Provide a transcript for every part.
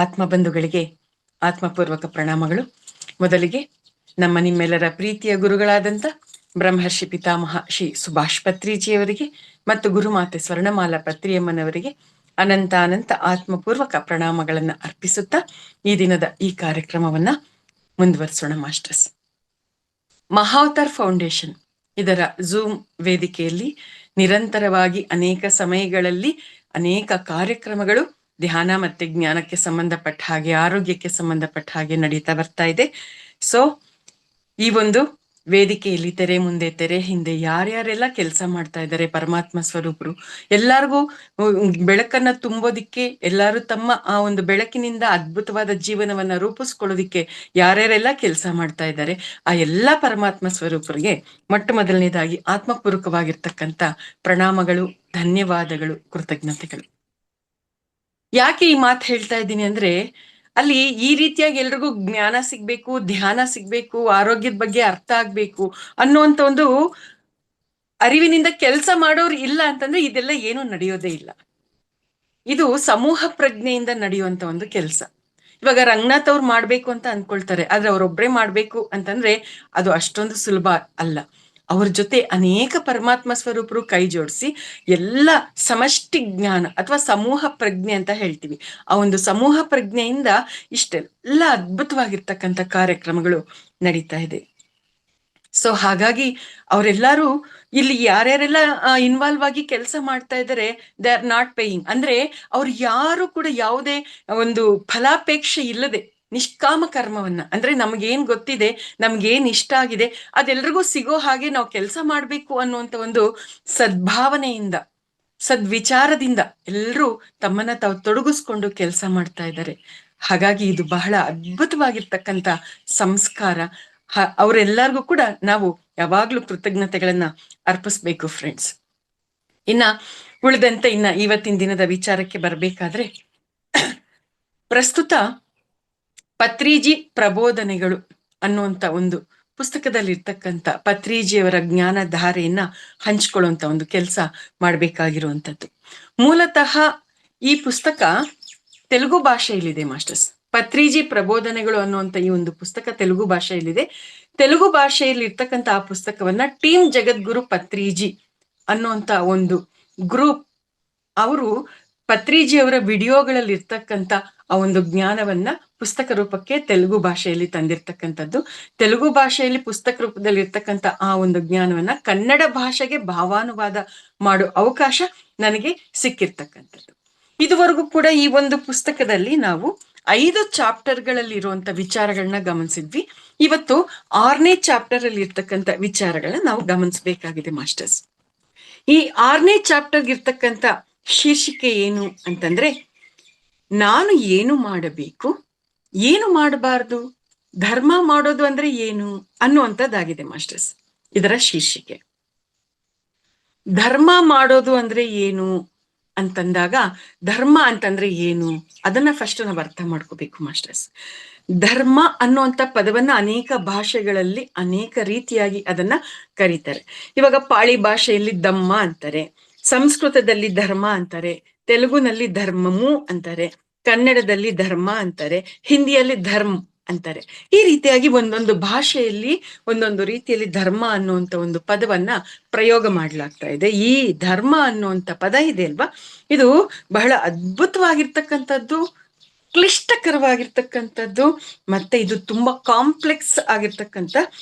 ಆತ್ಮಬಂಧುಗಳಿಗೆ ಆತ್ಮಪೂರ್ವಕ ಪ್ರಣಾಮಗಳು. ಮೊದಲಿಗೆ ನಮ್ಮ ನಿಮ್ಮೆಲ್ಲರ ಪ್ರೀತಿಯ ಗುರುಗಳಾದಂಥ ಬ್ರಹ್ಮರ್ಷಿ ಪಿತಾಮಹ ಶ್ರೀ ಸುಭಾಷ್ ಪತ್ರಿಜಿಯವರಿಗೆ ಮತ್ತು ಗುರುಮಾತೆ ಸ್ವರ್ಣಮಾಲಾ ಪತ್ರಿಯಮ್ಮನವರಿಗೆ ಅನಂತ ಅನಂತ ಆತ್ಮಪೂರ್ವಕ ಪ್ರಣಾಮಗಳನ್ನು ಅರ್ಪಿಸುತ್ತಾ ಈ ದಿನದ ಈ ಕಾರ್ಯಕ್ರಮವನ್ನ ಮುಂದುವರಿಸೋಣ ಮಾಸ್ಟರ್ಸ್. ಮಹಾವತಾರ್ ಫೌಂಡೇಶನ್ ಇದರ ಝೂಮ್ ವೇದಿಕೆಯಲ್ಲಿ ನಿರಂತರವಾಗಿ ಅನೇಕ ಸಮಯಗಳಲ್ಲಿ ಅನೇಕ ಕಾರ್ಯಕ್ರಮಗಳು ಧ್ಯಾನ ಮತ್ತೆ ಜ್ಞಾನಕ್ಕೆ ಸಂಬಂಧಪಟ್ಟ ಹಾಗೆ, ಆರೋಗ್ಯಕ್ಕೆ ಸಂಬಂಧಪಟ್ಟ ಹಾಗೆ ನಡೀತಾ ಬರ್ತಾ ಇದೆ. ಸೊ ಈ ಒಂದು ವೇದಿಕೆಯಲ್ಲಿ ತೆರೆ ಮುಂದೆ ತೆರೆ ಹಿಂದೆ ಯಾರ್ಯಾರೆಲ್ಲ ಕೆಲಸ ಮಾಡ್ತಾ ಇದ್ದಾರೆ ಪರಮಾತ್ಮ ಸ್ವರೂಪರು, ಎಲ್ಲರಿಗೂ ಬೆಳಕನ್ನ ತುಂಬೋದಿಕ್ಕೆ, ಎಲ್ಲರೂ ತಮ್ಮ ಆ ಒಂದು ಬೆಳಕಿನಿಂದ ಅದ್ಭುತವಾದ ಜೀವನವನ್ನ ರೂಪಿಸ್ಕೊಳ್ಳೋದಿಕ್ಕೆ ಯಾರ್ಯಾರೆಲ್ಲ ಕೆಲಸ ಮಾಡ್ತಾ ಇದ್ದಾರೆ ಆ ಎಲ್ಲಾ ಪರಮಾತ್ಮ ಸ್ವರೂಪರಿಗೆ ಮೊಟ್ಟ ಮೊದಲನೇದಾಗಿ ಆತ್ಮಪೂರ್ವಕವಾಗಿರ್ತಕ್ಕಂಥ ಪ್ರಣಾಮಗಳು, ಧನ್ಯವಾದಗಳು, ಕೃತಜ್ಞತೆಗಳು. ಯಾಕೆ ಈ ಮಾತು ಹೇಳ್ತಾ ಇದ್ದೀನಿ ಅಂದ್ರೆ, ಅಲ್ಲಿ ಈ ರೀತಿಯಾಗಿ ಎಲ್ರಿಗೂ ಜ್ಞಾನ ಸಿಗ್ಬೇಕು, ಧ್ಯಾನ ಸಿಗ್ಬೇಕು, ಆರೋಗ್ಯದ ಬಗ್ಗೆ ಅರ್ಥ ಆಗ್ಬೇಕು ಅನ್ನುವಂತ ಒಂದು ಅರಿವಿನಿಂದ ಕೆಲಸ ಮಾಡೋರು ಇಲ್ಲ ಅಂತಂದ್ರೆ ಇದೆಲ್ಲ ಏನು ನಡೆಯೋದೇ ಇಲ್ಲ. ಇದು ಸಮೂಹ ಪ್ರಜ್ಞೆಯಿಂದ ನಡೆಯುವಂತ ಒಂದು ಕೆಲಸ. ಇವಾಗ ರಂಗನಾಥ್ ಅವ್ರು ಮಾಡ್ಬೇಕು ಅಂತ ಅನ್ಕೊಳ್ತಾರೆ, ಆದ್ರೆ ಅವ್ರೊಬ್ರೇ ಮಾಡ್ಬೇಕು ಅಂತಂದ್ರೆ ಅದು ಅಷ್ಟೊಂದು ಸುಲಭ ಅಲ್ಲ. ಅವ್ರ ಜೊತೆ ಅನೇಕ ಪರಮಾತ್ಮ ಸ್ವರೂಪರು ಕೈ ಜೋಡಿಸಿ ಎಲ್ಲ ಸಮಷ್ಟಿ ಜ್ಞಾನ ಅಥವಾ ಸಮೂಹ ಪ್ರಜ್ಞೆ ಅಂತ ಹೇಳ್ತೀವಿ, ಆ ಒಂದು ಸಮೂಹ ಪ್ರಜ್ಞೆಯಿಂದ ಇಷ್ಟೆಲ್ಲ ಅದ್ಭುತವಾಗಿರ್ತಕ್ಕಂಥ ಕಾರ್ಯಕ್ರಮಗಳು ನಡೀತಾ ಇದೆ. ಸೊ ಹಾಗಾಗಿ ಅವರೆಲ್ಲರೂ ಇಲ್ಲಿ ಯಾರ್ಯಾರೆಲ್ಲ ಇನ್ವಾಲ್ವ್ ಆಗಿ ಕೆಲಸ ಮಾಡ್ತಾ ಇದ್ದಾರೆ, ದೇ ಆರ್ ನಾಟ್ ಪೇಯಿಂಗ್. ಅಂದ್ರೆ ಅವ್ರು ಯಾರು ಕೂಡ ಯಾವುದೇ ಒಂದು ಫಲಾಪೇಕ್ಷೆ ಇಲ್ಲದೆ ನಿಷ್ಕಾಮ ಕರ್ಮವನ್ನ, ಅಂದ್ರೆ ನಮ್ಗೇನ್ ಗೊತ್ತಿದೆ, ನಮ್ಗೇನ್ ಇಷ್ಟ ಆಗಿದೆ ಅದೆಲ್ರಿಗೂ ಸಿಗೋ ಹಾಗೆ ನಾವು ಕೆಲಸ ಮಾಡ್ಬೇಕು ಅನ್ನುವಂತ ಒಂದು ಸದ್ಭಾವನೆಯಿಂದ, ಸದ್ವಿಚಾರದಿಂದ ಎಲ್ರೂ ತಮ್ಮನ್ನ ತಾವು ತೊಡಗಿಸ್ಕೊಂಡು ಕೆಲಸ ಮಾಡ್ತಾ ಇದ್ದಾರೆ. ಹಾಗಾಗಿ ಇದು ಬಹಳ ಅದ್ಭುತವಾಗಿರ್ತಕ್ಕಂಥ ಸಂಸ್ಕಾರ. ಅವರೆಲ್ಲರಿಗೂ ಕೂಡ ನಾವು ಯಾವಾಗ್ಲೂ ಕೃತಜ್ಞತೆಗಳನ್ನ ಅರ್ಪಿಸ್ಬೇಕು ಫ್ರೆಂಡ್ಸ್. ಇನ್ನ ಇವತ್ತಿನ ದಿನದ ವಿಚಾರಕ್ಕೆ ಬರ್ಬೇಕಾದ್ರೆ, ಪ್ರಸ್ತುತ ಪತ್ರಿಜಿ ಪ್ರಬೋಧನೆಗಳು ಅನ್ನುವಂತ ಒಂದು ಪುಸ್ತಕದಲ್ಲಿರ್ತಕ್ಕಂಥ ಪತ್ರಿಜಿಯವರ ಜ್ಞಾನ ಧಾರೆಯನ್ನ ಹಂಚ್ಕೊಳ್ಳುವಂತ ಒಂದು ಕೆಲಸ ಮಾಡ್ಬೇಕಾಗಿರುವಂಥದ್ದು. ಮೂಲತಃ ಈ ಪುಸ್ತಕ ತೆಲುಗು ಭಾಷೆಯಲ್ಲಿದೆ ಮಾಸ್ಟರ್ಸ್. ಪತ್ರಿಜಿ ಪ್ರಬೋಧನೆಗಳು ಅನ್ನುವಂತ ಈ ಒಂದು ಪುಸ್ತಕ ತೆಲುಗು ಭಾಷೆಯಲ್ಲಿದೆ. ತೆಲುಗು ಭಾಷೆಯಲ್ಲಿ ಇರ್ತಕ್ಕಂಥ ಆ ಪುಸ್ತಕವನ್ನ ಟೀಮ್ ಜಗದ್ಗುರು ಪತ್ರಿಜಿ ಅನ್ನುವಂತ ಒಂದು ಗ್ರೂಪ್ ಅವರು ಪತ್ರಿಜಿ ಅವರ ವಿಡಿಯೋಗಳಲ್ಲಿ ಇರ್ತಕ್ಕಂಥ ಆ ಒಂದು ಜ್ಞಾನವನ್ನ ಪುಸ್ತಕ ರೂಪಕ್ಕೆ ತೆಲುಗು ಭಾಷೆಯಲ್ಲಿ ತಂದಿರ್ತಕ್ಕಂಥದ್ದು. ತೆಲುಗು ಭಾಷೆಯಲ್ಲಿ ಪುಸ್ತಕ ರೂಪದಲ್ಲಿ ಇರ್ತಕ್ಕಂಥ ಆ ಒಂದು ಜ್ಞಾನವನ್ನ ಕನ್ನಡ ಭಾಷೆಗೆ ಭಾವಾನುವಾದ ಮಾಡೋ ಅವಕಾಶ ನನಗೆ ಸಿಕ್ಕಿರ್ತಕ್ಕಂಥದ್ದು. ಇದುವರೆಗೂ ಕೂಡ ಈ ಒಂದು ಪುಸ್ತಕದಲ್ಲಿ ನಾವು 5 ಚಾಪ್ಟರ್ಗಳಲ್ಲಿ ಇರುವಂತ ವಿಚಾರಗಳನ್ನ ಗಮನಿಸಿದ್ವಿ. ಇವತ್ತು 6ನೇ ಚಾಪ್ಟರ್ ಅಲ್ಲಿ ಇರ್ತಕ್ಕಂಥ ವಿಚಾರಗಳನ್ನ ನಾವು ಗಮನಿಸಬೇಕಾಗಿದೆ ಮಾಸ್ಟರ್ಸ್. ಈ 6ನೇ ಚಾಪ್ಟರ್ ಇರ್ತಕ್ಕಂಥ ಶೀರ್ಷಿಕೆ ಏನು ಅಂತಂದ್ರೆ, ನಾನು ಏನು ಮಾಡಬೇಕು, ಏನು ಮಾಡಬಾರ್ದು, ಧರ್ಮ ಮಾಡೋದು ಅಂದ್ರೆ ಏನು ಅನ್ನುವಂಥದ್ದಾಗಿದೆ ಮಾಸ್ಟರ್ಸ್ ಇದರ ಶೀರ್ಷಿಕೆ. ಧರ್ಮ ಮಾಡೋದು ಅಂದ್ರೆ ಏನು ಅಂತಂದಾಗ, ಧರ್ಮ ಅಂತಂದ್ರೆ ಏನು ಅದನ್ನ ಫಸ್ಟ್ ನಾವು ಅರ್ಥ ಮಾಡ್ಕೋಬೇಕು ಮಾಸ್ಟರ್ಸ್. ಧರ್ಮ ಅನ್ನುವಂಥ ಪದವನ್ನ ಅನೇಕ ಭಾಷೆಗಳಲ್ಲಿ ಅನೇಕ ರೀತಿಯಾಗಿ ಅದನ್ನ ಕರೀತಾರೆ. ಇವಾಗ ಪಾಳಿ ಭಾಷೆಯಲ್ಲಿ ದಮ್ಮ ಅಂತಾರೆ, ಸಂಸ್ಕೃತದಲ್ಲಿ ಧರ್ಮ ಅಂತಾರೆ, ತೆಲುಗುನಲ್ಲಿ ಧರ್ಮಮು ಅಂತಾರೆ, ಕನ್ನಡದಲ್ಲಿ ಧರ್ಮ ಅಂತಾರೆ, ಹಿಂದಿಯಲ್ಲಿ ಧರ್ಮ ಅಂತಾರೆ. ಈ ರೀತಿಯಾಗಿ ಒಂದೊಂದು ಭಾಷೆಯಲ್ಲಿ ಒಂದೊಂದು ರೀತಿಯಲ್ಲಿ ಧರ್ಮ ಅನ್ನುವಂಥ ಒಂದು ಪದವನ್ನ ಪ್ರಯೋಗ ಮಾಡ್ಲಾಗ್ತಾ ಇದೆ. ಈ ಧರ್ಮ ಅನ್ನುವಂಥ ಪದ ಇದೆ ಅಲ್ವಾ, ಇದು ಬಹಳ ಅದ್ಭುತವಾಗಿರ್ತಕ್ಕಂಥದ್ದು, ಕ್ಲಿಷ್ಟಕರವಾಗಿರ್ತಕ್ಕಂಥದ್ದು, ಮತ್ತೆ ಇದು ತುಂಬಾ ಕಾಂಪ್ಲೆಕ್ಸ್ ಆಗಿರ್ತಕ್ಕಂಥ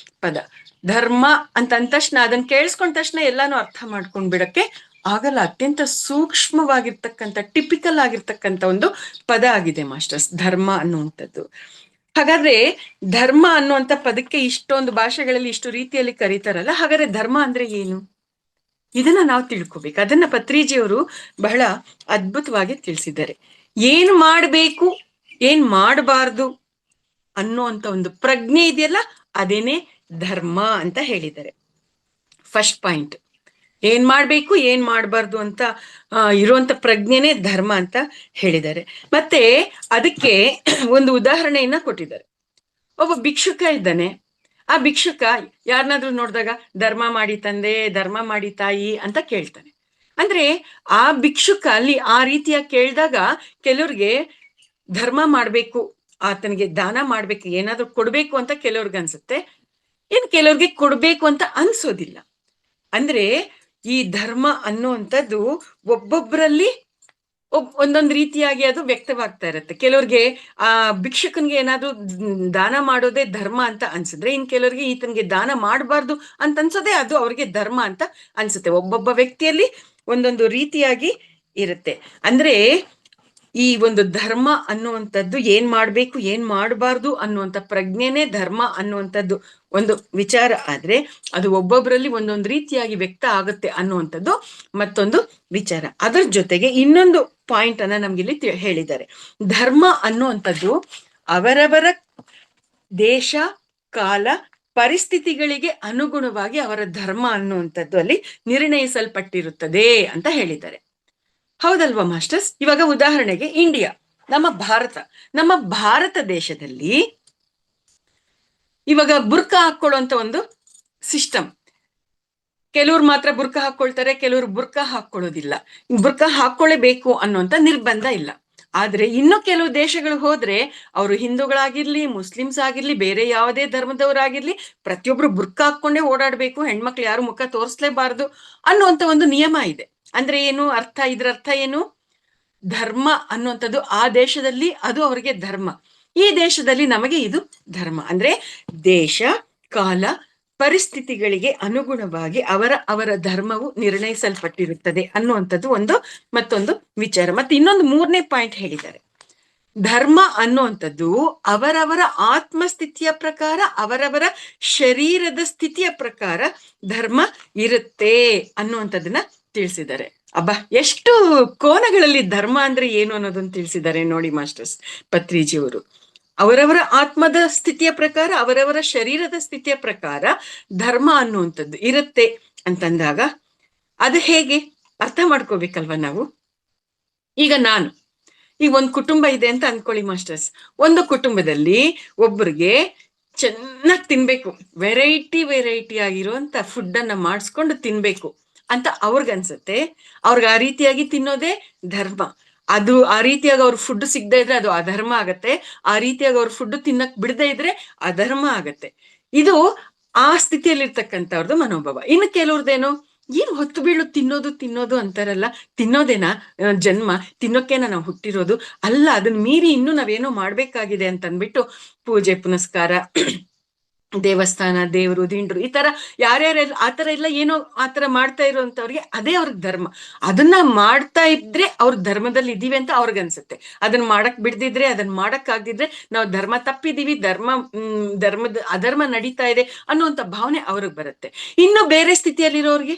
ಪದ. ಧರ್ಮ ಅಂತ ಅಂದ ತಕ್ಷಣ, ಅದನ್ನ ಕೇಳಿಸ್ಕೊಂಡ ತಕ್ಷಣ ಎಲ್ಲಾನು ಅರ್ಥ ಮಾಡ್ಕೊಂಡ್ ಬಿಡಕ್ಕೆ ಆಗಲ್ಲ. ಅತ್ಯಂತ ಸೂಕ್ಷ್ಮವಾಗಿರ್ತಕ್ಕಂಥ ಟಿಪಿಕಲ್ ಆಗಿರ್ತಕ್ಕಂಥ ಒಂದು ಪದ ಆಗಿದೆ ಮಾಸ್ಟರ್ಸ್ ಧರ್ಮ ಅನ್ನುವಂಥದ್ದು. ಹಾಗಾದ್ರೆ ಧರ್ಮ ಅನ್ನುವಂಥ ಪದಕ್ಕೆ ಇಷ್ಟೊಂದು ಭಾಷೆಗಳಲ್ಲಿ ಇಷ್ಟು ರೀತಿಯಲ್ಲಿ ಕರೀತಾರಲ್ಲ, ಹಾಗಾದ್ರೆ ಧರ್ಮ ಅಂದ್ರೆ ಏನು ಇದನ್ನ ನಾವು ತಿಳ್ಕೊಬೇಕು. ಅದನ್ನ ಪತ್ರಿಜಿಯವರು ಬಹಳ ಅದ್ಭುತವಾಗಿ ತಿಳಿಸಿದ್ದಾರೆ. ಏನ್ ಮಾಡ್ಬೇಕು, ಏನ್ ಮಾಡಬಾರ್ದು ಅನ್ನುವಂಥ ಒಂದು ಪ್ರಜ್ಞೆ ಇದೆಯಲ್ಲ, ಅದೇನೆ ಧರ್ಮ ಅಂತ ಹೇಳಿದ್ದಾರೆ. ಫಸ್ಟ್ ಪಾಯಿಂಟ್, ಏನ್ ಮಾಡ್ಬೇಕು ಏನ್ ಮಾಡಬಾರ್ದು ಅಂತ ಇರುವಂತ ಪ್ರಜ್ಞೆನೇ ಧರ್ಮ ಅಂತ ಹೇಳಿದ್ದಾರೆ. ಮತ್ತೆ ಅದಕ್ಕೆ ಒಂದು ಉದಾಹರಣೆಯನ್ನ ಕೊಟ್ಟಿದ್ದಾರೆ. ಒಬ್ಬ ಭಿಕ್ಷುಕ ಇದ್ದಾನೆ. ಆ ಭಿಕ್ಷುಕ ಯಾರನ್ನಾದ್ರೂ ನೋಡಿದಾಗ ಧರ್ಮ ಮಾಡಿ ತಂದೆ, ಧರ್ಮ ಮಾಡಿ ತಾಯಿ ಅಂತ ಕೇಳ್ತಾನೆ. ಅಂದ್ರೆ ಆ ಭಿಕ್ಷುಕ ಅಲ್ಲಿ ಆ ರೀತಿಯಾಗಿ ಕೇಳಿದಾಗ ಕೆಲವ್ರಿಗೆ ಧರ್ಮ ಮಾಡ್ಬೇಕು, ಆತನಿಗೆ ದಾನ ಮಾಡ್ಬೇಕು, ಏನಾದ್ರೂ ಕೊಡ್ಬೇಕು ಅಂತ ಕೆಲವ್ರಿಗೆ ಅನ್ಸುತ್ತೆ. ಇನ್ ಕೆಲವ್ರಿಗೆ ಕೊಡ್ಬೇಕು ಅಂತ ಅನ್ಸೋದಿಲ್ಲ. ಅಂದ್ರೆ ಈ ಧರ್ಮ ಅನ್ನುವಂಥದ್ದು ಒಬ್ಬೊಬ್ಬರಲ್ಲಿ ಒಂದೊಂದು ರೀತಿಯಾಗಿ ಅದು ವ್ಯಕ್ತವಾಗ್ತಾ ಇರುತ್ತೆ. ಕೆಲವ್ರಿಗೆ ಆ ಭಿಕ್ಷಕನ್ಗೆ ಏನಾದ್ರೂ ದಾನ ಮಾಡೋದೇ ಧರ್ಮ ಅಂತ ಅನ್ಸಿದ್ರೆ, ಇನ್ ಕೆಲವ್ರಿಗೆ ಈತನ್ಗೆ ದಾನ ಮಾಡಬಾರ್ದು ಅಂತ ಅನ್ಸೋದೇ ಅದು ಅವ್ರಿಗೆ ಧರ್ಮ ಅಂತ ಅನ್ಸುತ್ತೆ. ಒಬ್ಬೊಬ್ಬ ವ್ಯಕ್ತಿಯಲ್ಲಿ ಒಂದೊಂದು ರೀತಿಯಾಗಿ ಇರುತ್ತೆ. ಅಂದ್ರೆ ಈ ಒಂದು ಧರ್ಮ ಅನ್ನುವಂಥದ್ದು ಏನ್ ಮಾಡ್ಬೇಕು ಏನ್ ಮಾಡಬಾರ್ದು ಅನ್ನುವಂಥ ಪ್ರಜ್ಞೆನೇ ಧರ್ಮ ಅನ್ನುವಂಥದ್ದು ಒಂದು ವಿಚಾರ ಆದ್ರೆ, ಅದು ಒಬ್ಬೊಬ್ಬರಲ್ಲಿ ಒಂದೊಂದು ರೀತಿಯಾಗಿ ವ್ಯಕ್ತ ಆಗುತ್ತೆ ಅನ್ನುವಂಥದ್ದು ಮತ್ತೊಂದು ವಿಚಾರ. ಅದ್ರ ಜೊತೆಗೆ ಇನ್ನೊಂದು ಪಾಯಿಂಟ್ ಅನ್ನ ನಮ್ಗಿಲ್ಲಿ ಹೇಳಿದ್ದಾರೆ. ಧರ್ಮ ಅನ್ನುವಂಥದ್ದು ಅವರವರ ದೇಶ, ಕಾಲ, ಪರಿಸ್ಥಿತಿಗಳಿಗೆ ಅನುಗುಣವಾಗಿ ಅವರ ಧರ್ಮ ಅನ್ನುವಂಥದ್ದು ಅಲ್ಲಿ ನಿರ್ಣಯಿಸಲ್ಪಟ್ಟಿರುತ್ತದೆ ಅಂತ ಹೇಳಿದ್ದಾರೆ. ಹೌದಲ್ವಾ ಮಾಸ್ಟರ್ಸ್? ಇವಾಗ ಉದಾಹರಣೆಗೆ ಇಂಡಿಯಾ, ನಮ್ಮ ಭಾರತ ದೇಶದಲ್ಲಿ ಇವಾಗ ಬುರ್ಕಾ ಹಾಕೊಳ್ಳುವಂತ ಒಂದು ಸಿಸ್ಟಮ್. ಕೆಲವ್ರು ಮಾತ್ರ ಬುರ್ಕಾ ಹಾಕೊಳ್ತಾರೆ, ಕೆಲವ್ರು ಬುರ್ಕಾ ಹಾಕೊಳ್ಳೋದಿಲ್ಲ. ಬುರ್ಕಾ ಹಾಕೊಳ್ಳೇಬೇಕು ಅನ್ನುವಂತ ನಿರ್ಬಂಧ ಇಲ್ಲ. ಆದ್ರೆ ಇನ್ನು ಕೆಲವು ದೇಶಗಳು ಹೋದ್ರೆ ಅವರು ಹಿಂದೂಗಳಾಗಿರ್ಲಿ, ಮುಸ್ಲಿಮ್ಸ್ ಆಗಿರ್ಲಿ, ಬೇರೆ ಯಾವುದೇ ಧರ್ಮದವರಾಗಿರ್ಲಿ, ಪ್ರತಿಯೊಬ್ರು ಬುರ್ಕಾ ಹಾಕೊಂಡೇ ಓಡಾಡ್ಬೇಕು, ಹೆಣ್ಮಕ್ಳು ಯಾರು ಮುಖ ತೋರಿಸ್ಲೇಬಾರ್ದು ಅನ್ನುವಂತ ಒಂದು ನಿಯಮ ಇದೆ. ಅಂದ್ರೆ ಏನು ಅರ್ಥ? ಇದ್ರ ಅರ್ಥ ಏನು? ಧರ್ಮ ಅನ್ನುವಂಥದ್ದು ಆ ದೇಶದಲ್ಲಿ ಅದು ಅವರಿಗೆ ಧರ್ಮ, ಈ ದೇಶದಲ್ಲಿ ನಮಗೆ ಇದು ಧರ್ಮ. ಅಂದ್ರೆ ದೇಶ, ಕಾಲ, ಪರಿಸ್ಥಿತಿಗಳಿಗೆ ಅನುಗುಣವಾಗಿ ಅವರ ಧರ್ಮವು ನಿರ್ಣಯಿಸಲ್ಪಟ್ಟಿರುತ್ತದೆ ಅನ್ನುವಂಥದ್ದು ಒಂದು ಮತ್ತೊಂದು ವಿಚಾರ. ಮತ್ತೆ ಇನ್ನೊಂದು ಮೂರನೇ ಪಾಯಿಂಟ್ ಹೇಳಿದ್ದಾರೆ. ಧರ್ಮ ಅನ್ನುವಂಥದ್ದು ಅವರವರ ಆತ್ಮಸ್ಥಿತಿಯ ಪ್ರಕಾರ, ಅವರವರ ಶರೀರದ ಸ್ಥಿತಿಯ ಪ್ರಕಾರ ಧರ್ಮ ಇರುತ್ತೆ ಅನ್ನುವಂಥದ್ದನ್ನ ತಿಳಿಸಿದ್ದಾರೆ. ಅಬ್ಬಾ, ಎಷ್ಟು ಕೋನಗಳಲ್ಲಿ ಧರ್ಮ ಅಂದ್ರೆ ಏನು ಅನ್ನೋದನ್ನ ತಿಳಿಸಿದ್ದಾರೆ ನೋಡಿ ಮಾಸ್ಟರ್ಸ್ ಪತ್ರಿಜಿಯವರು. ಅವರವರ ಆತ್ಮದ ಸ್ಥಿತಿಯ ಪ್ರಕಾರ, ಅವರವರ ಶರೀರದ ಸ್ಥಿತಿಯ ಪ್ರಕಾರ ಧರ್ಮ ಅನ್ನುವಂಥದ್ದು ಇರುತ್ತೆ ಅಂತಂದಾಗ ಅದು ಹೇಗೆ ಅರ್ಥ ಮಾಡ್ಕೋಬೇಕಲ್ವ ನಾವು? ಈಗ ಒಂದು ಕುಟುಂಬ ಇದೆ ಅಂತ ಅನ್ಕೊಳ್ಳಿ ಮಾಸ್ಟರ್ಸ್. ಒಂದು ಕುಟುಂಬದಲ್ಲಿ ಒಬ್ಬರಿಗೆ ಚೆನ್ನಾಗಿ ತಿನ್ಬೇಕು, ವೆರೈಟಿ ಆಗಿರುವಂತ ಫುಡ್ ಅನ್ನ ಮಾಡಿಸ್ಕೊಂಡು ತಿನ್ಬೇಕು ಅಂತ ಅವ್ರಿಗನ್ಸುತ್ತೆ. ಅವ್ರಿಗೆ ಆ ರೀತಿಯಾಗಿ ತಿನ್ನೋದೇ ಧರ್ಮ. ಅದು ಆ ರೀತಿಯಾಗಿ ಅವ್ರ ಫುಡ್ ಸಿಗದೆ ಇದ್ರೆ ಅದು ಅಧರ್ಮ ಆಗತ್ತೆ. ಆ ರೀತಿಯಾಗಿ ಅವ್ರ ಫುಡ್ ತಿನ್ನಕ್ ಬಿಡದೆ ಇದ್ರೆ ಅಧರ್ಮ ಆಗತ್ತೆ. ಇದು ಆ ಸ್ಥಿತಿಯಲ್ಲಿ ಇರ್ತಕ್ಕಂಥವ್ರದ್ದು ಮನೋಭಾವ. ಇನ್ನು ಕೆಲವ್ರದ್ದೇನು, ಏನ್ ಹೊತ್ತು ಬೀಳು ತಿನ್ನೋದು ಅಂತಾರಲ್ಲ, ತಿನ್ನೋದೇನಾ ಜನ್ಮ? ತಿನ್ನೋಕೇನ ನಾವು ಹುಟ್ಟಿರೋದು? ಅಲ್ಲ, ಅದನ್ನ ಮೀರಿ ಇನ್ನೂ ನಾವೇನೋ ಮಾಡ್ಬೇಕಾಗಿದೆ ಅಂತ ಅಂದ್ಬಿಟ್ಟು ಪೂಜೆ ಪುನಸ್ಕಾರ, ದೇವಸ್ಥಾನ, ದೇವರು, ದಿಂಡ್ರು, ಈ ತರ ಯಾರ್ಯಾರೆಲ್ಲ ಆತರ ಎಲ್ಲ ಏನೋ ಆತರ ಮಾಡ್ತಾ ಇರುವಂತವ್ರಿಗೆ ಅದೇ ಅವ್ರಿಗೆ ಧರ್ಮ. ಅದನ್ನ ಮಾಡ್ತಾ ಇದ್ರೆ ಅವ್ರ ಧರ್ಮದಲ್ಲಿ ಇದೀವಿ ಅಂತ ಅವ್ರಿಗನ್ಸುತ್ತೆ. ಅದನ್ನ ಮಾಡಕ್ ಬಿಡ್ದಿದ್ರೆ, ಅದನ್ನ ಮಾಡಕ್ ಆಗ್ದಿದ್ರೆ ನಾವು ಧರ್ಮ ತಪ್ಪಿದೀವಿ, ಅಧರ್ಮ ನಡೀತಾ ಇದೆ ಅನ್ನುವಂಥ ಭಾವನೆ ಅವ್ರಿಗೆ ಬರುತ್ತೆ. ಇನ್ನು ಬೇರೆ ಸ್ಥಿತಿಯಲ್ಲಿರೋರ್ಗೆ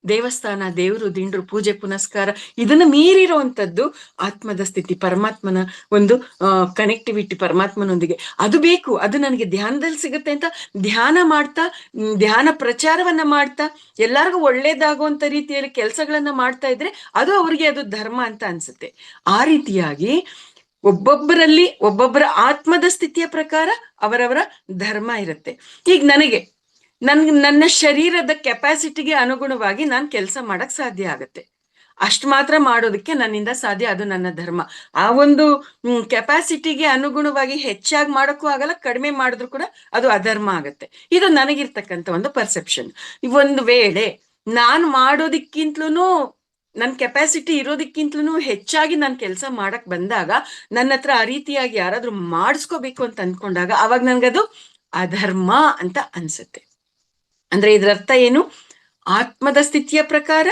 ದೇವಸ್ಥಾನ, ದೇವರು, ದಿಂಡ್ರು, ಪೂಜೆ ಪುನಸ್ಕಾರ ಇದನ್ನ ಮೀರಿರುವಂತದ್ದು ಆತ್ಮದ ಸ್ಥಿತಿ, ಪರಮಾತ್ಮನ ಒಂದು ಕನೆಕ್ಟಿವಿಟಿ ಪರಮಾತ್ಮನೊಂದಿಗೆ ಅದು ಬೇಕು. ಅದು ನನಗೆ ಧ್ಯಾನದಲ್ಲಿ ಸಿಗುತ್ತೆ ಅಂತ ಧ್ಯಾನ ಮಾಡ್ತಾ, ಧ್ಯಾನ ಪ್ರಚಾರವನ್ನ ಮಾಡ್ತಾ, ಎಲ್ಲರಿಗೂ ಒಳ್ಳೇದಾಗುವಂತ ರೀತಿಯಲ್ಲಿ ಕೆಲಸಗಳನ್ನ ಮಾಡ್ತಾ ಇದ್ರೆ ಅದು ಅವ್ರಿಗೆ ಅದು ಧರ್ಮ ಅಂತ ಅನ್ಸುತ್ತೆ. ಆ ರೀತಿಯಾಗಿ ಒಬ್ಬೊಬ್ಬರಲ್ಲಿ ಒಬ್ಬೊಬ್ಬರ ಆತ್ಮದ ಸ್ಥಿತಿಯ ಪ್ರಕಾರ ಅವರವರ ಧರ್ಮ ಇರುತ್ತೆ. ಈಗ ನನ್ನ ಶರೀರದ ಕೆಪಾಸಿಟಿಗೆ ಅನುಗುಣವಾಗಿ ನಾನು ಕೆಲಸ ಮಾಡಕ್ ಸಾಧ್ಯ ಆಗತ್ತೆ. ಅಷ್ಟು ಮಾತ್ರ ಮಾಡೋದಕ್ಕೆ ನನ್ನಿಂದ ಸಾಧ್ಯ, ಅದು ನನ್ನ ಧರ್ಮ. ಆ ಒಂದು ಕೆಪಾಸಿಟಿಗೆ ಅನುಗುಣವಾಗಿ ಹೆಚ್ಚಾಗಿ ಮಾಡೋಕ್ಕೂ ಆಗಲ್ಲ, ಕಡಿಮೆ ಮಾಡಿದ್ರು ಕೂಡ ಅದು ಅಧರ್ಮ ಆಗತ್ತೆ. ಇದು ನನಗಿರ್ತಕ್ಕಂಥ ಒಂದು ಪರ್ಸೆಪ್ಷನ್. ಒಂದು ವೇಳೆ ನಾನು ಮಾಡೋದಿಕ್ಕಿಂತಲೂ, ನನ್ನ ಕೆಪಾಸಿಟಿ ಇರೋದಕ್ಕಿಂತಲೂ ಹೆಚ್ಚಾಗಿ ನಾನು ಕೆಲಸ ಮಾಡಕ್ ಬಂದಾಗ, ನನ್ನ ಹತ್ರ ಆ ರೀತಿಯಾಗಿ ಯಾರಾದ್ರೂ ಮಾಡಿಸ್ಕೋಬೇಕು ಅಂತ ಅಂದ್ಕೊಂಡಾಗ ಅವಾಗ ನನ್ಗದು ಅಧರ್ಮ ಅಂತ ಅನ್ಸುತ್ತೆ. ಅಂದ್ರೆ ಇದರ ಅರ್ಥ ಏನು? ಆತ್ಮದ ಸ್ಥಿತಿಯ ಪ್ರಕಾರ,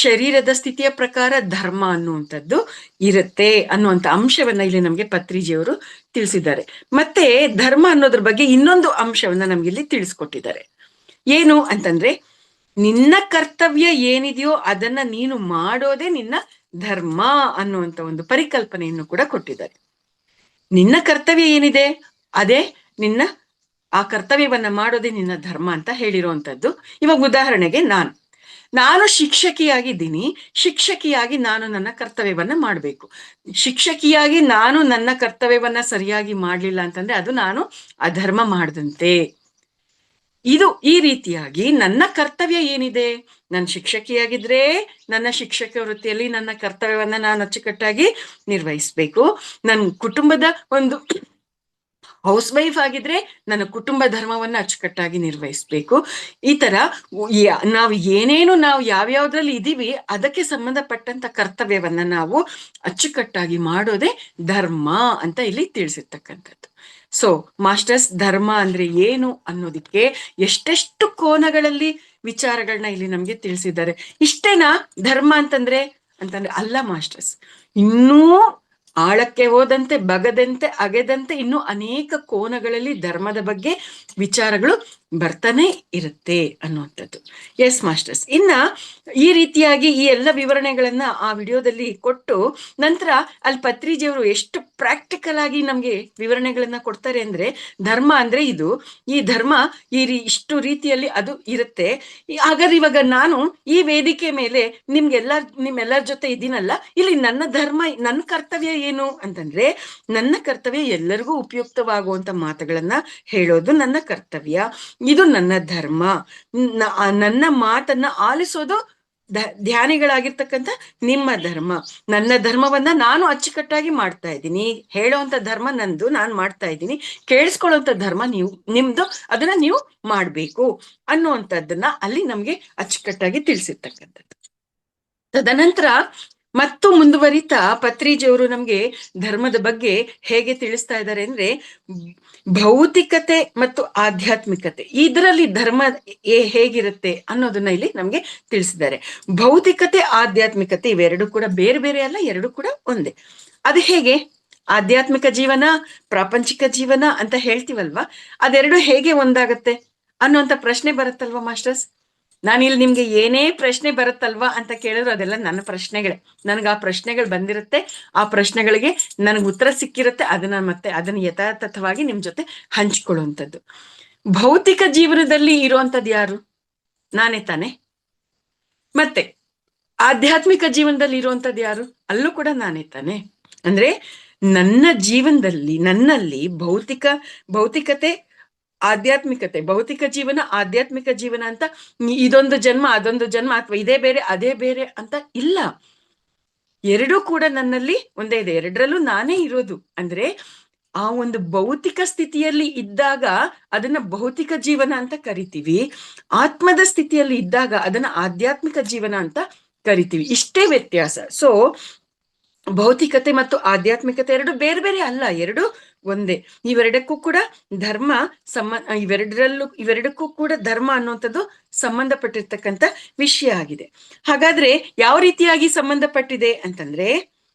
ಶರೀರದ ಸ್ಥಿತಿಯ ಪ್ರಕಾರ ಧರ್ಮ ಅನ್ನುವಂಥದ್ದು ಇರುತ್ತೆ ಅನ್ನುವಂಥ ಅಂಶವನ್ನ ಇಲ್ಲಿ ನಮ್ಗೆ ಪತ್ರಿಜಿಯವರು ತಿಳಿಸಿದ್ದಾರೆ. ಮತ್ತೆ ಧರ್ಮ ಅನ್ನೋದ್ರ ಬಗ್ಗೆ ಇನ್ನೊಂದು ಅಂಶವನ್ನ ನಮ್ಗೆ ಇಲ್ಲಿ ತಿಳಿಸ್ಕೊಟ್ಟಿದ್ದಾರೆ. ಏನು ಅಂತಂದ್ರೆ, ನಿನ್ನ ಕರ್ತವ್ಯ ಏನಿದೆಯೋ ಅದನ್ನ ನೀನು ಮಾಡೋದೇ ನಿನ್ನ ಧರ್ಮ ಅನ್ನುವಂಥ ಒಂದು ಪರಿಕಲ್ಪನೆಯನ್ನು ಕೂಡ ಕೊಟ್ಟಿದ್ದಾರೆ. ನಿನ್ನ ಕರ್ತವ್ಯ ಏನಿದೆ ಅದೇ ನಿನ್ನ, ಆ ಕರ್ತವ್ಯವನ್ನ ಮಾಡೋದೇ ನಿನ್ನ ಧರ್ಮ ಅಂತ ಹೇಳಿರುವಂಥದ್ದು. ಇವಾಗ ಉದಾಹರಣೆಗೆ ನಾನು ಶಿಕ್ಷಕಿಯಾಗಿದ್ದೀನಿ. ಶಿಕ್ಷಕಿಯಾಗಿ ನಾನು ನನ್ನ ಕರ್ತವ್ಯವನ್ನ ಮಾಡಬೇಕು. ಶಿಕ್ಷಕಿಯಾಗಿ ನಾನು ನನ್ನ ಕರ್ತವ್ಯವನ್ನ ಸರಿಯಾಗಿ ಮಾಡ್ಲಿಲ್ಲ ಅಂತಂದ್ರೆ ಅದು ನಾನು ಅಧರ್ಮ ಮಾಡದಂತೆ. ಇದು ಈ ರೀತಿಯಾಗಿ ನನ್ನ ಕರ್ತವ್ಯ ಏನಿದೆ, ನನ್ನ ಶಿಕ್ಷಕಿಯಾಗಿದ್ರೆ ನನ್ನ ಶಿಕ್ಷಕ ವೃತ್ತಿಯಲ್ಲಿ ನನ್ನ ಕರ್ತವ್ಯವನ್ನ ನಾನು ಅಚ್ಚುಕಟ್ಟಾಗಿ ನಿರ್ವಹಿಸ್ಬೇಕು. ನನ್ನ ಕುಟುಂಬದ ಒಂದು ಹೌಸ್ ವೈಫ್ ಆಗಿದ್ರೆ ನನ್ನ ಕುಟುಂಬ ಧರ್ಮವನ್ನ ಅಚ್ಚುಕಟ್ಟಾಗಿ ನಿರ್ವಹಿಸ್ಬೇಕು. ಈ ತರ ನಾವು ಏನೇನು ನಾವು ಯಾವ್ಯಾವ್ದ್ರಲ್ಲಿ ಇದೀವಿ ಅದಕ್ಕೆ ಸಂಬಂಧಪಟ್ಟಂತ ಕರ್ತವ್ಯವನ್ನ ನಾವು ಅಚ್ಚುಕಟ್ಟಾಗಿ ಮಾಡೋದೇ ಧರ್ಮ ಅಂತ ಇಲ್ಲಿ ತಿಳಿಸಿರ್ತಕ್ಕಂಥದ್ದು. ಸೊ ಮಾಸ್ಟರ್ಸ್, ಧರ್ಮ ಅಂದ್ರೆ ಏನು ಅನ್ನೋದಿಕ್ಕೆ ಎಷ್ಟೆಷ್ಟು ಕೋನಗಳಲ್ಲಿ ವಿಚಾರಗಳನ್ನ ಇಲ್ಲಿ ನಮ್ಗೆ ತಿಳಿಸಿದ್ದಾರೆ. ಇಷ್ಟೇನಾ ಧರ್ಮ ಅಂತಂದ್ರೆ ಅಲ್ಲ ಮಾಸ್ಟರ್ಸ್, ಇನ್ನೂ ಆಳಕ್ಕೆ ಹೋದಂತೆ ಬಗದಂತೆ ಅಗೆದಂತೆ ಇನ್ನು ಅನೇಕ ಕೋನಗಳಲ್ಲಿ ಧರ್ಮದ ಬಗ್ಗೆ ವಿಚಾರಗಳು ಬರ್ತಾನೆ ಇರುತ್ತೆ ಅನ್ನುವಂಥದ್ದು. ಎಸ್ ಮಾಸ್ಟರ್ಸ್, ಇನ್ನ ಈ ರೀತಿಯಾಗಿ ಈ ಎಲ್ಲ ವಿವರಣೆಗಳನ್ನ ಆ ವಿಡಿಯೋದಲ್ಲಿ ಕೊಟ್ಟು ನಂತರ ಅಲ್ಲಿ ಪತ್ರಿಜಿಯವರು ಎಷ್ಟು ಪ್ರಾಕ್ಟಿಕಲ್ ಆಗಿ ನಮ್ಗೆ ವಿವರಣೆಗಳನ್ನ ಕೊಡ್ತಾರೆ ಅಂದ್ರೆ, ಧರ್ಮ ಅಂದ್ರೆ ಇದು, ಈ ಧರ್ಮ ಇಷ್ಟು ರೀತಿಯಲ್ಲಿ ಅದು ಇರುತ್ತೆ. ಹಾಗಾದ್ರೆ ಇವಾಗ ನಾನು ಈ ವೇದಿಕೆ ಮೇಲೆ ನಿಮ್ಮೆಲ್ಲರ ಜೊತೆ ಇದೀನಲ್ಲ, ಇಲ್ಲಿ ನನ್ನ ಧರ್ಮ, ನನ್ನ ಕರ್ತವ್ಯ ಏನು ಅಂತಂದ್ರೆ, ನನ್ನ ಕರ್ತವ್ಯ ಎಲ್ಲರಿಗೂ ಉಪಯುಕ್ತವಾಗುವಂತ ಮಾತುಗಳನ್ನ ಹೇಳೋದು ನನ್ನ ಕರ್ತವ್ಯ, ಇದು ನನ್ನ ಧರ್ಮ. ನನ್ನ ಮಾತನ್ನ ಆಲಿಸೋದು ಧ್ಯಾನಿಗಳಾಗಿರ್ತಕ್ಕಂಥ ನಿಮ್ಮ ಧರ್ಮ. ನನ್ನ ಧರ್ಮವನ್ನ ನಾನು ಅಚ್ಚುಕಟ್ಟಾಗಿ ಮಾಡ್ತಾ ಇದ್ದೀನಿ, ಹೇಳೋವಂಥ ಧರ್ಮ ನಂದು, ನಾನು ಮಾಡ್ತಾ ಇದ್ದೀನಿ. ಕೇಳಿಸ್ಕೊಳ್ಳುವಂಥ ಧರ್ಮ ನಿಮ್ದು, ಅದನ್ನ ನೀವು ಮಾಡ್ಬೇಕು ಅನ್ನುವಂಥದ್ದನ್ನ ಅಲ್ಲಿ ನಮ್ಗೆ ಅಚ್ಚುಕಟ್ಟಾಗಿ ತಿಳಿಸಿರ್ತಕ್ಕಂಥದ್ದು. ತದನಂತರ ಮತ್ತು ಮುಂದುವರಿತಾ ಪತ್ರಿಜಿಯವರು ನಮ್ಗೆ ಧರ್ಮದ ಬಗ್ಗೆ ಹೇಗೆ ತಿಳಿಸ್ತಾ ಇದ್ದಾರೆ ಅಂದ್ರೆ, ಭೌತಿಕತೆ ಮತ್ತು ಆಧ್ಯಾತ್ಮಿಕತೆ, ಇದರಲ್ಲಿ ಧರ್ಮ ಹೇಗಿರುತ್ತೆ ಅನ್ನೋದನ್ನ ಇಲ್ಲಿ ನಮ್ಗೆ ತಿಳಿಸಿದ್ದಾರೆ. ಭೌತಿಕತೆ ಆಧ್ಯಾತ್ಮಿಕತೆ ಇವೆರಡು ಕೂಡ ಬೇರೆ ಬೇರೆ ಅಲ್ಲ, ಎರಡು ಕೂಡ ಒಂದೇ. ಅದು ಹೇಗೆ ಆಧ್ಯಾತ್ಮಿಕ ಜೀವನ ಪ್ರಾಪಂಚಿಕ ಜೀವನ ಅಂತ ಹೇಳ್ತೀವಲ್ವಾ, ಅದೆರಡು ಹೇಗೆ ಒಂದಾಗತ್ತೆ ಅನ್ನುವಂಥ ಪ್ರಶ್ನೆ ಬರುತ್ತಲ್ವಾ ಮಾಸ್ಟರ್ಸ್? ನಾನಿಲ್ಲಿ ನಿಮ್ಗೆ ಏನೇ ಪ್ರಶ್ನೆ ಬರುತ್ತಲ್ವಾ ಅಂತ ಕೇಳಿದ್ರು ಅದೆಲ್ಲ ನನ್ನ ಪ್ರಶ್ನೆಗಳೇ. ನನಗೆ ಆ ಪ್ರಶ್ನೆಗಳು ಬಂದಿರುತ್ತೆ, ಆ ಪ್ರಶ್ನೆಗಳಿಗೆ ನನಗೆ ಉತ್ತರ ಸಿಕ್ಕಿರುತ್ತೆ, ಅದನ್ನ ಯಥಾರ್ಥವಾಗಿ ನಿಮ್ ಜೊತೆ ಹಂಚ್ಕೊಳ್ಳುವಂಥದ್ದು. ಭೌತಿಕ ಜೀವನದಲ್ಲಿ ಇರುವಂಥದ್ದು ಯಾರು? ನಾನೇ ತಾನೆ. ಮತ್ತೆ ಆಧ್ಯಾತ್ಮಿಕ ಜೀವನದಲ್ಲಿ ಇರುವಂಥದ್ದು ಯಾರು? ಅಲ್ಲೂ ಕೂಡ ನಾನೇ ತಾನೆ. ಅಂದ್ರೆ ನನ್ನ ಜೀವನದಲ್ಲಿ, ನನ್ನಲ್ಲಿ ಭೌತಿಕತೆ ಆಧ್ಯಾತ್ಮಿಕತೆ, ಭೌತಿಕ ಜೀವನ ಆಧ್ಯಾತ್ಮಿಕ ಜೀವನ ಅಂತ ಇದೊಂದು ಜನ್ಮ ಅದೊಂದು ಜನ್ಮ ಅಥವಾ ಇದೇ ಬೇರೆ ಅದೇ ಬೇರೆ ಅಂತ ಇಲ್ಲ. ಎರಡೂ ಕೂಡ ನನ್ನಲ್ಲಿ ಒಂದೇ ಇದೆ, ಎರಡರಲ್ಲೂ ನಾನೇ ಇರೋದು. ಅಂದ್ರೆ ಆ ಒಂದು ಭೌತಿಕ ಸ್ಥಿತಿಯಲ್ಲಿ ಇದ್ದಾಗ ಅದನ್ನ ಭೌತಿಕ ಜೀವನ ಅಂತ ಕರಿತೀವಿ, ಆತ್ಮದ ಸ್ಥಿತಿಯಲ್ಲಿ ಇದ್ದಾಗ ಅದನ್ನ ಆಧ್ಯಾತ್ಮಿಕ ಜೀವನ ಅಂತ ಕರಿತೀವಿ. ಇಷ್ಟೇ ವ್ಯತ್ಯಾಸ. ಸೊ ಭೌತಿಕತೆ ಮತ್ತು ಆಧ್ಯಾತ್ಮಿಕತೆ ಎರಡು ಬೇರೆ ಬೇರೆ ಅಲ್ಲ, ಎರಡು ಒಂದೇ. ಇವೆರಡಕ್ಕೂ ಕೂಡ ಧರ್ಮ ಇವೆರಡಕ್ಕೂ ಕೂಡ ಧರ್ಮ ಅನ್ನುವಂಥದ್ದು ಸಂಬಂಧಪಟ್ಟಿರ್ತಕ್ಕಂಥ ವಿಷಯ ಆಗಿದೆ. ಹಾಗಾದ್ರೆ ಯಾವ ರೀತಿಯಾಗಿ ಸಂಬಂಧಪಟ್ಟಿದೆ ಅಂತಂದ್ರೆ,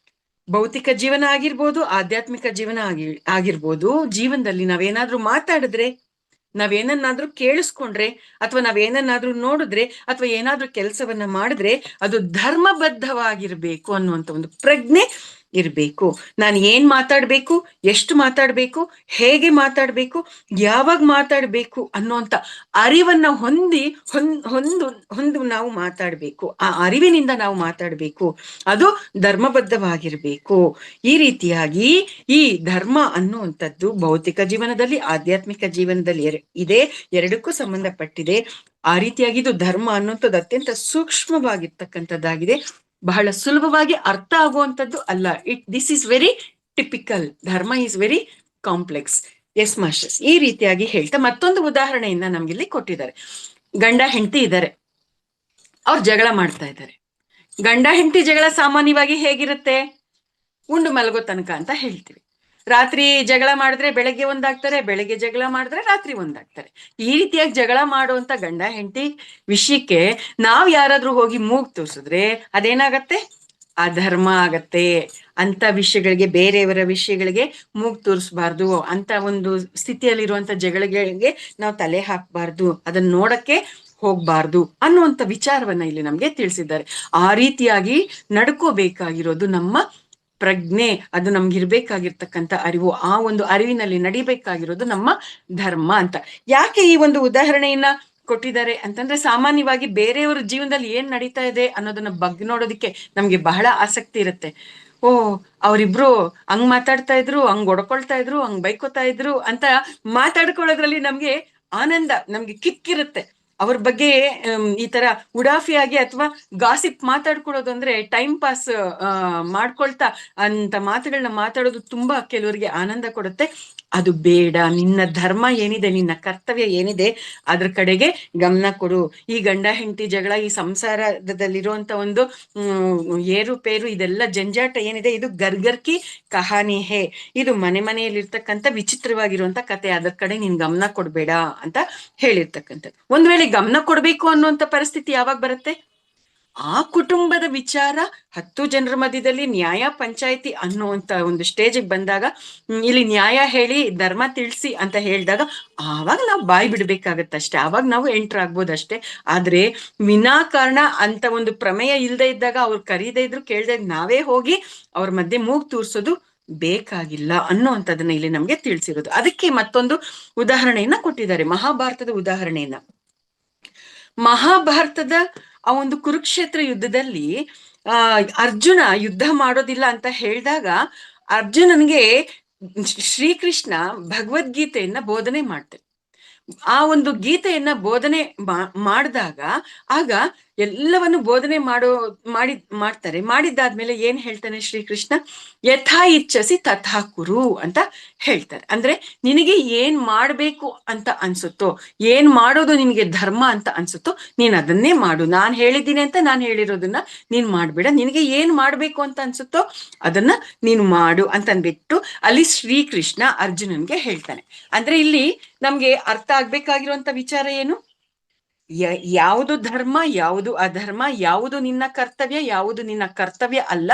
ಭೌತಿಕ ಜೀವನ ಆಗಿರ್ಬೋದು, ಆಧ್ಯಾತ್ಮಿಕ ಜೀವನ ಆಗಿರ್ಬೋದು, ಜೀವನದಲ್ಲಿ ನಾವೇನಾದ್ರೂ ಮಾತಾಡಿದ್ರೆ, ನಾವೇನನ್ನಾದ್ರೂ ಕೇಳಿಸ್ಕೊಂಡ್ರೆ, ಅಥವಾ ನಾವೇನನ್ನಾದ್ರೂ ನೋಡಿದ್ರೆ, ಅಥವಾ ಏನಾದ್ರೂ ಕೆಲಸವನ್ನ ಮಾಡಿದ್ರೆ ಅದು ಧರ್ಮಬದ್ಧವಾಗಿರ್ಬೇಕು ಅನ್ನುವಂಥ ಒಂದು ಪ್ರಜ್ಞೆ ಇರ್ಬೇಕು. ನಾನು ಏನ್ ಮಾತಾಡ್ಬೇಕು, ಎಷ್ಟು ಮಾತಾಡ್ಬೇಕು, ಹೇಗೆ ಮಾತಾಡ್ಬೇಕು, ಯಾವಾಗ ಮಾತಾಡ್ಬೇಕು ಅನ್ನುವಂಥ ಅರಿವನ್ನ ಹೊಂದು ನಾವು ಮಾತಾಡ್ಬೇಕು. ಆ ಅರಿವಿನಿಂದ ನಾವು ಮಾತಾಡ್ಬೇಕು, ಅದು ಧರ್ಮಬದ್ಧವಾಗಿರ್ಬೇಕು. ಈ ರೀತಿಯಾಗಿ ಈ ಧರ್ಮ ಅನ್ನುವಂಥದ್ದು ಭೌತಿಕ ಜೀವನದಲ್ಲಿ ಆಧ್ಯಾತ್ಮಿಕ ಜೀವನದಲ್ಲಿ ಇದೆ, ಎರಡಕ್ಕೂ ಸಂಬಂಧಪಟ್ಟಿದೆ. ಆ ರೀತಿಯಾಗಿ ಇದು ಧರ್ಮ ಅನ್ನುವಂಥದ್ದು ಅತ್ಯಂತ ಸೂಕ್ಷ್ಮವಾಗಿರ್ತಕ್ಕಂಥದ್ದಾಗಿದೆ, ಬಹಳ ಸುಲಭವಾಗಿ ಅರ್ಥ ಆಗುವಂಥದ್ದು ಅಲ್ಲ. This is very typical. Dharma is very complex. As masters, ಈ ರೀತಿಯಾಗಿ ಹೇಳ್ತಾ ಮತ್ತೊಂದು ಉದಾಹರಣೆಯನ್ನ ನಮ್ಗಿಲ್ಲಿ ಕೊಟ್ಟಿದ್ದಾರೆ. ಗಂಡ ಹೆಂಡತಿ ಇದ್ದಾರೆ, ಅವ್ರು ಜಗಳ ಮಾಡ್ತಾ ಇದ್ದಾರೆ. ಗಂಡ ಹೆಂಡತಿ ಜಗಳ ಸಾಮಾನ್ಯವಾಗಿ ಹೇಗಿರುತ್ತೆ? ಉಂಡು ಮಲಗೋ ತನಕ ಅಂತ ಹೇಳ್ತೀವಿ. ರಾತ್ರಿ ಜಗಳ ಮಾಡಿದ್ರೆ ಬೆಳಗ್ಗೆ ಒಂದಾಗ್ತಾರೆ, ಬೆಳಗ್ಗೆ ಜಗಳ ಮಾಡಿದ್ರೆ ರಾತ್ರಿ ಒಂದಾಗ್ತಾರೆ. ಈ ರೀತಿಯಾಗಿ ಜಗಳ ಮಾಡುವಂತ ಗಂಡ ಹೆಂಡತಿ ವಿಷಯಕ್ಕೆ ನಾವ್ ಯಾರಾದ್ರೂ ಹೋಗಿ ಮೂಗ್ ತೋರಿಸಿದ್ರೆ ಅದೇನಾಗತ್ತೆ? ಅಧರ್ಮ ಆಗತ್ತೆ. ಅಂತ ವಿಷಯಗಳಿಗೆ, ಬೇರೆಯವರ ವಿಷಯಗಳಿಗೆ ಮೂಗ್ ತೋರಿಸ್ಬಾರ್ದು, ಅಂತ ಒಂದು ಸ್ಥಿತಿಯಲ್ಲಿರುವಂತ ಜಗಳಿಗೆ ನಾವು ತಲೆ ಹಾಕ್ಬಾರ್ದು, ಅದನ್ನ ನೋಡಕ್ಕೆ ಹೋಗ್ಬಾರ್ದು ಅನ್ನುವಂಥ ವಿಚಾರವನ್ನ ಇಲ್ಲಿ ನಮ್ಗೆ ತಿಳಿಸಿದ್ದಾರೆ. ಆ ರೀತಿಯಾಗಿ ನಡ್ಕೋಬೇಕಾಗಿರೋದು ನಮ್ಮ ಪ್ರಜ್ಞೆ, ಅದು ನಮ್ಗಿರ್ಬೇಕಾಗಿರ್ತಕ್ಕಂಥ ಅರಿವು, ಆ ಒಂದು ಅರಿವಿನಲ್ಲಿ ನಡಿಬೇಕಾಗಿರೋದು ನಮ್ಮ ಧರ್ಮ ಅಂತ. ಯಾಕೆ ಈ ಒಂದು ಉದಾಹರಣೆಯನ್ನ ಕೊಟ್ಟಿದ್ದಾರೆ ಅಂತಂದ್ರೆ, ಸಾಮಾನ್ಯವಾಗಿ ಬೇರೆಯವರ ಜೀವನದಲ್ಲಿ ಏನ್ ನಡೀತಾ ಇದೆ ಅನ್ನೋದನ್ನ ಬಗ್ಗೆ ನೋಡೋದಕ್ಕೆ ನಮ್ಗೆ ಬಹಳ ಆಸಕ್ತಿ ಇರುತ್ತೆ. ಓ, ಅವರಿಬ್ರು ಹಂಗ್ ಮಾತಾಡ್ತಾ ಇದ್ರು, ಹಂಗ್ ಹೊಡ್ಕೊಳ್ತಾ ಇದ್ರು, ಹಂಗ್ ಬೈಕೋತಾ ಇದ್ರು ಅಂತ ಮಾತಾಡ್ಕೊಳ್ಳೋದ್ರಲ್ಲಿ ನಮ್ಗೆ ಆನಂದ, ನಮ್ಗೆ ಕಿಕ್ಕಿರುತ್ತೆ ಅವ್ರ ಬಗ್ಗೆ. ಈ ತರ ಉಡಾಫಿಯಾಗಿ ಅಥವಾ ಗಾಸಿಪ್ ಮಾತಾಡ್ಕೊಳ್ಳೋದು ಅಂದ್ರೆ ಟೈಮ್ ಪಾಸ್ ಮಾಡ್ಕೊಳ್ತಾ ಅಂತ ಮಾತುಗಳನ್ನ ಮಾತಾಡೋದು ತುಂಬಾ ಕೆಲವರಿಗೆ ಆನಂದ ಕೊಡುತ್ತೆ. ಅದು ಬೇಡ. ನಿನ್ನ ಧರ್ಮ ಏನಿದೆ, ನಿನ್ನ ಕರ್ತವ್ಯ ಏನಿದೆ, ಅದ್ರ ಕಡೆಗೆ ಗಮನ ಕೊಡು. ಈ ಗಂಡ ಹೆಂಡತಿ ಜಗಳ, ಈ ಸಂಸಾರದಲ್ಲಿರುವಂತ ಒಂದು ಏರುಪೇರು, ಇದೆಲ್ಲ ಜಂಜಾಟ ಏನಿದೆ, ಇದು ಗರ್ಗರ್ಕಿ ಕಹಾನಿ ಹೇ. ಇದು ಮನೆಯಲ್ಲಿರ್ತಕ್ಕಂಥ ವಿಚಿತ್ರವಾಗಿರುವಂತ ಕತೆ. ಅದ್ರ ಕಡೆ ನೀನ್ ಗಮನ ಕೊಡ್ಬೇಡ ಅಂತ ಹೇಳಿರ್ತಕ್ಕಂಥದ್ದು. ಒಂದ್ ವೇಳೆ ಗಮನ ಕೊಡ್ಬೇಕು ಅನ್ನುವಂತ ಪರಿಸ್ಥಿತಿ ಯಾವಾಗ ಬರುತ್ತೆ? ಆ ಕುಟುಂಬದ ವಿಚಾರ 10 ಜನರ ಮಧ್ಯದಲ್ಲಿ ನ್ಯಾಯ ಪಂಚಾಯಿತಿ ಅನ್ನುವಂತ ಒಂದು ಸ್ಟೇಜಿಗೆ ಬಂದಾಗ, ಇಲ್ಲಿ ನ್ಯಾಯ ಹೇಳಿ ಧರ್ಮ ತಿಳಿಸಿ ಅಂತ ಹೇಳಿದಾಗ ಆವಾಗ ನಾವು ಬಾಯಿ ಬಿಡ್ಬೇಕಾಗತ್ತಷ್ಟೇ, ಆವಾಗ ನಾವು ಎಂಟರ್ ಆಗ್ಬೋದಷ್ಟೇ. ಆದ್ರೆ ವಿನಾಕಾರಣ ಅಂತ ಒಂದು ಪ್ರಮೇಯ ಇಲ್ಲದೆ ಇದ್ದಾಗ, ಅವ್ರು ಕರೀದೇ ಇದ್ರು ಕೇಳ್ದಾಗ ನಾವೇ ಹೋಗಿ ಅವ್ರ ಮಧ್ಯೆ ಮೂಗ್ ತೂರ್ಸೋದು ಬೇಕಾಗಿಲ್ಲ ಅನ್ನುವಂಥದ್ದನ್ನ ಇಲ್ಲಿ ನಮ್ಗೆ ತಿಳಿಸಿರೋದು. ಅದಕ್ಕೆ ಮತ್ತೊಂದು ಉದಾಹರಣೆಯನ್ನ ಕೊಟ್ಟಿದ್ದಾರೆ, ಮಹಾಭಾರತದ ಉದಾಹರಣೆಯನ್ನ. ಮಹಾಭಾರತದ ಆ ಒಂದು ಕುರುಕ್ಷೇತ್ರ ಯುದ್ಧದಲ್ಲಿ ಅರ್ಜುನ ಯುದ್ಧ ಮಾಡೋದಿಲ್ಲ ಅಂತ ಹೇಳಿದಾಗ, ಅರ್ಜುನನ್ಗೆ ಶ್ರೀಕೃಷ್ಣ ಭಗವದ್ಗೀತೆಯನ್ನ ಬೋಧನೆ ಮಾಡ್ತಾರೆ. ಆ ಒಂದು ಗೀತೆಯನ್ನ ಬೋಧನೆ ಮಾಡಿದಾಗ ಆಗ ಎಲ್ಲವನ್ನು ಬೋಧನೆ ಮಾಡ್ತಾರೆ. ಮಾಡಿದ್ದಾದ್ಮೇಲೆ ಏನ್ ಹೇಳ್ತಾನೆ ಶ್ರೀಕೃಷ್ಣ? ಯಥಾ ಇಚ್ಛಸಿ ತಥಾ ಕುರು ಅಂತ ಹೇಳ್ತಾರೆ. ಅಂದ್ರೆ ನಿನಗೆ ಏನ್ ಮಾಡ್ಬೇಕು ಅಂತ ಅನ್ಸುತ್ತೋ, ಏನ್ ಮಾಡೋದು ನಿನಗೆ ಧರ್ಮ ಅಂತ ಅನ್ಸುತ್ತೋ, ನೀನ್ ಅದನ್ನೇ ಮಾಡು. ನಾನ್ ಹೇಳಿದ್ದೀನಿ ಅಂತ ನಾನು ಹೇಳಿರೋದನ್ನ ನೀನ್ ಮಾಡ್ಬೇಡ. ನಿನಗೆ ಏನ್ ಮಾಡ್ಬೇಕು ಅಂತ ಅನ್ಸುತ್ತೋ ಅದನ್ನ ನೀನು ಮಾಡು ಅಂತ ಅಂದ್ಬಿಟ್ಟು ಅಲ್ಲಿ ಶ್ರೀಕೃಷ್ಣ ಅರ್ಜುನನ್ಗೆ ಹೇಳ್ತಾನೆ. ಅಂದ್ರೆ ಇಲ್ಲಿ ನಮ್ಗೆ ಅರ್ಥ ಆಗ್ಬೇಕಾಗಿರುವಂತ ವಿಚಾರ ಏನು? ಯಾವುದು ಧರ್ಮ, ಯಾವುದು ಅಧರ್ಮ, ಯಾವುದು ನಿನ್ನ ಕರ್ತವ್ಯ, ಯಾವುದು ನಿನ್ನ ಕರ್ತವ್ಯ ಅಲ್ಲ,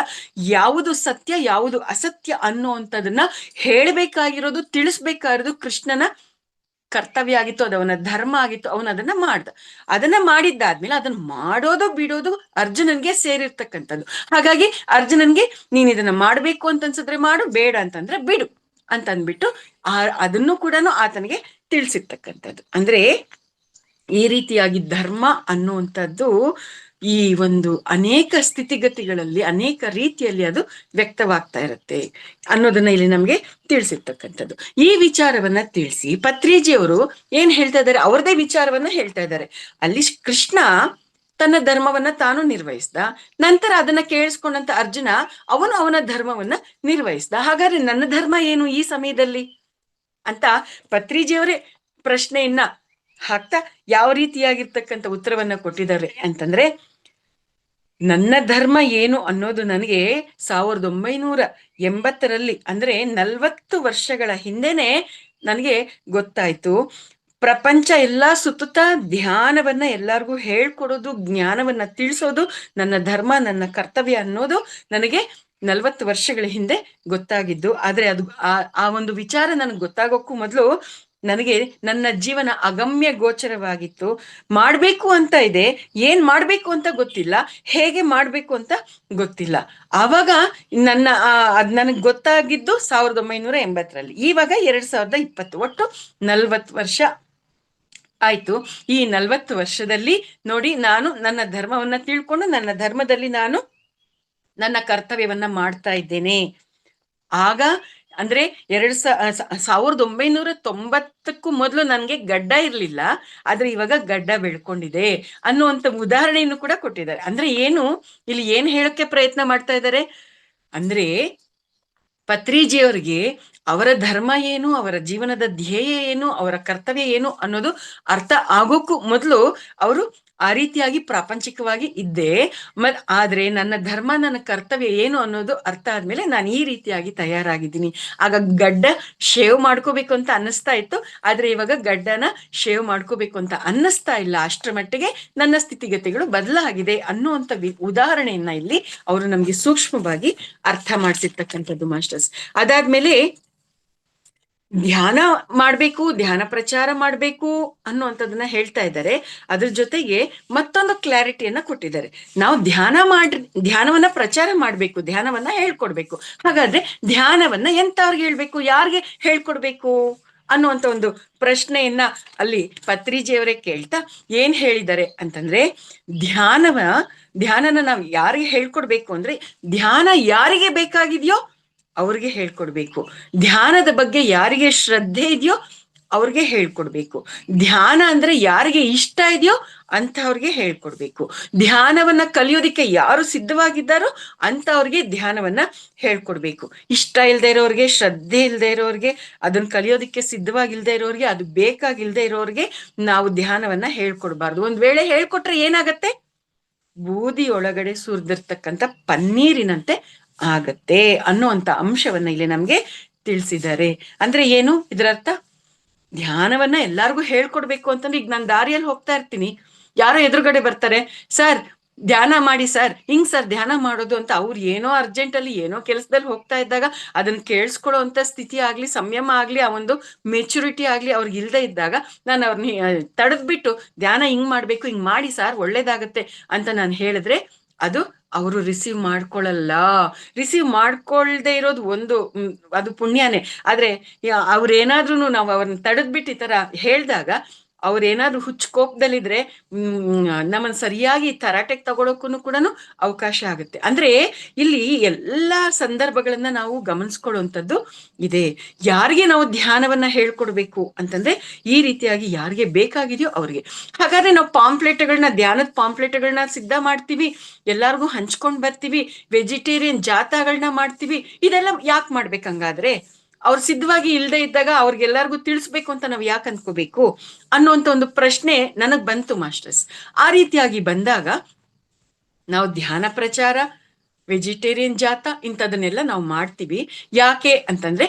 ಯಾವುದು ಸತ್ಯ, ಯಾವುದು ಅಸತ್ಯ ಅನ್ನುವಂಥದನ್ನ ಹೇಳ್ಬೇಕಾಗಿರೋದು, ತಿಳಿಸ್ಬೇಕಾಗಿರೋದು ಕೃಷ್ಣನ ಕರ್ತವ್ಯ ಆಗಿತ್ತು, ಅದು ಅವನ ಧರ್ಮ ಆಗಿತ್ತು. ಅವನು ಅದನ್ನ ಮಾಡ್ದ. ಅದನ್ನ ಮಾಡಿದ್ದಾದ್ಮೇಲೆ ಅದನ್ನ ಮಾಡೋದು ಬಿಡೋದು ಅರ್ಜುನನ್ಗೆ ಸೇರಿರ್ತಕ್ಕಂಥದ್ದು. ಹಾಗಾಗಿ ಅರ್ಜುನನ್ಗೆ ನೀನ್ ಇದನ್ನ ಮಾಡ್ಬೇಕು ಅಂತ ಅನ್ಸಿದ್ರೆ ಮಾಡು, ಬೇಡ ಅಂತಂದ್ರೆ ಬಿಡು ಅಂತ ಅಂದ್ಬಿಟ್ಟು ಅದನ್ನು ಕೂಡ ಆತನಿಗೆ ತಿಳಿಸಿರ್ತಕ್ಕಂಥದ್ದು. ಅಂದ್ರೆ ಈ ರೀತಿಯಾಗಿ ಧರ್ಮ ಅನ್ನುವಂಥದ್ದು ಈ ಒಂದು ಅನೇಕ ಸ್ಥಿತಿಗತಿಗಳಲ್ಲಿ, ಅನೇಕ ರೀತಿಯಲ್ಲಿ ಅದು ವ್ಯಕ್ತವಾಗ್ತಾ ಇರುತ್ತೆ ಅನ್ನೋದನ್ನ ಇಲ್ಲಿ ನಮ್ಗೆ ತಿಳಿಸಿರ್ತಕ್ಕಂಥದ್ದು. ಈ ವಿಚಾರವನ್ನ ತಿಳಿಸಿ ಪತ್ರಿಜಿಯವರು ಏನ್ ಹೇಳ್ತಾ ಇದ್ದಾರೆ? ಅವ್ರದೇ ವಿಚಾರವನ್ನ ಹೇಳ್ತಾ ಇದ್ದಾರೆ. ಅಲ್ಲಿ ಕೃಷ್ಣ ತನ್ನ ಧರ್ಮವನ್ನ ತಾನು ನಿರ್ವಹಿಸ್ದ. ನಂತರ ಅದನ್ನ ಕೇಳಿಸ್ಕೊಂಡಂತ ಅರ್ಜುನ ಅವನ ಧರ್ಮವನ್ನ ನಿರ್ವಹಿಸ್ದ. ಹಾಗಾದ್ರೆ ನನ್ನ ಧರ್ಮ ಏನು ಈ ಸಮಯದಲ್ಲಿ ಅಂತ ಪತ್ರಿಜಿಯವರೇ ಪ್ರಶ್ನೆಯನ್ನ ಹಾಕ್ತಾ ಯಾವ ರೀತಿಯಾಗಿರ್ತಕ್ಕಂಥ ಉತ್ತರವನ್ನ ಕೊಟ್ಟಿದ್ದಾರೆ ಅಂತಂದ್ರೆ, ನನ್ನ ಧರ್ಮ ಏನು ಅನ್ನೋದು ನನಗೆ 1980ರಲ್ಲಿ, ಅಂದ್ರೆ 40 ವರ್ಷಗಳ ಹಿಂದೆನೆ ನನಗೆ ಗೊತ್ತಾಯ್ತು. ಪ್ರಪಂಚ ಎಲ್ಲಾ ಸುತ್ತುತ್ತಾ ಧ್ಯಾನವನ್ನ ಎಲ್ಲಾರ್ಗೂ ಹೇಳ್ಕೊಡೋದು, ಜ್ಞಾನವನ್ನ ತಿಳಿಸೋದು ನನ್ನ ಧರ್ಮ, ನನ್ನ ಕರ್ತವ್ಯ ಅನ್ನೋದು ನನಗೆ 40 ವರ್ಷಗಳ ಹಿಂದೆ ಗೊತ್ತಾಗಿದ್ದು. ಆದ್ರೆ ಅದು ಆ ಒಂದು ವಿಚಾರ ನನಗೆ ಗೊತ್ತಾಗೋಕ್ಕೂ ಮೊದಲು ನನಗೆ ನನ್ನ ಜೀವನ ಅಗಮ್ಯ ಗೋಚರವಾಗಿತ್ತು. ಮಾಡ್ಬೇಕು ಅಂತ ಇದೆ, ಏನ್ ಮಾಡ್ಬೇಕು ಅಂತ ಗೊತ್ತಿಲ್ಲ, ಹೇಗೆ ಮಾಡ್ಬೇಕು ಅಂತ ಗೊತ್ತಿಲ್ಲ. ಆವಾಗ ಅದ್ ನನಗೆ ಗೊತ್ತಾಗಿದ್ದು 1980ರಲ್ಲಿ. ಇವಾಗ 2020, ಒಟ್ಟು 40 ವರ್ಷ ಆಯ್ತು. ಈ 40 ವರ್ಷದಲ್ಲಿ ನೋಡಿ, ನಾನು ನನ್ನ ಧರ್ಮವನ್ನ ತಿಳ್ಕೊಂಡು ನನ್ನ ಧರ್ಮದಲ್ಲಿ ನಾನು ನನ್ನ ಕರ್ತವ್ಯವನ್ನ ಮಾಡ್ತಾ ಇದ್ದೇನೆ. ಆಗ ಅಂದ್ರೆ 1990ಕ್ಕೂ ಮೊದಲು ನನ್ಗೆ ಗಡ್ಡ ಇರ್ಲಿಲ್ಲ, ಆದ್ರೆ ಇವಾಗ ಗಡ್ಡ ಬೆಳ್ಕೊಂಡಿದೆ ಅನ್ನುವಂತ ಉದಾಹರಣೆಯನ್ನು ಕೂಡ ಕೊಟ್ಟಿದ್ದಾರೆ. ಅಂದ್ರೆ ಏನು, ಇಲ್ಲಿ ಏನ್ ಹೇಳಕ್ಕೆ ಪ್ರಯತ್ನ ಮಾಡ್ತಾ ಇದ್ದಾರೆ ಅಂದ್ರೆ, ಪತ್ರಿಜಿಯವರಿಗೆ ಅವರ ಧರ್ಮ ಏನು, ಅವರ ಜೀವನದ ಧ್ಯೇಯ ಏನು, ಅವರ ಕರ್ತವ್ಯ ಏನು ಅನ್ನೋದು ಅರ್ಥ ಆಗೋಕ್ಕೂ ಮೊದಲು ಅವರು ಆ ರೀತಿಯಾಗಿ ಪ್ರಾಪಂಚಿಕವಾಗಿ ಇದ್ದೆ. ಆದ್ರೆ ನನ್ನ ಧರ್ಮ, ನನ್ನ ಕರ್ತವ್ಯ ಏನು ಅನ್ನೋದು ಅರ್ಥ ಆದ್ಮೇಲೆ ನಾನು ಈ ರೀತಿಯಾಗಿ ತಯಾರಾಗಿದ್ದೀನಿ. ಆಗ ಗಡ್ಡ ಶೇವ್ ಮಾಡ್ಕೋಬೇಕು ಅಂತ ಅನ್ನಿಸ್ತಾ ಇತ್ತು, ಆದ್ರೆ ಇವಾಗ ಗಡ್ಡನ ಶೇವ್ ಮಾಡ್ಕೋಬೇಕು ಅಂತ ಅನ್ನಿಸ್ತಾ ಇಲ್ಲ. ಅಷ್ಟರ ಮಟ್ಟಿಗೆ ನನ್ನ ಸ್ಥಿತಿಗತಿಗಳು ಬದಲಾಗಿದೆ ಅನ್ನುವಂಥ ಉದಾಹರಣೆಯನ್ನ ಇಲ್ಲಿ ಅವರು ನಮ್ಗೆ ಸೂಕ್ಷ್ಮವಾಗಿ ಅರ್ಥ ಮಾಡಿಸಿರ್ತಕ್ಕಂಥದ್ದು ಮಾಸ್ಟರ್ಸ್. ಅದಾದ್ಮೇಲೆ ಧ್ಯಾನ ಮಾಡ್ಬೇಕು, ಧ್ಯಾನ ಪ್ರಚಾರ ಮಾಡ್ಬೇಕು ಅನ್ನುವಂಥದ್ದನ್ನ ಹೇಳ್ತಾ ಇದ್ದಾರೆ. ಅದ್ರ ಜೊತೆಗೆ ಮತ್ತೊಂದು ಕ್ಲಾರಿಟಿಯನ್ನ ಕೊಟ್ಟಿದ್ದಾರೆ. ನಾವು ಧ್ಯಾನವನ್ನ ಪ್ರಚಾರ ಮಾಡ್ಬೇಕು, ಧ್ಯಾನವನ್ನ ಹೇಳ್ಕೊಡ್ಬೇಕು. ಹಾಗಾದ್ರೆ ಧ್ಯಾನವನ್ನ ಎಂತವ್ರಿಗೆ ಹೇಳ್ಬೇಕು, ಯಾರಿಗೆ ಹೇಳ್ಕೊಡ್ಬೇಕು ಅನ್ನುವಂಥ ಒಂದು ಪ್ರಶ್ನೆಯನ್ನ ಅಲ್ಲಿ ಪತ್ರಿಜಿಯವರೇ ಕೇಳ್ತಾ ಏನ್ ಹೇಳಿದ್ದಾರೆ ಅಂತಂದ್ರೆ, ಧ್ಯಾನನ ನಾವು ಯಾರಿಗೆ ಹೇಳ್ಕೊಡ್ಬೇಕು ಅಂದ್ರೆ, ಧ್ಯಾನ ಯಾರಿಗೆ ಬೇಕಾಗಿದೆಯೋ ಅವ್ರಿಗೆ ಹೇಳ್ಕೊಡ್ಬೇಕು. ಧ್ಯಾನದ ಬಗ್ಗೆ ಯಾರಿಗೆ ಶ್ರದ್ಧೆ ಇದೆಯೋ ಅವ್ರಿಗೆ ಹೇಳ್ಕೊಡ್ಬೇಕು. ಧ್ಯಾನ ಅಂದ್ರೆ ಯಾರಿಗೆ ಇಷ್ಟ ಇದೆಯೋ ಅಂತವ್ರಿಗೆ ಹೇಳ್ಕೊಡ್ಬೇಕು. ಧ್ಯಾನವನ್ನ ಕಲಿಯೋದಿಕ್ಕೆ ಯಾರು ಸಿದ್ಧವಾಗಿದ್ದಾರೋ ಅಂತವ್ರಿಗೆ ಧ್ಯಾನವನ್ನ ಹೇಳ್ಕೊಡ್ಬೇಕು. ಇಷ್ಟ ಇಲ್ದೇ ಇರೋರ್ಗೆ, ಶ್ರದ್ಧೆ ಇಲ್ದೇ ಇರೋರ್ಗೆ, ಅದನ್ನ ಕಲಿಯೋದಿಕ್ಕೆ ಸಿದ್ಧವಾಗಿಲ್ದೇ ಇರೋರ್ಗೆ, ಅದು ಬೇಕಾಗಿಲ್ದೇ ಇರೋರ್ಗೆ ನಾವು ಧ್ಯಾನವನ್ನ ಹೇಳ್ಕೊಡ್ಬಾರ್ದು. ಒಂದ್ ವೇಳೆ ಹೇಳ್ಕೊಟ್ರೆ ಏನಾಗತ್ತೆ? ಬೂದಿ ಒಳಗಡೆ ಸುರಿದಿರ್ತಕ್ಕಂಥ ಪನ್ನೀರಿನಂತೆ ಆಗತ್ತೆ ಅನ್ನುವಂತ ಅಂಶವನ್ನ ಇಲ್ಲಿ ನಮ್ಗೆ ತಿಳಿಸಿದ್ದಾರೆ. ಅಂದ್ರೆ ಏನು ಇದರರ್ಥ? ಧ್ಯಾನವನ್ನ ಎಲ್ಲಾರ್ಗು ಹೇಳ್ಕೊಡ್ಬೇಕು ಅಂತಂದ್ರೆ, ಈಗ ನಾನು ದಾರಿಯಲ್ಲಿ ಹೋಗ್ತಾ ಇರ್ತೀನಿ, ಯಾರೋ ಎದುರುಗಡೆ ಬರ್ತಾರೆ, ಸರ್ ಧ್ಯಾನ ಮಾಡಿ ಸರ್, ಹಿಂಗ್ ಸರ್ ಧ್ಯಾನ ಮಾಡೋದು ಅಂತ. ಅವ್ರು ಏನೋ ಅರ್ಜೆಂಟ್ ಅಲ್ಲಿ ಏನೋ ಕೆಲಸದಲ್ಲಿ ಹೋಗ್ತಾ ಇದ್ದಾಗ ಅದನ್ನ ಕೇಳಿಸ್ಕೊಳ್ಳೋ ಅಂತ ಸ್ಥಿತಿ ಆಗ್ಲಿ, ಸಂಯಮ ಆಗ್ಲಿ, ಆ ಒಂದು ಮೆಚುರಿಟಿ ಆಗ್ಲಿ ಅವ್ರಿಗೆ ಇಲ್ದೇ ಇದ್ದಾಗ ನಾನು ಅವ್ರನ್ನ ತಡೆದ್ಬಿಟ್ಟು ಧ್ಯಾನ ಹಿಂಗ್ ಮಾಡ್ಬೇಕು, ಹಿಂಗ್ ಮಾಡಿ ಸರ್ ಒಳ್ಳೇದಾಗತ್ತೆ ಅಂತ ನಾನು ಹೇಳಿದ್ರೆ ಅದು ಅವರು ರಿಸೀವ್ ಮಾಡ್ಕೊಳ್ಳಲ್ಲ. ರಿಸೀವ್ ಮಾಡ್ಕೊಳ್ದೆ ಇರೋದು ಒಂದು ಅದು ಪುಣ್ಯನೇ. ಆದ್ರೆ ಅವ್ರೇನಾದ್ರೂ ನಾವು ಅವ್ರನ್ನ ತಡೆದ್ಬಿಟ್ಟು ಈ ತರ ಹೇಳ್ದಾಗ ಅವ್ರೇನಾದ್ರು ಕೋಪದಲ್ಲಿದ್ರೆ ನಮ್ಮನ್ನ ಸರಿಯಾಗಿ ತರಾಟೆಗೆ ತಗೊಳಕ್ಕೂ ಕೂಡ ಅವಕಾಶ ಆಗುತ್ತೆ. ಅಂದ್ರೆ ಇಲ್ಲಿ ಎಲ್ಲಾ ಸಂದರ್ಭಗಳನ್ನ ನಾವು ಗಮನಿಸ್ಕೊಳ್ಳುವಂಥದ್ದು ಇದೆ. ಯಾರಿಗೆ ನಾವು ಧ್ಯಾನವನ್ನ ಹೇಳ್ಕೊಡ್ಬೇಕು ಅಂತಂದ್ರೆ ಈ ರೀತಿಯಾಗಿ ಯಾರಿಗೆ ಬೇಕಾಗಿದೆಯೋ ಅವ್ರಿಗೆ. ಹಾಗಾದ್ರೆ ನಾವು ಪಾಂಪ್ಲೆಟ್ಗಳನ್ನ, ಧ್ಯಾನದ ಪಾಂಪ್ಲೆಟ್ಗಳನ್ನ ಸಿದ್ಧ ಮಾಡ್ತೀವಿ, ಎಲ್ಲಾರ್ಗು ಹಂಚ್ಕೊಂಡ್ ಬರ್ತೀವಿ, ವೆಜಿಟೇರಿಯನ್ ಜಾಥಾಗಳನ್ನ ಮಾಡ್ತೀವಿ. ಇದೆಲ್ಲ ಯಾಕೆ ಮಾಡ್ಬೇಕಂಗಾದ್ರೆ? ಅವ್ರು ಸಿದ್ಧವಾಗಿ ಇಲ್ದೇ ಇದ್ದಾಗ ಅವ್ರಿಗೆಲ್ಲರಿಗೂ ತಿಳಿಸ್ಬೇಕು ಅಂತ ನಾವು ಯಾಕೆ ಅನ್ಕೋಬೇಕು ಅನ್ನೋಂಥ ಒಂದು ಪ್ರಶ್ನೆ ನನಗ್ ಬಂತು ಮಾಸ್ಟರ್ಸ್. ಆ ರೀತಿಯಾಗಿ ಬಂದಾಗ ನಾವು ಧ್ಯಾನ ಪ್ರಚಾರ, ವೆಜಿಟೇರಿಯನ್ ಜಾಥಾ ಇಂಥದನ್ನೆಲ್ಲ ನಾವು ಮಾಡ್ತೀವಿ. ಯಾಕೆ ಅಂತಂದ್ರೆ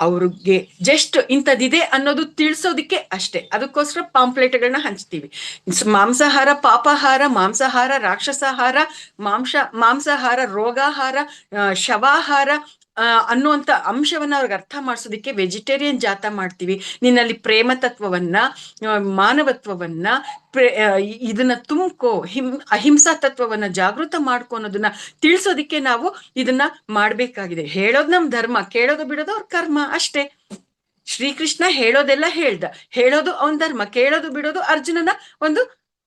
ಅವ್ರಿಗೆ ಜಸ್ಟ್ ಇಂಥದ್ದಿದೆ ಅನ್ನೋದು ತಿಳಿಸೋದಿಕ್ಕೆ ಅಷ್ಟೇ. ಅದಕ್ಕೋಸ್ಕರ ಪಾಂಪ್ಲೆಟ್ಗಳನ್ನ ಹಂಚ್ತೀವಿ. ಮಾಂಸಾಹಾರ ಪಾಪಾಹಾರ, ಮಾಂಸಾಹಾರ ರಾಕ್ಷಸಾಹಾರ, ಮಾಂಸಾಹಾರ ರೋಗಾಹಾರ, ಶವಾಹಾರ ಅನ್ನುವಂಥ ಅಂಶವನ್ನ ಅವ್ರಿಗೆ ಅರ್ಥ ಮಾಡಿಸೋದಿಕ್ಕೆ ವೆಜಿಟೇರಿಯನ್ ಜಾಥಾ ಮಾಡ್ತೀವಿ. ನಿನ್ನಲ್ಲಿ ಪ್ರೇಮ ತತ್ವವನ್ನ, ಮಾನವತ್ವವನ್ನ, ಇದನ್ನ ತುಂಬ್ಕೋ, ಅಹಿಂಸಾ ತತ್ವವನ್ನ ಜಾಗೃತ ಮಾಡ್ಕೊ ಅನ್ನೋದನ್ನ ತಿಳಿಸೋದಿಕ್ಕೆ ನಾವು ಇದನ್ನ ಮಾಡ್ಬೇಕಾಗಿದೆ. ಹೇಳೋದು ನಮ್ ಧರ್ಮ, ಕೇಳೋದು ಬಿಡೋದು ಅವ್ರ ಕರ್ಮ ಅಷ್ಟೇ. ಶ್ರೀಕೃಷ್ಣ ಹೇಳೋದೆಲ್ಲ ಹೇಳ್ದ, ಹೇಳೋದು ಅವನ್ ಧರ್ಮ, ಕೇಳೋದು ಬಿಡೋದು ಅರ್ಜುನನ ಒಂದು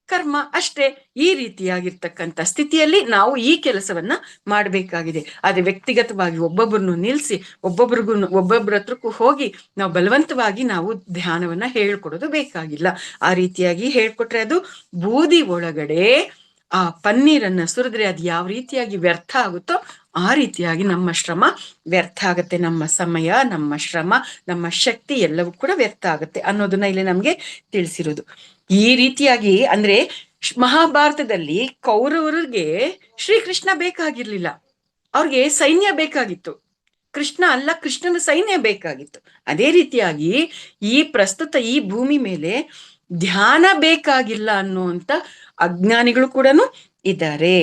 ಕರ್ಮ ಅಷ್ಟೇ. ಈ ರೀತಿಯಾಗಿರ್ತಕ್ಕಂಥ ಸ್ಥಿತಿಯಲ್ಲಿ ನಾವು ಈ ಕೆಲಸವನ್ನ ಮಾಡ್ಬೇಕಾಗಿದೆ. ಆದ್ರೆ ವ್ಯಕ್ತಿಗತವಾಗಿ ಒಬ್ಬೊಬ್ಬರನ್ನು ನಿಲ್ಸಿ ಒಬ್ಬೊಬ್ಬರ ಹತ್ರಕ್ಕೂ ಹೋಗಿ ನಾವು ಬಲವಂತವಾಗಿ ನಾವು ಧ್ಯಾನವನ್ನ ಹೇಳ್ಕೊಡೋದು ಬೇಕಾಗಿಲ್ಲ. ಆ ರೀತಿಯಾಗಿ ಹೇಳ್ಕೊಟ್ರೆ ಅದು ಬೂದಿ ಒಳಗಡೆ ಆ ಪನ್ನೀರನ್ನ ಸುರಿದ್ರೆ ಅದು ಯಾವ ರೀತಿಯಾಗಿ ವ್ಯರ್ಥ ಆಗುತ್ತೋ ಆ ರೀತಿಯಾಗಿ ನಮ್ಮ ಶ್ರಮ ವ್ಯರ್ಥ ಆಗತ್ತೆ. ನಮ್ಮ ಸಮಯ, ನಮ್ಮ ಶ್ರಮ, ನಮ್ಮ ಶಕ್ತಿ ಎಲ್ಲವೂ ಕೂಡ ವ್ಯರ್ಥ ಆಗತ್ತೆ ಅನ್ನೋದನ್ನ ಇಲ್ಲಿ ನಮ್ಗೆ ತಿಳಿಸಿರೋದು. ಈ ರೀತಿಯಾಗಿ ಅಂದ್ರೆ ಮಹಾಭಾರತದಲ್ಲಿ ಕೌರವರಿಗೆ ಶ್ರೀಕೃಷ್ಣ ಬೇಕಾಗಿರ್ಲಿಲ್ಲ, ಅವ್ರಿಗೆ ಸೈನ್ಯ ಬೇಕಾಗಿತ್ತು. ಕೃಷ್ಣ ಅಲ್ಲ, ಕೃಷ್ಣನ ಸೈನ್ಯ ಬೇಕಾಗಿತ್ತು. ಅದೇ ರೀತಿಯಾಗಿ ಈ ಪ್ರಸ್ತುತ ಈ ಭೂಮಿ ಮೇಲೆ ಧ್ಯಾನ ಬೇಕಾಗಿಲ್ಲ ಅನ್ನುವಂತ ಅಜ್ಞಾನಿಗಳು ಕೂಡ ಇದ್ದಾರೆ.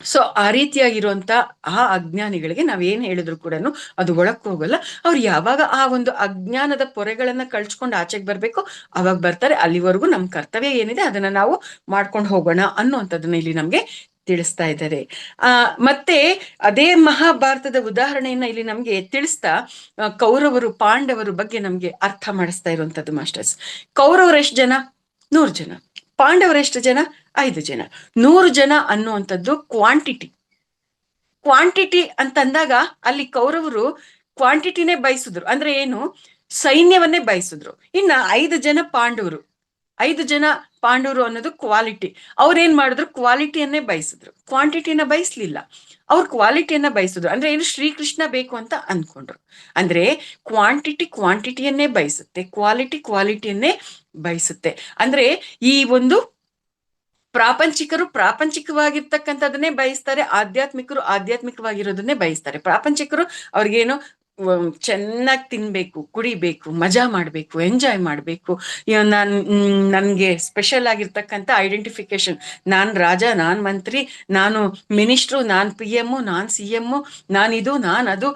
ಸೊ ಆ ರೀತಿಯಾಗಿರುವಂತ ಆ ಅಜ್ಞಾನಿಗಳಿಗೆ ನಾವೇನ್ ಹೇಳಿದ್ರು ಕೂಡ ಅದು ಒಳಕ್ ಹೋಗಲ್ಲ. ಅವ್ರು ಯಾವಾಗ ಆ ಒಂದು ಅಜ್ಞಾನದ ಪೊರೆಗಳನ್ನ ಕಳ್ಸ್ಕೊಂಡು ಆಚೆಗೆ ಬರ್ಬೇಕು ಅವಾಗ ಬರ್ತಾರೆ. ಅಲ್ಲಿವರೆಗೂ ನಮ್ ಕರ್ತವ್ಯ ಏನಿದೆ ಅದನ್ನ ನಾವು ಮಾಡ್ಕೊಂಡು ಹೋಗೋಣ ಅನ್ನುವಂಥದ್ದನ್ನ ಇಲ್ಲಿ ನಮ್ಗೆ ತಿಳಿಸ್ತಾ ಇದ್ದಾರೆ. ಮತ್ತೆ ಅದೇ ಮಹಾಭಾರತದ ಉದಾಹರಣೆಯನ್ನ ಇಲ್ಲಿ ನಮ್ಗೆ ತಿಳಿಸ್ತಾ ಕೌರವರು ಪಾಂಡವರು ಬಗ್ಗೆ ನಮ್ಗೆ ಅರ್ಥ ಮಾಡಿಸ್ತಾ ಇರುವಂತದ್ದು ಮಾಸ್ಟರ್ಸ್. ಕೌರವರು ಎಷ್ಟು ಜನ? 100 ಜನ. ಪಾಂಡವರು ಎಷ್ಟು ಜನ? 5 ಜನ. 100 ಜನ ಅನ್ನುವಂಥದ್ದು ಕ್ವಾಂಟಿಟಿ ಅಂತಂದಾಗ ಅಲ್ಲಿ ಕೌರವರು ಕ್ವಾಂಟಿಟಿನೇ ಬಯಸಿದ್ರು. ಅಂದ್ರೆ ಏನು? ಸೈನ್ಯವನ್ನೇ ಬಯಸಿದ್ರು. ಇನ್ನ 5 ಜನ ಪಾಂಡವರು, 5 ಜನ ಪಾಂಡವರು ಅನ್ನೋದು ಕ್ವಾಲಿಟಿ. ಅವ್ರೇನ್ ಮಾಡಿದ್ರು? ಕ್ವಾಲಿಟಿಯನ್ನೇ ಬಯಸಿದ್ರು, ಕ್ವಾಂಟಿಟಿನ ಬಯಸ್ಲಿಲ್ಲ. ಅವ್ರು ಕ್ವಾಲಿಟಿಯನ್ನ ಬಯಸಿದ್ರು. ಅಂದ್ರೆ ಏನು? ಶ್ರೀಕೃಷ್ಣ ಬೇಕು ಅಂತ ಅನ್ಕೊಂಡ್ರು. ಅಂದ್ರೆ ಕ್ವಾಂಟಿಟಿಯನ್ನೇ ಬಯಸುತ್ತೆ, ಕ್ವಾಲಿಟಿಯನ್ನೇ ಬಯಸುತ್ತೆ. ಅಂದ್ರೆ ಈ ಒಂದು ಪ್ರಾಪಂಚಿಕರು ಪ್ರಾಪಂಚಿಕವಾಗಿರ್ತಕ್ಕಂಥದನ್ನೇ ಬಯಸ್ತಾರೆ, ಆಧ್ಯಾತ್ಮಿಕವಾಗಿರೋದನ್ನೇ ಬಯಸ್ತಾರೆ. ಪ್ರಾಪಂಚಿಕರು ಅವ್ರಿಗೇನು ಚೆನ್ನಾಗಿ ತಿನ್ಬೇಕು, ಕುಡಿಬೇಕು, ಮಜಾ ಮಾಡ್ಬೇಕು, ಎಂಜಾಯ್ ಮಾಡ್ಬೇಕು, ನನ್ಗೆ ಸ್ಪೆಷಲ್ ಆಗಿರ್ತಕ್ಕಂಥ ಐಡೆಂಟಿಫಿಕೇಶನ್, ನಾನ್ ರಾಜ, ನಾನ್ ಮಂತ್ರಿ, ನಾನು ಮಿನಿಸ್ಟ್ರು, ನಾನ್ PM, ನಾನ್ CM, ನಾನಿದು ನಾನದು,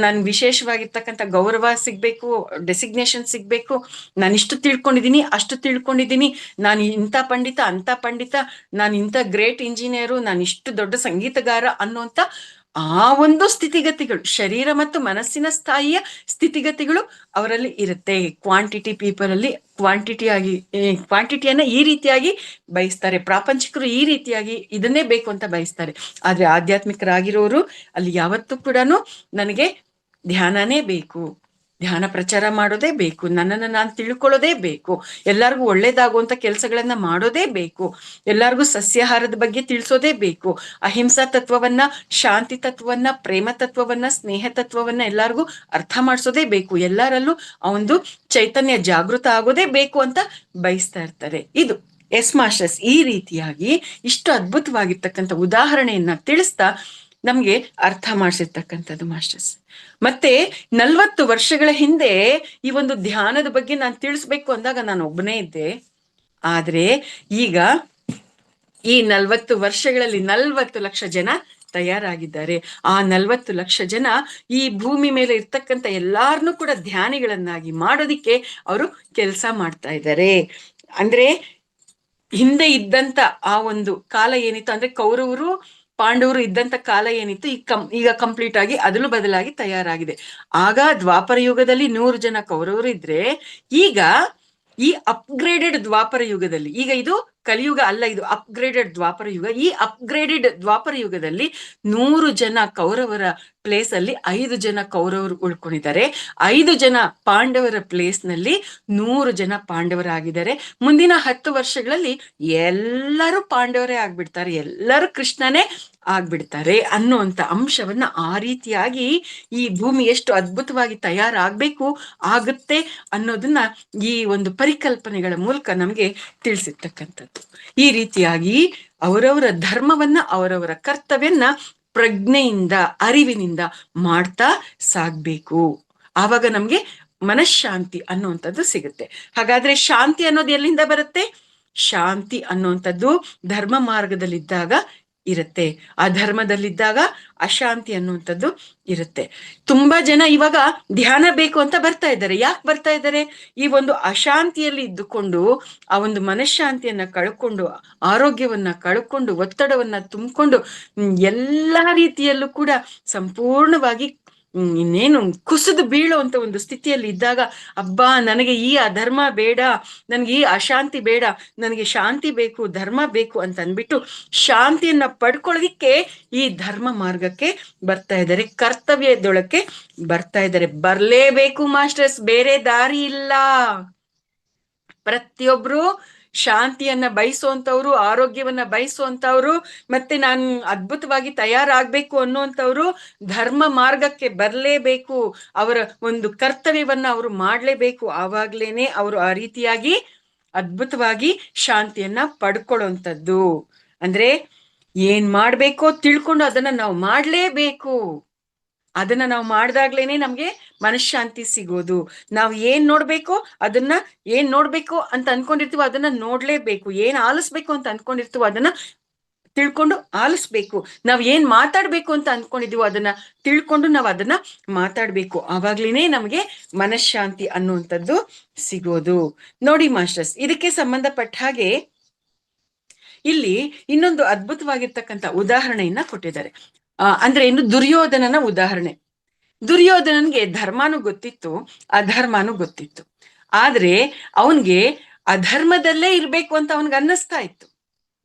ನನ್ ವಿಶೇಷವಾಗಿರ್ತಕ್ಕಂಥ ಗೌರವ ಸಿಗ್ಬೇಕು, ಡೆಸಿಗ್ನೇಷನ್ ಸಿಗ್ಬೇಕು, ನಾನು ಇಷ್ಟು ತಿಳ್ಕೊಂಡಿದ್ದೀನಿ, ಅಷ್ಟು ತಿಳ್ಕೊಂಡಿದ್ದೀನಿ, ನಾನು ಇಂಥ ಪಂಡಿತ, ಅಂತ ಪಂಡಿತ, ನಾನು ಇಂಥ ಗ್ರೇಟ್ ಇಂಜಿನಿಯರು, ನಾನು ಇಷ್ಟು ದೊಡ್ಡ ಸಂಗೀತಗಾರ ಅನ್ನುವಂಥ ಆ ಒಂದು ಸ್ಥಿತಿಗತಿಗಳು, ಶರೀರ ಮತ್ತು ಮನಸ್ಸಿನ ಸ್ಥಾಯಿಯ ಸ್ಥಿತಿಗತಿಗಳು ಅವರಲ್ಲಿ ಇರುತ್ತೆ. ಕ್ವಾಂಟಿಟಿ ಪೀಪಲ್ ಅಲ್ಲಿ ಕ್ವಾಂಟಿಟಿಯನ್ನ ಈ ರೀತಿಯಾಗಿ ಬಯಸ್ತಾರೆ. ಪ್ರಾಪಂಚಿಕರು ಈ ರೀತಿಯಾಗಿ ಇದನ್ನೇ ಬೇಕು ಅಂತ ಬಯಸ್ತಾರೆ. ಆದ್ರೆ ಆಧ್ಯಾತ್ಮಿಕರಾಗಿರೋರು ಅಲ್ಲಿ ಯಾವತ್ತೂ ಕೂಡ ನನಗೆ ಧ್ಯಾನನೇ ಬೇಕು, ಧ್ಯಾನ ಪ್ರಚಾರ ಮಾಡೋದೇ ಬೇಕು, ನನ್ನನ್ನು ನಾನು ತಿಳ್ಕೊಳ್ಳೋದೇ ಬೇಕು, ಎಲ್ಲರಿಗೂ ಒಳ್ಳೇದಾಗುವಂತ ಕೆಲಸಗಳನ್ನ ಮಾಡೋದೇ ಬೇಕು, ಎಲ್ಲರಿಗೂ ಸಸ್ಯಾಹಾರದ ಬಗ್ಗೆ ತಿಳಿಸೋದೇ ಬೇಕು, ಅಹಿಂಸಾ ತತ್ವವನ್ನ, ಶಾಂತಿ ತತ್ವವನ್ನ, ಪ್ರೇಮ ತತ್ವವನ್ನ, ಸ್ನೇಹ ತತ್ವವನ್ನ ಎಲ್ಲರಿಗೂ ಅರ್ಥ ಮಾಡಿಸೋದೇ ಬೇಕು, ಎಲ್ಲರಲ್ಲೂ ಆ ಒಂದು ಚೈತನ್ಯ ಜಾಗೃತ ಆಗೋದೇ ಬೇಕು ಅಂತ ಬಯಸ್ತಾ ಇರ್ತಾರೆ. ಇದು ಎಸ್ ಮಾಸ್ಟರ್ಸ್ ಈ ರೀತಿಯಾಗಿ ಇಷ್ಟು ಅದ್ಭುತವಾಗಿರ್ತಕ್ಕಂಥ ಉದಾಹರಣೆಯನ್ನ ತಿಳಿಸ್ತಾ ನಮ್ಗೆ ಅರ್ಥ ಮಾಡಿಸಿರ್ತಕ್ಕಂಥದ್ದು ಮಾಸ್ಟರ್ಸ್. ಮತ್ತೆ 40 ವರ್ಷಗಳ ಹಿಂದೆ ಈ ಒಂದು ಧ್ಯಾನದ ಬಗ್ಗೆ ನಾನು ತಿಳಿಸ್ಬೇಕು ಅಂದಾಗ ನಾನು ಒಬ್ಬನೇ ಇದ್ದೆ. ಆದ್ರೆ ಈಗ ಈ 40 ವರ್ಷಗಳಲ್ಲಿ 40 ಲಕ್ಷ ಜನ ತಯಾರಾಗಿದ್ದಾರೆ. ಆ 40 ಲಕ್ಷ ಜನ ಈ ಭೂಮಿ ಮೇಲೆ ಇರ್ತಕ್ಕಂಥ ಎಲ್ಲಾರನ್ನೂ ಕೂಡ ಧ್ಯಾನಿಗಳನ್ನಾಗಿ ಮಾಡೋದಿಕ್ಕೆ ಅವರು ಕೆಲಸ ಮಾಡ್ತಾ ಇದ್ದಾರೆ. ಅಂದ್ರೆ ಹಿಂದೆ ಇದ್ದಂತ ಆ ಒಂದು ಕಾಲ ಏನಿತ್ತು, ಅಂದ್ರೆ ಕೌರವರು ಪಾಂಡವರು ಇದ್ದಂತ ಕಾಲ ಏನಿತ್ತು, ಈಗ ಕಂಪ್ಲೀಟ್ ಆಗಿ ಅದಲು ಬದಲಾಗಿ ತಯಾರಾಗಿದೆ. ಆಗ ದ್ವಾಪರ ಯುಗದಲ್ಲಿ 100 ಜನ ಕೌರವರು ಇದ್ರೆ, ಈಗ ಈ ಅಪ್ಗ್ರೇಡೆಡ್ ದ್ವಾಪರ ಯುಗದಲ್ಲಿ, ಈಗ ಇದು ಕಲಿಯುಗ ಅಲ್ಲ, ಇದು ಅಪ್ಗ್ರೇಡೆಡ್ ದ್ವಾಪರ ಯುಗ. ಈ ಅಪ್ಗ್ರೇಡೆಡ್ ದ್ವಾಪರ ಯುಗದಲ್ಲಿ 100 ಜನ ಕೌರವರ ಪ್ಲೇಸ್ ಅಲ್ಲಿ 5 ಜನ ಕೌರವರು ಉಳ್ಕೊಂಡಿದ್ದಾರೆ. 5 ಜನ ಪಾಂಡವರ ಪ್ಲೇಸ್ ನಲ್ಲಿ 100 ಜನ ಪಾಂಡವರಾಗಿದ್ದಾರೆ. ಮುಂದಿನ 10 ವರ್ಷಗಳಲ್ಲಿ ಎಲ್ಲರೂ ಪಾಂಡವರೇ ಆಗ್ಬಿಡ್ತಾರೆ, ಎಲ್ಲರೂ ಕೃಷ್ಣನೇ ಆಗ್ಬಿಡ್ತಾರೆ ಅನ್ನುವಂತ ಅಂಶವನ್ನ ಆ ರೀತಿಯಾಗಿ ಈ ಭೂಮಿ ಎಷ್ಟು ಅದ್ಭುತವಾಗಿ ತಯಾರಾಗ್ಬೇಕು ಆಗುತ್ತೆ ಅನ್ನೋದನ್ನ ಈ ಒಂದು ಪರಿಕಲ್ಪನೆಗಳ ಮೂಲಕ ನಮ್ಗೆ ತಿಳಿಸಿರ್ತಕ್ಕಂಥದ್ದು. ಈ ರೀತಿಯಾಗಿ ಅವರವರ ಧರ್ಮವನ್ನ, ಅವರವರ ಕರ್ತವ್ಯನ್ನ ಪ್ರಜ್ಞೆಯಿಂದ, ಅರಿವಿನಿಂದ ಮಾಡ್ತಾ ಸಾಗ್ಬೇಕು. ಆವಾಗ ನಮ್ಗೆ ಮನಃಶಾಂತಿ ಅನ್ನುವಂಥದ್ದು ಸಿಗುತ್ತೆ. ಹಾಗಾದ್ರೆ ಶಾಂತಿ ಅನ್ನೋದು ಎಲ್ಲಿಂದ ಬರುತ್ತೆ? ಶಾಂತಿ ಅನ್ನುವಂಥದ್ದು ಧರ್ಮ ಮಾರ್ಗದಲ್ಲಿದ್ದಾಗ ಇರುತ್ತೆ, ಆ ಧರ್ಮದಲ್ಲಿದ್ದಾಗ ಅಶಾಂತಿ ಅನ್ನುವಂಥದ್ದು ಇರುತ್ತೆ. ತುಂಬಾ ಜನ ಇವಾಗ ಧ್ಯಾನ ಬೇಕು ಅಂತ ಬರ್ತಾ ಇದ್ದಾರೆ. ಯಾಕೆ ಬರ್ತಾ ಇದ್ದಾರೆ? ಈ ಒಂದು ಅಶಾಂತಿಯಲ್ಲಿ ಇದ್ದುಕೊಂಡು, ಆ ಒಂದು ಮನಃಶಾಂತಿಯನ್ನ ಕಳ್ಕೊಂಡು, ಆರೋಗ್ಯವನ್ನ ಕಳ್ಕೊಂಡು, ಒತ್ತಡವನ್ನ ತುಂಬಿಕೊಂಡು, ಎಲ್ಲಾ ರೀತಿಯಲ್ಲೂ ಕೂಡ ಸಂಪೂರ್ಣವಾಗಿ ಇನ್ನೇನು ಕುಸಿದು ಬೀಳುವಂತ ಒಂದು ಸ್ಥಿತಿಯಲ್ಲಿ ಇದ್ದಾಗ, ಅಬ್ಬಾ ನನಗೆ ಈ ಅಧರ್ಮ ಬೇಡ, ನನಗೆ ಈ ಅಶಾಂತಿ ಬೇಡ, ನನಗೆ ಶಾಂತಿ ಬೇಕು, ಧರ್ಮ ಬೇಕು ಅಂತ ಅಂದ್ಬಿಟ್ಟು ಶಾಂತಿಯನ್ನ ಪಡ್ಕೊಳ್ಳೋದಿಕ್ಕೆ ಈ ಧರ್ಮ ಮಾರ್ಗಕ್ಕೆ ಬರ್ತಾ ಇದ್ದಾರೆ, ಕರ್ತವ್ಯದೊಳಕ್ಕೆ ಬರ್ತಾ ಇದ್ದಾರೆ. ಬರ್ಲೇಬೇಕು ಮಾಸ್ಟರ್ಸ್, ಬೇರೆ ದಾರಿ ಇಲ್ಲ. ಪ್ರತಿಯೊಬ್ರು ಶಾಂತಿಯನ್ನ ಬಯಸುವಂತವ್ರು, ಆರೋಗ್ಯವನ್ನ ಬಯಸುವಂತವ್ರು, ಮತ್ತೆ ನಾನು ಅದ್ಭುತವಾಗಿ ತಯಾರಾಗ್ಬೇಕು ಅನ್ನುವಂಥವ್ರು ಧರ್ಮ ಮಾರ್ಗಕ್ಕೆ ಬರ್ಲೇಬೇಕು. ಅವರ ಒಂದು ಕರ್ತವ್ಯವನ್ನ ಅವರು ಮಾಡ್ಲೇಬೇಕು. ಆವಾಗ್ಲೇನೆ ಅವರು ಆ ರೀತಿಯಾಗಿ ಅದ್ಭುತವಾಗಿ ಶಾಂತಿಯನ್ನ ಪಡ್ಕೊಳ್ಳುವಂಥದ್ದು. ಅಂದ್ರೆ ಏನ್ ಮಾಡ್ಬೇಕೋ ತಿಳ್ಕೊಂಡು ಅದನ್ನ ನಾವು ಮಾಡ್ಲೇಬೇಕು. ಅದನ್ನ ನಾವು ಮಾಡ್ದಾಗ್ಲೇನೆ ನಮ್ಗೆ ಮನಃಶಾಂತಿ ಸಿಗೋದು. ನಾವು ಏನ್ ನೋಡ್ಬೇಕು ಅಂತ ಅನ್ಕೊಂಡಿರ್ತೀವೋ ಅದನ್ನ ನೋಡ್ಲೇಬೇಕು. ಏನ್ ಆಲಿಸ್ಬೇಕು ಅಂತ ಅನ್ಕೊಂಡಿರ್ತೀವೋ ಅದನ್ನ ತಿಳ್ಕೊಂಡು ಆಲಿಸ್ಬೇಕು. ನಾವ್ ಏನ್ ಮಾತಾಡ್ಬೇಕು ಅಂತ ಅನ್ಕೊಂಡಿದೀವೋ ಅದನ್ನ ತಿಳ್ಕೊಂಡು ನಾವು ಅದನ್ನ ಮಾತಾಡ್ಬೇಕು. ಆವಾಗ್ಲೇನೆ ನಮ್ಗೆ ಮನಃಶಾಂತಿ ಅನ್ನುವಂಥದ್ದು ಸಿಗೋದು. ನೋಡಿ ಮಾಸ್ಟರ್ಸ್, ಇದಕ್ಕೆ ಸಂಬಂಧಪಟ್ಟ ಹಾಗೆ ಇಲ್ಲಿ ಇನ್ನೊಂದು ಅದ್ಭುತವಾಗಿರ್ತಕ್ಕಂಥ ಉದಾಹರಣೆಯನ್ನ ಕೊಟ್ಟಿದ್ದಾರೆ. ಅಂದ್ರೆ ಇನ್ನು ದುರ್ಯೋಧನನ ಉದಾಹರಣೆ. ದುರ್ಯೋಧನನ್ಗೆ ಧರ್ಮನೂ ಗೊತ್ತಿತ್ತು, ಅಧರ್ಮನೂ ಗೊತ್ತಿತ್ತು. ಆದ್ರೆ ಅವನ್ಗೆ ಅಧರ್ಮದಲ್ಲೇ ಇರ್ಬೇಕು ಅಂತ ಅವನ್ಗೆ ಅನ್ನಿಸ್ತಾ ಇತ್ತು.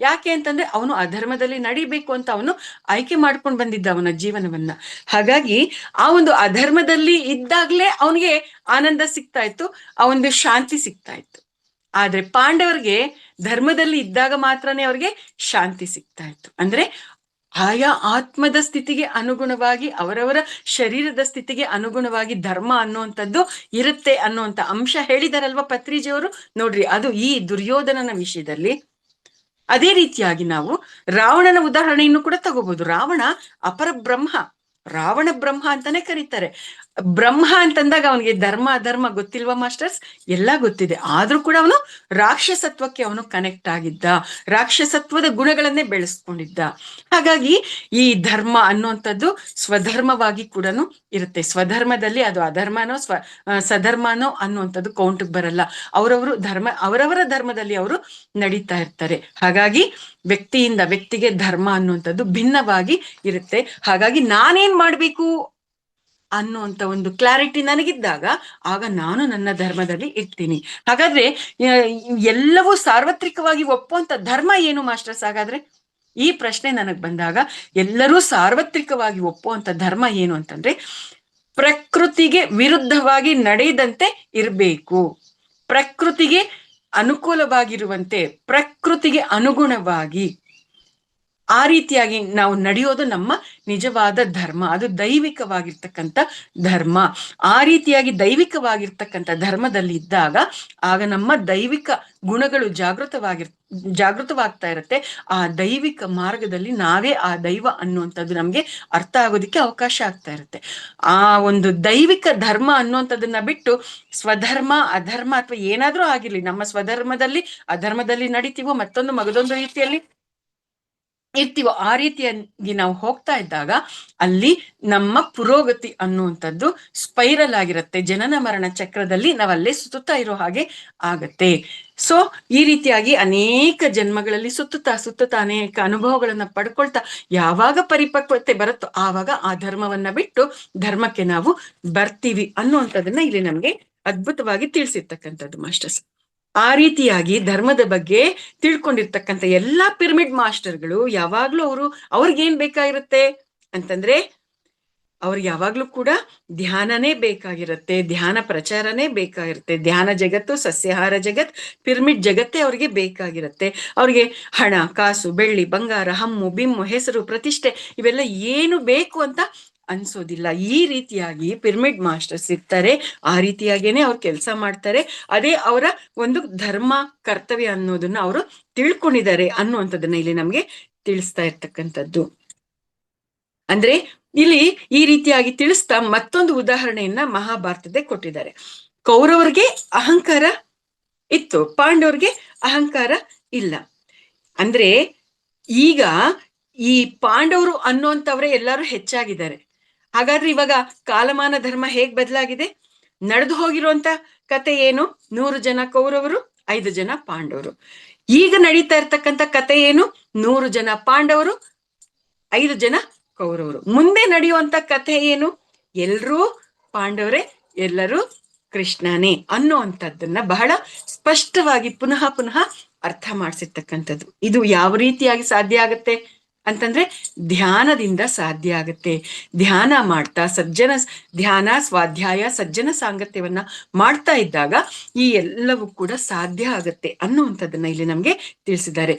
ಯಾಕೆ ಅಂತಂದ್ರೆ ಅವನು ಅಧರ್ಮದಲ್ಲಿ ನಡಿಬೇಕು ಅಂತ ಅವನು ಆಯ್ಕೆ ಮಾಡ್ಕೊಂಡು ಬಂದಿದ್ದ ಅವನ ಜೀವನವನ್ನ. ಹಾಗಾಗಿ ಆ ಒಂದು ಅಧರ್ಮದಲ್ಲಿ ಇದ್ದಾಗ್ಲೇ ಅವನಿಗೆ ಆನಂದ ಸಿಗ್ತಾ ಇತ್ತು, ಅವನಿಗೆ ಶಾಂತಿ ಸಿಗ್ತಾ ಇತ್ತು. ಆದ್ರೆ ಪಾಂಡವರಿಗೆ ಧರ್ಮದಲ್ಲಿ ಇದ್ದಾಗ ಮಾತ್ರನೇ ಅವ್ರಿಗೆ ಶಾಂತಿ ಸಿಗ್ತಾ ಇತ್ತು. ಅಂದ್ರೆ ಆಯಾ ಆತ್ಮದ ಸ್ಥಿತಿಗೆ ಅನುಗುಣವಾಗಿ, ಅವರವರ ಶರೀರದ ಸ್ಥಿತಿಗೆ ಅನುಗುಣವಾಗಿ ಧರ್ಮ ಅನ್ನುವಂಥದ್ದು ಇರುತ್ತೆ ಅನ್ನುವಂಥ ಅಂಶ ಹೇಳಿದಾರಲ್ವ ಪತ್ರಿಜಿಯವರು. ನೋಡ್ರಿ, ಅದು ಈ ದುರ್ಯೋಧನನ ವಿಷಯದಲ್ಲಿ. ಅದೇ ರೀತಿಯಾಗಿ ನಾವು ರಾವಣನ ಉದಾಹರಣೆಯನ್ನು ಕೂಡ ತಗೋಬಹುದು. ರಾವಣ ಅಪರ ಬ್ರಹ್ಮ, ರಾವಣ ಬ್ರಹ್ಮ ಅಂತಾನೆ ಕರೀತಾರೆ. ಬ್ರಹ್ಮ ಅಂತಂದಾಗ ಅವನಿಗೆ ಧರ್ಮ ಅಧರ್ಮ ಗೊತ್ತಿಲ್ವಾ ಮಾಸ್ಟರ್ಸ್? ಎಲ್ಲ ಗೊತ್ತಿದೆ. ಆದ್ರೂ ಕೂಡ ಅವನು ರಾಕ್ಷಸತ್ವಕ್ಕೆ ಅವನು ಕನೆಕ್ಟ್ ಆಗಿದ್ದ, ರಾಕ್ಷಸತ್ವದ ಗುಣಗಳನ್ನೇ ಬೆಳೆಸ್ಕೊಂಡಿದ್ದ. ಹಾಗಾಗಿ ಈ ಧರ್ಮ ಅನ್ನುವಂಥದ್ದು ಸ್ವಧರ್ಮವಾಗಿ ಕೂಡ ಇರುತ್ತೆ. ಸ್ವಧರ್ಮದಲ್ಲಿ ಅದು ಅಧರ್ಮನೋ ಸಧರ್ಮನೋ ಅನ್ನುವಂಥದ್ದು ಕೌಂಟ್ಗೆ ಬರಲ್ಲ. ಅವರವರ ಧರ್ಮದಲ್ಲಿ ಅವರು ನಡೀತಾ ಇರ್ತಾರೆ. ಹಾಗಾಗಿ ವ್ಯಕ್ತಿಯಿಂದ ವ್ಯಕ್ತಿಗೆ ಧರ್ಮ ಅನ್ನುವಂಥದ್ದು ಭಿನ್ನವಾಗಿ ಇರುತ್ತೆ. ಹಾಗಾಗಿ ನಾನೇನ್ ಮಾಡ್ಬೇಕು ಅನ್ನುವಂಥ ಒಂದು ಕ್ಲಾರಿಟಿ ನನಗಿದ್ದಾಗ ಆಗ ನಾನು ನನ್ನ ಧರ್ಮದಲ್ಲಿ ಇರ್ತೀನಿ. ಹಾಗಾದ್ರೆ ಎಲ್ಲವೂ ಸಾರ್ವತ್ರಿಕವಾಗಿ ಒಪ್ಪುವಂತ ಧರ್ಮ ಏನು ಮಾಸ್ಟರ್ಸ್? ಹಾಗಾದ್ರೆ ಈ ಪ್ರಶ್ನೆ ನನಗ್ ಬಂದಾಗ ಎಲ್ಲರೂ ಸಾರ್ವತ್ರಿಕವಾಗಿ ಒಪ್ಪುವಂತ ಧರ್ಮ ಏನು ಅಂತಂದ್ರೆ ಪ್ರಕೃತಿಗೆ ವಿರುದ್ಧವಾಗಿ ನಡೆಯದಂತೆ ಇರಬೇಕು. ಪ್ರಕೃತಿಗೆ ಅನುಕೂಲವಾಗಿರುವಂತೆ, ಪ್ರಕೃತಿಗೆ ಅನುಗುಣವಾಗಿ ಆ ರೀತಿಯಾಗಿ ನಾವು ನಡೆಯೋದು ನಮ್ಮ ನಿಜವಾದ ಧರ್ಮ. ಅದು ದೈವಿಕವಾಗಿರ್ತಕ್ಕಂಥ ಧರ್ಮ. ಆ ರೀತಿಯಾಗಿ ದೈವಿಕವಾಗಿರ್ತಕ್ಕಂಥ ಧರ್ಮದಲ್ಲಿ ಇದ್ದಾಗ ಆಗ ನಮ್ಮ ದೈವಿಕ ಗುಣಗಳು ಜಾಗೃತವಾಗ್ತಾ ಇರತ್ತೆ. ಆ ದೈವಿಕ ಮಾರ್ಗದಲ್ಲಿ ನಾವೇ ಆ ದೈವ ಅನ್ನುವಂಥದ್ದು ನಮ್ಗೆ ಅರ್ಥ ಆಗೋದಿಕ್ಕೆ ಅವಕಾಶ ಆಗ್ತಾ ಇರುತ್ತೆ. ಆ ಒಂದು ದೈವಿಕ ಧರ್ಮ ಅನ್ನುವಂಥದ್ದನ್ನ ಬಿಟ್ಟು ಸ್ವಧರ್ಮ ಅಧರ್ಮ ಅಥವಾ ಏನಾದ್ರೂ ಆಗಿರ್ಲಿ, ನಮ್ಮ ಸ್ವಧರ್ಮದಲ್ಲಿ ಅಧರ್ಮದಲ್ಲಿ ನಡೀತೀವೋ, ಮಗದೊಂದು ರೀತಿಯಲ್ಲಿ ಇರ್ತೀವೋ, ಆ ರೀತಿಯಾಗಿ ನಾವು ಹೋಗ್ತಾ ಇದ್ದಾಗ ಅಲ್ಲಿ ನಮ್ಮ ಪುರೋಗತಿ ಅನ್ನುವಂಥದ್ದು ಸ್ಪೈರಲ್ ಆಗಿರುತ್ತೆ. ಜನನ ಮರಣ ಚಕ್ರದಲ್ಲಿ ನಾವಲ್ಲೇ ಸುತ್ತುತ್ತಾ ಇರೋ ಹಾಗೆ ಆಗತ್ತೆ. ಸೊ ಈ ರೀತಿಯಾಗಿ ಅನೇಕ ಜನ್ಮಗಳಲ್ಲಿ ಸುತ್ತುತ್ತಾ ಅನೇಕ ಅನುಭವಗಳನ್ನ ಪಡ್ಕೊಳ್ತಾ ಯಾವಾಗ ಪರಿಪಕ್ವತೆ ಬರುತ್ತೋ ಆವಾಗ ಆ ಧರ್ಮವನ್ನ ಬಿಟ್ಟು ಧರ್ಮಕ್ಕೆ ನಾವು ಬರ್ತೀವಿ ಅನ್ನುವಂಥದ್ದನ್ನ ಇಲ್ಲಿ ನಮ್ಗೆ ಅದ್ಭುತವಾಗಿ ತಿಳಿಸಿರ್ತಕ್ಕಂಥದ್ದು ಮಾಸ್ಟರ್ಸ್. ಆ ರೀತಿಯಾಗಿ ಧರ್ಮದ ಬಗ್ಗೆ ತಿಳ್ಕೊಂಡಿರ್ತಕ್ಕಂಥ ಎಲ್ಲಾ ಪಿರಮಿಡ್ ಮಾಸ್ಟರ್ಗಳು ಯಾವಾಗ್ಲೂ ಅವ್ರಿಗೇನ್ ಬೇಕಾಗಿರುತ್ತೆ ಅಂತಂದ್ರೆ, ಅವ್ರಿಗೆ ಯಾವಾಗ್ಲೂ ಕೂಡ ಧ್ಯಾನನೇ ಬೇಕಾಗಿರುತ್ತೆ, ಧ್ಯಾನ ಪ್ರಚಾರನೇ ಬೇಕಾಗಿರುತ್ತೆ. ಧ್ಯಾನ ಜಗತ್ತು, ಸಸ್ಯಾಹಾರ ಜಗತ್, ಪಿರಮಿಡ್ ಜಗತ್ತೇ ಅವ್ರಿಗೆ ಬೇಕಾಗಿರುತ್ತೆ. ಅವ್ರಿಗೆ ಹಣ, ಕಾಸು, ಬೆಳ್ಳಿ, ಬಂಗಾರ, ಹಮ್ಮು, ಬಿಮ್ಮು, ಹೆಸರು, ಪ್ರತಿಷ್ಠೆ ಇವೆಲ್ಲ ಏನು ಬೇಕು ಅಂತ ಅನ್ಸೋದಿಲ್ಲ. ಈ ರೀತಿಯಾಗಿ ಪಿರಮಿಡ್ ಮಾಸ್ಟರ್ಸ್ ಇರ್ತಾರೆ, ಆ ರೀತಿಯಾಗೇನೆ ಅವ್ರು ಕೆಲಸ ಮಾಡ್ತಾರೆ. ಅದೇ ಅವರ ಒಂದು ಧರ್ಮ ಕರ್ತವ್ಯ ಅನ್ನೋದನ್ನ ಅವರು ತಿಳ್ಕೊಂಡಿದ್ದಾರೆ ಅನ್ನುವಂಥದ್ದನ್ನ ಇಲ್ಲಿ ನಮ್ಗೆ ತಿಳಿಸ್ತಾ ಇರ್ತಕ್ಕಂಥದ್ದು. ಅಂದ್ರೆ ಇಲ್ಲಿ ಈ ರೀತಿಯಾಗಿ ತಿಳಿಸ್ತಾ ಮತ್ತೊಂದು ಉದಾಹರಣೆಯನ್ನ ಮಹಾಭಾರತದೇ ಕೊಟ್ಟಿದ್ದಾರೆ. ಕೌರವರಿಗೆ ಅಹಂಕಾರ ಇತ್ತು, ಪಾಂಡವರಿಗೆ ಅಹಂಕಾರ ಇಲ್ಲ. ಅಂದ್ರೆ ಈಗ ಈ ಪಾಂಡವರು ಅನ್ನುವಂಥವ್ರೆ ಎಲ್ಲರೂ ಹೆಚ್ಚಾಗಿದ್ದಾರೆ. ಹಾಗಾದ್ರೆ ಇವಾಗ ಕಾಲಮಾನ ಧರ್ಮ ಹೇಗ್ ಬದಲಾಗಿದೆ? ನಡೆದು ಹೋಗಿರುವಂತ ಕತೆ ಏನು? 100 ಜನ ಕೌರವರು, 5 ಜನ ಪಾಂಡವರು. ಈಗ ನಡೀತಾ ಇರ್ತಕ್ಕಂಥ ಕತೆ ಏನು? 100 ಜನ ಪಾಂಡವರು, 5 ಜನ ಕೌರವರು. ಮುಂದೆ ನಡೆಯುವಂತ ಕಥೆ ಏನು? ಎಲ್ರೂ ಪಾಂಡವರೇ, ಎಲ್ಲರೂ ಕೃಷ್ಣನೇ ಅನ್ನುವಂಥದ್ದನ್ನ ಬಹಳ ಸ್ಪಷ್ಟವಾಗಿ ಪುನಃ ಅರ್ಥ ಮಾಡಿಸಿರ್ತಕ್ಕಂಥದ್ದು. ಇದು ಯಾವ ರೀತಿಯಾಗಿ ಸಾಧ್ಯ ಆಗತ್ತೆ ಅಂತಂದ್ರೆ ಧ್ಯಾನದಿಂದ ಸಾಧ್ಯ ಆಗತ್ತೆ. ಧ್ಯಾನ ಮಾಡ್ತಾ ಧ್ಯಾನ, ಸ್ವಾಧ್ಯಾಯ, ಸಜ್ಜನ ಸಾಂಗತ್ಯವನ್ನ ಮಾಡ್ತಾ ಇದ್ದಾಗ ಈ ಎಲ್ಲವೂ ಕೂಡ ಸಾಧ್ಯ ಆಗತ್ತೆ ಅನ್ನುವಂಥದ್ದನ್ನ ಇಲ್ಲಿ ನಮ್ಗೆ ತಿಳಿಸಿದ್ದಾರೆ.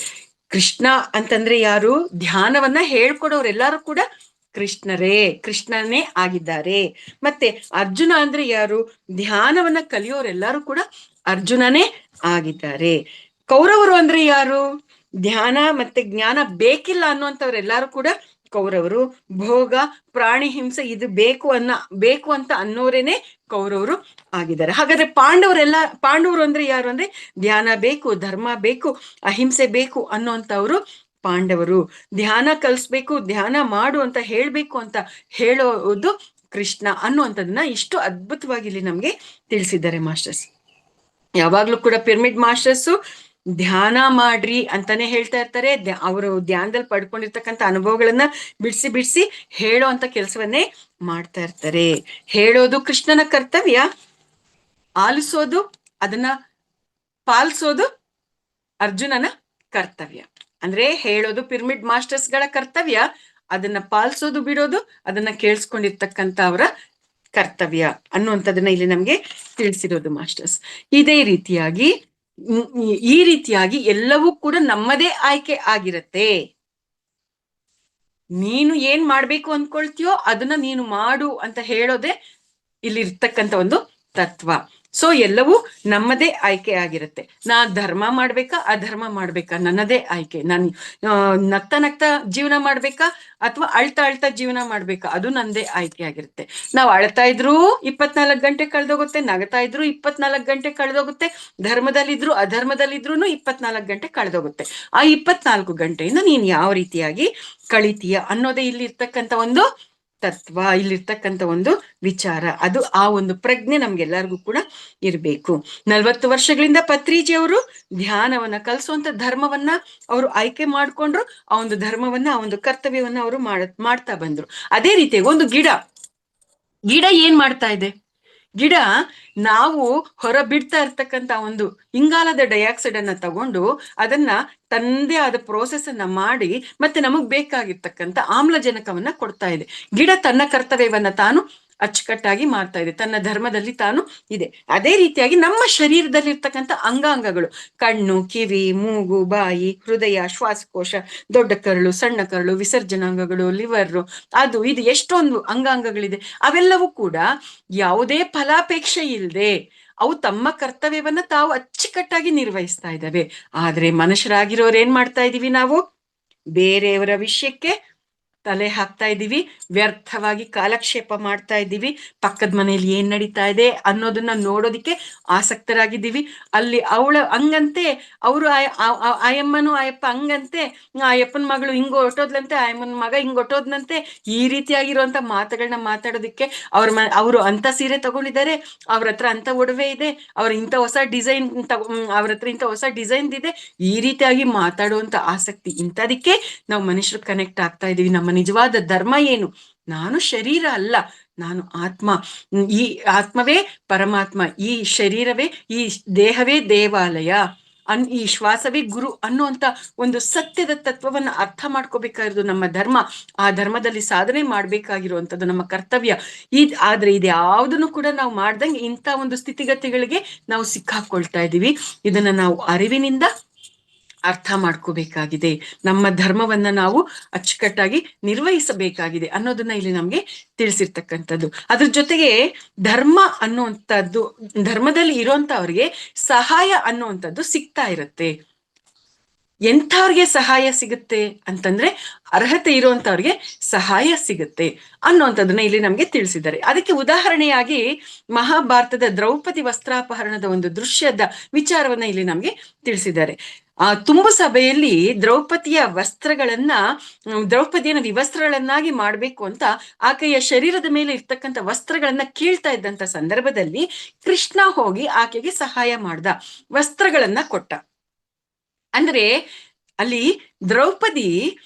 ಕೃಷ್ಣ ಅಂತಂದ್ರೆ ಯಾರು? ಧ್ಯಾನವನ್ನ ಹೇಳ್ಕೊಡೋರೆಲ್ಲರೂ ಕೂಡ ಕೃಷ್ಣನೇ ಆಗಿದ್ದಾರೆ. ಮತ್ತೆ ಅರ್ಜುನ ಅಂದ್ರೆ ಯಾರು? ಧ್ಯಾನವನ್ನ ಕಲಿಯೋರೆಲ್ಲರೂ ಕೂಡ ಅರ್ಜುನನೇ ಆಗಿದ್ದಾರೆ. ಕೌರವರು ಅಂದ್ರೆ ಯಾರು? ಧ್ಯಾನ ಮತ್ತೆ ಜ್ಞಾನ ಬೇಕಿಲ್ಲ ಅನ್ನುವಂಥವ್ರೆಲ್ಲರೂ ಕೂಡ ಕೌರವರು. ಭೋಗ, ಪ್ರಾಣಿ ಹಿಂಸೆ ಇದು ಬೇಕು ಅಂತ ಅನ್ನೋರೇನೆ ಕೌರವರು ಆಗಿದ್ದಾರೆ. ಹಾಗಾದ್ರೆ ಪಾಂಡವರು ಅಂದ್ರೆ ಯಾರು? ಅಂದ್ರೆ ಧ್ಯಾನ ಬೇಕು, ಧರ್ಮ ಬೇಕು, ಅಹಿಂಸೆ ಬೇಕು ಅನ್ನುವಂಥವ್ರು ಪಾಂಡವರು. ಧ್ಯಾನ ಕಲಿಸ್ಬೇಕು, ಧ್ಯಾನ ಮಾಡು ಅಂತ ಹೇಳ್ಬೇಕು ಅಂತ ಹೇಳೋದು ಕೃಷ್ಣ ಅನ್ನುವಂಥದ್ದನ್ನ ಇಷ್ಟು ಅದ್ಭುತವಾಗಿ ಇಲ್ಲಿ ನಮ್ಗೆ ತಿಳಿಸಿದ್ದಾರೆ ಮಾಸ್ಟರ್ಸ್. ಯಾವಾಗ್ಲೂ ಕೂಡ ಪಿರಮಿಡ್ ಮಾಸ್ಟರ್ಸು ಧ್ಯಾನ ಮಾಡ್ರಿ ಅಂತಾನೆ ಹೇಳ್ತಾ ಇರ್ತಾರೆ. ಅವರು ಧ್ಯಾನದಲ್ಲಿ ಪಡ್ಕೊಂಡಿರ್ತಕ್ಕಂಥ ಅನುಭವಗಳನ್ನ ಬಿಡಿಸಿ ಹೇಳೋ ಅಂತ ಕೆಲಸವನ್ನೇ ಮಾಡ್ತಾ ಇರ್ತಾರೆ. ಹೇಳೋದು ಕೃಷ್ಣನ ಕರ್ತವ್ಯ, ಆಲಿಸೋದು, ಅದನ್ನ ಪಾಲಿಸೋದು ಅರ್ಜುನನ ಕರ್ತವ್ಯ. ಅಂದ್ರೆ ಹೇಳೋದು ಪಿರಮಿಡ್ ಮಾಸ್ಟರ್ಸ್ಗಳ ಕರ್ತವ್ಯ, ಅದನ್ನ ಪಾಲಿಸೋದು ಬಿಡೋದು ಅದನ್ನ ಕೇಳಿಸ್ಕೊಂಡಿರ್ತಕ್ಕಂಥ ಅವರ ಕರ್ತವ್ಯ ಅನ್ನುವಂಥದ್ದನ್ನ ಇಲ್ಲಿ ನಮ್ಗೆ ತಿಳಿಸಿರೋದು ಮಾಸ್ಟರ್ಸ್. ಇದೇ ರೀತಿಯಾಗಿ ಈ ರೀತಿಯಾಗಿ ಎಲ್ಲವೂ ಕೂಡ ನಮ್ಮದೇ ಆಯ್ಕೆ ಆಗಿರತ್ತೆ. ನೀನು ಏನ್ ಮಾಡ್ಬೇಕು ಅನ್ಕೊಳ್ತೀಯೋ ಅದನ್ನ ನೀನು ಮಾಡು ಅಂತ ಹೇಳೋದೆ ಇಲ್ಲಿ ಇರ್ತಕ್ಕಂಥ ಒಂದು ತತ್ವ. ಸೊ ಎಲ್ಲವೂ ನಮ್ಮದೇ ಆಯ್ಕೆ ಆಗಿರುತ್ತೆ. ನಾ ಧರ್ಮ ಮಾಡ್ಬೇಕಾ ಅಧರ್ಮ ಮಾಡ್ಬೇಕಾ ನನ್ನದೇ ಆಯ್ಕೆ. ನಾನು ನಗ್ತಾ ಜೀವನ ಮಾಡ್ಬೇಕಾ ಅಥವಾ ಅಳ್ತಾ ಜೀವನ ಮಾಡ್ಬೇಕಾ ಅದು ನಂದೇ ಆಯ್ಕೆ ಆಗಿರುತ್ತೆ. ನಾವು ಅಳ್ತಾ ಇದ್ರು 24 ಗಂಟೆ ಕಳೆದೋಗುತ್ತೆ, ನಗತಾ ಇದ್ರು 24 ಗಂಟೆ ಕಳೆದೋಗುತ್ತೆ, ಧರ್ಮದಲ್ಲಿದ್ರು ಅಧರ್ಮದಲ್ಲಿದ್ರು 24 ಗಂಟೆ ಕಳೆದೋಗುತ್ತೆ. ಆ 24 ಗಂಟೆಯಿಂದ ನೀನ್ ಯಾವ ರೀತಿಯಾಗಿ ಕಳಿತೀಯ ಅನ್ನೋದೇ ಇಲ್ಲಿ ಇರ್ತಕ್ಕಂಥ ಒಂದು ತತ್ವ, ಇಲ್ಲಿರ್ತಕ್ಕಂಥ ಒಂದು ವಿಚಾರ. ಅದು ಆ ಒಂದು ಪ್ರಜ್ಞೆ ನಮ್ಗೆಲ್ಲರಿಗೂ ಕೂಡ ಇರ್ಬೇಕು. 40 ವರ್ಷಗಳಿಂದ ಪತ್ರಿಜಿ ಅವರು ಧ್ಯಾನವನ್ನ ಕಲಿಸುವಂತ ಧರ್ಮವನ್ನ ಅವರು ಆಯ್ಕೆ ಮಾಡ್ಕೊಂಡ್ರು. ಆ ಒಂದು ಧರ್ಮವನ್ನ, ಆ ಒಂದು ಕರ್ತವ್ಯವನ್ನ ಅವರು ಮಾಡ್ತಾ ಬಂದ್ರು. ಅದೇ ರೀತಿ ಒಂದು ಗಿಡ ಏನ್ ಮಾಡ್ತಾ ಇದೆ? ಗಿಡ ನಾವು ಹೊರ ಬಿಡ್ತಾ ಇರ್ತಕ್ಕಂಥ ಒಂದು ಇಂಗಾಲದ ಡೈಆಕ್ಸೈಡ್ ಅನ್ನ ತಗೊಂಡು ಅದನ್ನ ತಂದೇ ಆದ ಪ್ರೋಸೆಸ್ ಅನ್ನ ಮಾಡಿ ಮತ್ತೆ ನಮಗ್ ಬೇಕಾಗಿರ್ತಕ್ಕಂಥ ಆಮ್ಲಜನಕವನ್ನ ಕೊಡ್ತಾ ಇದೆ. ಗಿಡ ತನ್ನ ಕರ್ತವ್ಯವನ್ನ ತಾನು ಅಚ್ಚುಕಟ್ಟಾಗಿ ಮಾಡ್ತಾ ಇದೆ, ತನ್ನ ಧರ್ಮದಲ್ಲಿ ತಾನು ಇದೆ. ಅದೇ ರೀತಿಯಾಗಿ ನಮ್ಮ ಶರೀರದಲ್ಲಿ ಇರ್ತಕ್ಕಂಥ ಅಂಗಾಂಗಗಳು, ಕಣ್ಣು, ಕಿವಿ, ಮೂಗು, ಬಾಯಿ, ಹೃದಯ, ಶ್ವಾಸಕೋಶ, ದೊಡ್ಡ ಕರಳು, ಸಣ್ಣ ಕರಳು, ವಿಸರ್ಜನಾಂಗಗಳು, ಲಿವರ್, ಅದು ಇದು ಎಷ್ಟೊಂದು ಅಂಗಾಂಗಗಳಿದೆ. ಅವೆಲ್ಲವೂ ಕೂಡ ಯಾವುದೇ ಫಲಾಪೇಕ್ಷೆ ಇಲ್ಲದೆ ಅವು ತಮ್ಮ ಕರ್ತವ್ಯವನ್ನ ತಾವು ಅಚ್ಚುಕಟ್ಟಾಗಿ ನಿರ್ವಹಿಸ್ತಾ ಇದ್ದಾವೆ. ಆದ್ರೆ ಮನುಷ್ಯರಾಗಿರೋರು ಏನ್ ಮಾಡ್ತಾ ಇದೀವಿ ನಾವು? ಬೇರೆಯವರ ವಿಷಯಕ್ಕೆ ತಲೆ ಹಾಕ್ತಾ ಇದ್ದೀವಿ, ವ್ಯರ್ಥವಾಗಿ ಕಾಲಕ್ಷೇಪ ಮಾಡ್ತಾ ಇದ್ದೀವಿ, ಪಕ್ಕದ ಮನೆಯಲ್ಲಿ ಏನ್ ನಡೀತಾ ಇದೆ ಅನ್ನೋದನ್ನ ನೋಡೋದಿಕ್ಕೆ ಆಸಕ್ತರಾಗಿದ್ದೀವಿ. ಅಲ್ಲಿ ಅವಳ ಹಂಗಂತೆ, ಅವರು ಆಯಮ್ಮನು ಆಯಪ್ಪ ಹಂಗಂತೆ, ಆಯಪ್ಪನ ಮಗಳು ಹಿಂಗ್ ಹೊಟ್ಟೋದ್ಲಂತೆ, ಆಯಮ್ಮನ ಮಗ ಹಿಂಗ್ ಹೊಟ್ಟೋದ್ನಂತೆ, ಈ ರೀತಿಯಾಗಿರುವಂತ ಮಾತುಗಳನ್ನ ಮಾತಾಡೋದಿಕ್ಕೆ ಅವರು ಅಂತ ಸೀರೆ ತಗೊಂಡಿದ್ದಾರೆ, ಅವ್ರ ಹತ್ರ ಅಂತ ಒಡವೆ ಇದೆ, ಅವ್ರ ಇಂಥ ಹೊಸ ಡಿಸೈನ್ ಅವ್ರ ಹತ್ರ ಇಂಥ ಹೊಸ ಡಿಸೈನ್ ಇದೆ, ಈ ರೀತಿಯಾಗಿ ಮಾತಾಡುವಂತ ಆಸಕ್ತಿ. ಇಂಥದಕ್ಕೆ ನಾವು ಮನುಷ್ಯರು ಕನೆಕ್ಟ್ ಆಗ್ತಾ ಇದೀವಿ. ನಮ್ಮ ನಿಜವಾದ ಧರ್ಮ ಏನು? ನಾನು ಶರೀರ ಅಲ್ಲ, ನಾನು ಆತ್ಮ. ಈ ಆತ್ಮವೇ ಪರಮಾತ್ಮ, ಈ ಶರೀರವೇ, ಈ ದೇಹವೇ ದೇವಾಲಯ, ಈ ಶ್ವಾಸವೇ ಗುರು ಅನ್ನುವಂತ ಒಂದು ಸತ್ಯದ ತತ್ವವನ್ನ ಅರ್ಥ ಮಾಡ್ಕೋಬೇಕಾಗಿರೋದು ನಮ್ಮ ಧರ್ಮ. ಆ ಧರ್ಮದಲ್ಲಿ ಸಾಧನೆ ಮಾಡ್ಬೇಕಾಗಿರುವಂಥದ್ದು ನಮ್ಮ ಕರ್ತವ್ಯ. ಆದ್ರೆ ಇದ್ಯಾವುದನ್ನು ಕೂಡ ನಾವು ಮಾಡ್ದಂಗೆ ಇಂಥ ಒಂದು ಸ್ಥಿತಿಗತಿಗಳಿಗೆ ನಾವು ಸಿಕ್ಕಾಕೊಳ್ತಾ ಇದೀವಿ. ಇದನ್ನ ನಾವು ಅರಿವಿನಿಂದ ಅರ್ಥ ಮಾಡ್ಕೋಬೇಕಾಗಿದೆ. ನಮ್ಮ ಧರ್ಮವನ್ನ ನಾವು ಅಚ್ಚುಕಟ್ಟಾಗಿ ನಿರ್ವಹಿಸಬೇಕಾಗಿದೆ ಅನ್ನೋದನ್ನ ಇಲ್ಲಿ ನಮ್ಗೆ ತಿಳಿಸಿರ್ತಕ್ಕಂಥದ್ದು. ಅದ್ರ ಜೊತೆಗೆ ಧರ್ಮ ಅನ್ನುವಂಥದ್ದು, ಧರ್ಮದಲ್ಲಿ ಇರೋಂಥವ್ರಿಗೆ ಸಹಾಯ ಅನ್ನುವಂಥದ್ದು ಸಿಗ್ತಾ ಇರುತ್ತೆ. ಎಂಥವ್ರಿಗೆ ಸಹಾಯ ಸಿಗುತ್ತೆ ಅಂತಂದ್ರೆ ಅರ್ಹತೆ ಇರುವಂತವ್ರಿಗೆ ಸಹಾಯ ಸಿಗುತ್ತೆ ಅನ್ನುವಂಥದ್ದನ್ನ ಇಲ್ಲಿ ನಮ್ಗೆ ತಿಳಿಸಿದ್ದಾರೆ. ಅದಕ್ಕೆ ಉದಾಹರಣೆಯಾಗಿ ಮಹಾಭಾರತದ ದ್ರೌಪದಿ ವಸ್ತ್ರಾಪಹರಣದ ಒಂದು ದೃಶ್ಯದ ವಿಚಾರವನ್ನ ಇಲ್ಲಿ ನಮ್ಗೆ ತಿಳಿಸಿದ್ದಾರೆ. ತುಂಬು ಸಭೆಯಲ್ಲಿ ದ್ರೌಪದಿಯನ್ನ ವಿವಸ್ತ್ರಗಳನ್ನಾಗಿ ಮಾಡ್ಬೇಕು ಅಂತ ಆಕೆಯ ಶರೀರದ ಮೇಲೆ ಇರ್ತಕ್ಕಂಥ ವಸ್ತ್ರಗಳನ್ನ ಕೀಳ್ತಾ ಇದ್ದಂತ ಸಂದರ್ಭದಲ್ಲಿ ಕೃಷ್ಣ ಹೋಗಿ ಆಕೆಗೆ ಸಹಾಯ ಮಾಡ್ದ, ವಸ್ತ್ರಗಳನ್ನ ಕೊಟ್ಟ. ಅಂದ್ರೆ ಅಲ್ಲಿ ದ್ರೌಪದಿ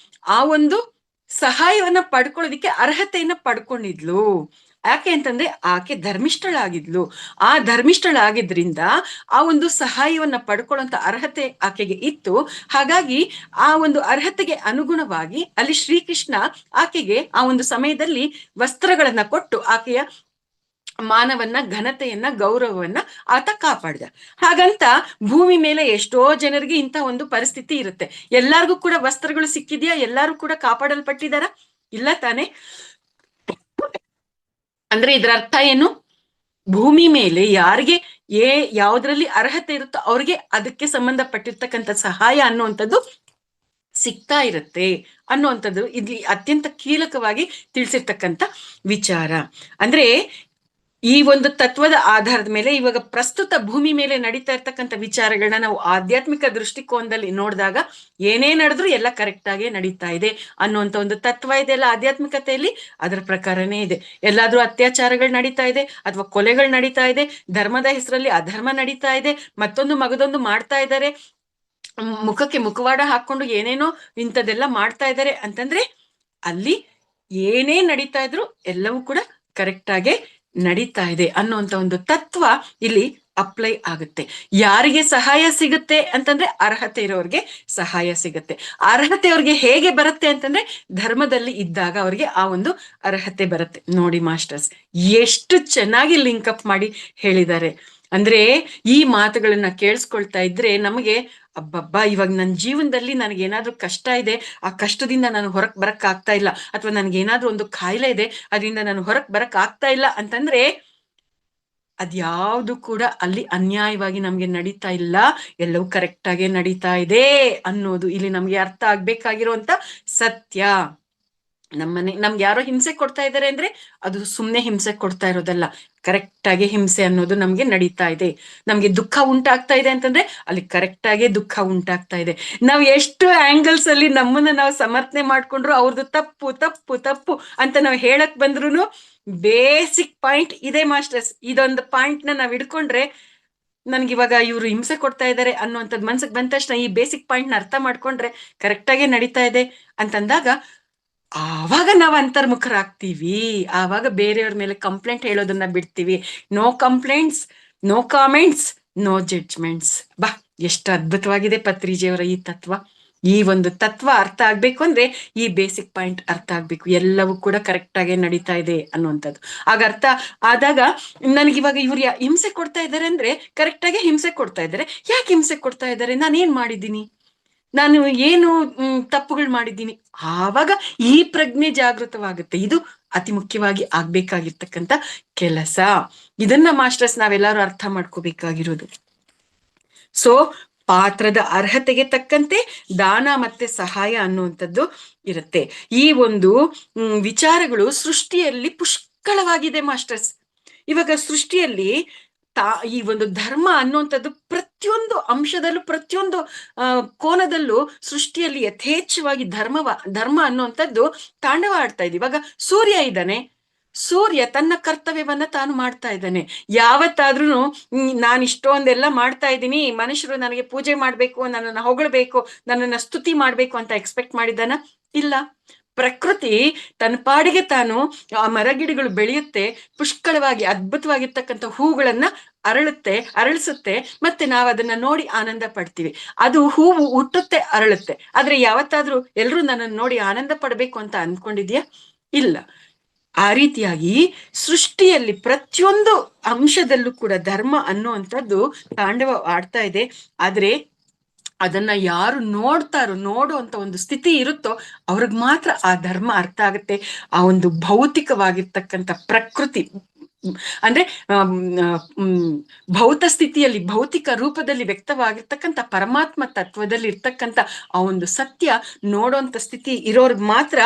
ಆ ಒಂದು ಸಹಾಯವನ್ನ ಪಡ್ಕೊಳ್ಳೋದಿಕ್ಕೆ ಅರ್ಹತೆಯನ್ನ ಪಡ್ಕೊಂಡಿದ್ಲು. ಯಾಕೆ ಅಂತಂದ್ರೆ ಆಕೆ ಧರ್ಮಿಷ್ಠಳಾಗಿದ್ಲು. ಆ ಧರ್ಮಿಷ್ಠಳಾಗಿದ್ರಿಂದ ಆ ಒಂದು ಸಹಾಯವನ್ನ ಪಡ್ಕೊಳ್ಳುವಂತ ಅರ್ಹತೆ ಆಕೆಗೆ ಇತ್ತು. ಹಾಗಾಗಿ ಆ ಒಂದು ಅರ್ಹತೆಗೆ ಅನುಗುಣವಾಗಿ ಅಲ್ಲಿ ಶ್ರೀಕೃಷ್ಣ ಆಕೆಗೆ ಆ ಒಂದು ಸಮಯದಲ್ಲಿ ವಸ್ತ್ರಗಳನ್ನ ಕೊಟ್ಟು ಆಕೆಯ ಮಾನವನ್ನ, ಘನತೆಯನ್ನ, ಗೌರವವನ್ನ ಆತ ಕಾಪಾಡ್ದ. ಹಾಗಂತ ಭೂಮಿ ಮೇಲೆ ಎಷ್ಟೋ ಜನರಿಗೆ ಇಂಥ ಒಂದು ಪರಿಸ್ಥಿತಿ ಇರುತ್ತೆ. ಎಲ್ಲಾರ್ಗೂ ಕೂಡ ವಸ್ತ್ರಗಳು ಸಿಕ್ಕಿದ್ಯಾ? ಎಲ್ಲಾರು ಕೂಡ ಕಾಪಾಡಲ್ಪಟ್ಟಿದಾರ? ಇಲ್ಲ ತಾನೆ? ಅಂದ್ರೆ ಇದ್ರ ಅರ್ಥ ಏನು? ಭೂಮಿ ಮೇಲೆ ಯಾರಿಗೆ ಯಾವ್ದ್ರಲ್ಲಿ ಅರ್ಹತೆ ಇರುತ್ತೋ ಅವ್ರಿಗೆ ಅದಕ್ಕೆ ಸಂಬಂಧಪಟ್ಟಿರ್ತಕ್ಕಂಥ ಸಹಾಯ ಅನ್ನುವಂಥದ್ದು ಸಿಗ್ತಾ ಇರುತ್ತೆ ಅನ್ನುವಂಥದ್ದು ಇಲ್ಲಿ ಅತ್ಯಂತ ಕೀಲಕವಾಗಿ ತಿಳಿಸಿರ್ತಕ್ಕಂಥ ವಿಚಾರ. ಅಂದ್ರೆ ಈ ಒಂದು ತತ್ವದ ಆಧಾರದ ಮೇಲೆ ಇವಾಗ ಪ್ರಸ್ತುತ ಭೂಮಿ ಮೇಲೆ ನಡೀತಾ ಇರ್ತಕ್ಕಂಥ ವಿಚಾರಗಳನ್ನ ನಾವು ಆಧ್ಯಾತ್ಮಿಕ ದೃಷ್ಟಿಕೋನದಲ್ಲಿ ನೋಡಿದಾಗ ಏನೇ ನಡೆದ್ರು ಎಲ್ಲ ಕರೆಕ್ಟ್ ಆಗೇ ನಡೀತಾ ಇದೆ ಅನ್ನುವಂಥ ಒಂದು ತತ್ವ ಇದೆ ಅಲ್ಲ ಆಧ್ಯಾತ್ಮಿಕತೆಯಲ್ಲಿ, ಅದರ ಪ್ರಕಾರನೇ ಇದೆ. ಎಲ್ಲಾದ್ರೂ ಅತ್ಯಾಚಾರಗಳು ನಡೀತಾ ಇದೆ ಅಥವಾ ಕೊಲೆಗಳು ನಡೀತಾ ಇದೆ, ಧರ್ಮದ ಹೆಸರಲ್ಲಿ ಅಧರ್ಮ ನಡೀತಾ ಇದೆ, ಮತ್ತೊಂದು ಮಗದೊಂದು ಮಾಡ್ತಾ ಇದ್ದಾರೆ, ಮುಖಕ್ಕೆ ಮುಖವಾಡ ಹಾಕೊಂಡು ಏನೇನೋ ಇಂಥದ್ದೆಲ್ಲ ಮಾಡ್ತಾ ಇದ್ದಾರೆ ಅಂತಂದ್ರೆ ಅಲ್ಲಿ ಏನೇ ನಡೀತಾ ಇದ್ರು ಎಲ್ಲವೂ ಕೂಡ ಕರೆಕ್ಟ್ ಆಗೇ ನಡೀತಾ ಇದೆ ಅನ್ನುವಂತ ಒಂದು ತತ್ವ ಇಲ್ಲಿ ಅಪ್ಲೈ ಆಗುತ್ತೆ. ಯಾರಿಗೆ ಸಹಾಯ ಸಿಗುತ್ತೆ ಅಂತಂದ್ರೆ ಅರ್ಹತೆ ಇರೋರಿಗೆ ಸಹಾಯ ಸಿಗುತ್ತೆ. ಅರ್ಹತೆ ಅವ್ರಿಗೆ ಹೇಗೆ ಬರುತ್ತೆ ಅಂತಂದ್ರೆ ಧರ್ಮದಲ್ಲಿ ಇದ್ದಾಗ ಅವ್ರಿಗೆ ಆ ಒಂದು ಅರ್ಹತೆ ಬರುತ್ತೆ. ನೋಡಿ ಮಾಸ್ಟರ್ಸ್, ಎಷ್ಟು ಚೆನ್ನಾಗಿ ಲಿಂಕ್ ಅಪ್ ಮಾಡಿ ಹೇಳಿದ್ದಾರೆ. ಅಂದ್ರೆ ಈ ಮಾತುಗಳನ್ನ ಕೇಳಿಸ್ಕೊಳ್ತಾ ಇದ್ರೆ ನಮಗೆ ಅಬ್ಬಬ್ಬಾ, ಇವಾಗ ನನ್ನ ಜೀವನದಲ್ಲಿ ನನಗೇನಾದ್ರೂ ಕಷ್ಟ ಇದೆ, ಆ ಕಷ್ಟದಿಂದ ನಾನು ಹೊರಕ್ ಬರಕ್ ಆಗ್ತಾ ಇಲ್ಲ, ಅಥವಾ ನನ್ಗೇನಾದ್ರೂ ಒಂದು ಕಾಯಿಲೆ ಇದೆ ಅದರಿಂದ ನಾನು ಹೊರಕ್ ಬರಕ್ ಆಗ್ತಾ ಇಲ್ಲ ಅಂತಂದ್ರೆ ಅದ್ಯಾವುದು ಕೂಡ ಅಲ್ಲಿ ಅನ್ಯಾಯವಾಗಿ ನಮ್ಗೆ ನಡೀತಾ ಇಲ್ಲ, ಎಲ್ಲವೂ ಕರೆಕ್ಟ್ ಆಗೇ ನಡೀತಾ ಇದೆ ಅನ್ನೋದು ಇಲ್ಲಿ ನಮ್ಗೆ ಅರ್ಥ ಆಗ್ಬೇಕಾಗಿರುವಂತ ಸತ್ಯ. ನಮ್ಗೆ ಯಾರೋ ಹಿಂಸೆ ಕೊಡ್ತಾ ಇದ್ದಾರೆ ಅಂದ್ರೆ ಅದು ಸುಮ್ನೆ ಹಿಂಸೆ ಕೊಡ್ತಾ ಇರೋದಲ್ಲ, ಕರೆಕ್ಟ್ ಆಗಿ ಹಿಂಸೆ ಅನ್ನೋದು ನಮ್ಗೆ ನಡೀತಾ ಇದೆ. ನಮ್ಗೆ ದುಃಖ ಉಂಟಾಗ್ತಾ ಇದೆ ಅಂತಂದ್ರೆ ಅಲ್ಲಿ ಕರೆಕ್ಟ್ ಆಗಿ ದುಃಖ ಉಂಟಾಗ್ತಾ ಇದೆ. ನಾವ್ ಎಷ್ಟು ಆಂಗಲ್ಸ್ ಅಲ್ಲಿ ನಮ್ಮನ್ನ ನಾವು ಸಮರ್ಥನೆ ಮಾಡ್ಕೊಂಡ್ರು ಅವ್ರದ್ದು ತಪ್ಪು ತಪ್ಪು ತಪ್ಪು ಅಂತ ನಾವು ಹೇಳಕ್ ಬಂದ್ರು ಬೇಸಿಕ್ ಪಾಯಿಂಟ್ ಇದೆ ಮಾಸ್ಟರ್ಸ್. ಇದೊಂದು ಪಾಯಿಂಟ್ ನ ನಾವ್ ಹಿಡ್ಕೊಂಡ್ರೆ ನನ್ಗಿವಾಗ ಇವ್ರು ಹಿಂಸೆ ಕೊಡ್ತಾ ಇದ್ದಾರೆ ಅನ್ನುವಂಥದ್ದು ಮನ್ಸಿಗೆ ಬಂದ ತಕ್ಷಣ ಈ ಬೇಸಿಕ್ ಪಾಯಿಂಟ್ ನ ಅರ್ಥ ಮಾಡ್ಕೊಂಡ್ರೆ ಕರೆಕ್ಟ್ ಆಗೇ ನಡೀತಾ ಇದೆ ಅಂತಂದಾಗ ಆವಾಗ ನಾವು ಅಂತರ್ಮುಖರಾಗ್ತೀವಿ. ಆವಾಗ ಬೇರೆಯವ್ರ ಮೇಲೆ ಕಂಪ್ಲೇಂಟ್ ಹೇಳೋದನ್ನ ಬಿಡ್ತೀವಿ. No complaints, no comments, no judgements. ಬಾ, ಎಷ್ಟು ಅದ್ಭುತವಾಗಿದೆ ಪತ್ರಿಜಿಯವರ ಈ ತತ್ವ. ಈ ಒಂದು ತತ್ವ ಅರ್ಥ ಆಗ್ಬೇಕು ಅಂದ್ರೆ ಈ ಬೇಸಿಕ್ ಪಾಯಿಂಟ್ ಅರ್ಥ ಆಗ್ಬೇಕು, ಎಲ್ಲವೂ ಕೂಡ ಕರೆಕ್ಟ್ ಆಗಿ ನಡೀತಾ ಇದೆ ಅನ್ನುವಂಥದ್ದು. ಆಗ ಅರ್ಥ ಆದಾಗ ನನಗೆ ಇವಾಗ ಇವ್ರು ಹಿಂಸೆ ಕೊಡ್ತಾ ಇದ್ದಾರೆ ಅಂದ್ರೆ ಕರೆಕ್ಟ್ ಆಗಿ ಹಿಂಸೆ ಕೊಡ್ತಾ ಇದ್ದಾರೆ. ಯಾಕೆ ಹಿಂಸೆ ಕೊಡ್ತಾ ಇದ್ದಾರೆ? ನಾನು ಏನ್ ಮಾಡಿದ್ದೀನಿ? ನಾನು ಏನು ತಪ್ಪುಗಳು ಮಾಡಿದ್ದೀನಿ? ಆವಾಗ ಈ ಪ್ರಜ್ಞೆ ಜಾಗೃತವಾಗುತ್ತೆ. ಇದು ಅತಿ ಮುಖ್ಯವಾಗಿ ಆಗ್ಬೇಕಾಗಿರ್ತಕ್ಕಂಥ ಕೆಲಸ. ಇದನ್ನ ಮಾಸ್ಟರ್ಸ್ ನಾವೆಲ್ಲರೂ ಅರ್ಥ ಮಾಡ್ಕೋಬೇಕಾಗಿರೋದು. ಸೊ ಪಾತ್ರದ ಅರ್ಹತೆಗೆ ತಕ್ಕಂತೆ ದಾನ ಮತ್ತೆ ಸಹಾಯ ಅನ್ನುವಂಥದ್ದು ಇರುತ್ತೆ. ಈ ಒಂದು ವಿಚಾರಗಳು ಸೃಷ್ಟಿಯಲ್ಲಿ ಪುಷ್ಕಳವಾಗಿದೆ ಮಾಸ್ಟರ್ಸ್. ಇವಾಗ ಸೃಷ್ಟಿಯಲ್ಲಿ ಈ ಒಂದು ಧರ್ಮ ಅನ್ನುವಂಥದ್ದು ಪ್ರತಿಯೊಂದು ಅಂಶದಲ್ಲೂ, ಪ್ರತಿಯೊಂದು ಕೋನದಲ್ಲೂ ಸೃಷ್ಟಿಯಲ್ಲಿ ಯಥೇಚ್ಛವಾಗಿ ಧರ್ಮ ಅನ್ನುವಂಥದ್ದು ತಾಂಡವ ಆಡ್ತಾ ಇದೆ. ಇವಾಗ ಸೂರ್ಯ ಇದ್ದಾನೆ, ಸೂರ್ಯ ತನ್ನ ಕರ್ತವ್ಯವನ್ನ ತಾನು ಮಾಡ್ತಾ ಇದ್ದಾನೆ. ಯಾವತ್ತಾದ್ರೂ ನಾನು ಇಷ್ಟೊಂದೆಲ್ಲ ಮಾಡ್ತಾ ಇದ್ದೀನಿ, ಮನುಷ್ಯರು ನನಗೆ ಪೂಜೆ ಮಾಡ್ಬೇಕು, ನನ್ನನ್ನು ಹೊಗಳ್ಬೇಕು, ನನ್ನನ್ನ ಸ್ತುತಿ ಮಾಡ್ಬೇಕು ಅಂತ ಎಕ್ಸ್ಪೆಕ್ಟ್ ಮಾಡಿದ್ದಾನ? ಇಲ್ಲ. ಪ್ರಕೃತಿ ತನ್ನ ಪಾಡಿಗೆ ತಾನು ಆ ಮರಗಿಡಗಳು ಬೆಳೆಯುತ್ತೆ, ಪುಷ್ಕಳವಾಗಿ ಅದ್ಭುತವಾಗಿರ್ತಕ್ಕಂಥ ಹೂಗಳನ್ನ ಅರಳಿಸುತ್ತೆ, ಮತ್ತೆ ನಾವು ಅದನ್ನ ನೋಡಿ ಆನಂದ ಪಡ್ತೀವಿ. ಅದು ಹೂವು ಹುಟ್ಟುತ್ತೆ, ಅರಳುತ್ತೆ. ಆದ್ರೆ ಯಾವತ್ತಾದ್ರೂ ಎಲ್ರೂ ನನ್ನನ್ನು ನೋಡಿ ಆನಂದ ಪಡ್ಬೇಕು ಅಂತ ಅನ್ಕೊಂಡಿದ್ಯಾ? ಇಲ್ಲ. ಆ ರೀತಿಯಾಗಿ ಸೃಷ್ಟಿಯಲ್ಲಿ ಪ್ರತಿಯೊಂದು ಅಂಶದಲ್ಲೂ ಕೂಡ ಧರ್ಮ ಅನ್ನುವಂಥದ್ದು ತಾಂಡವ ಆಡ್ತಾ ಇದೆ. ಆದ್ರೆ ಅದನ್ನ ಯಾರು ನೋಡುವಂತ ಒಂದು ಸ್ಥಿತಿ ಇರುತ್ತೋ ಅವ್ರಿಗೆ ಮಾತ್ರ ಆ ಧರ್ಮ ಅರ್ಥ ಆಗುತ್ತೆ. ಆ ಒಂದು ಭೌತಿಕವಾಗಿರ್ತಕ್ಕಂಥ ಪ್ರಕೃತಿ ಅಂದ್ರೆ ಭೌತ ಸ್ಥಿತಿಯಲ್ಲಿ, ಭೌತಿಕ ರೂಪದಲ್ಲಿ ವ್ಯಕ್ತವಾಗಿರ್ತಕ್ಕಂಥ ಪರಮಾತ್ಮ ತತ್ವದಲ್ಲಿ ಇರ್ತಕ್ಕಂಥ ಆ ಒಂದು ಸತ್ಯ ನೋಡುವಂತ ಸ್ಥಿತಿ ಇರೋರ್ಗ್ ಮಾತ್ರ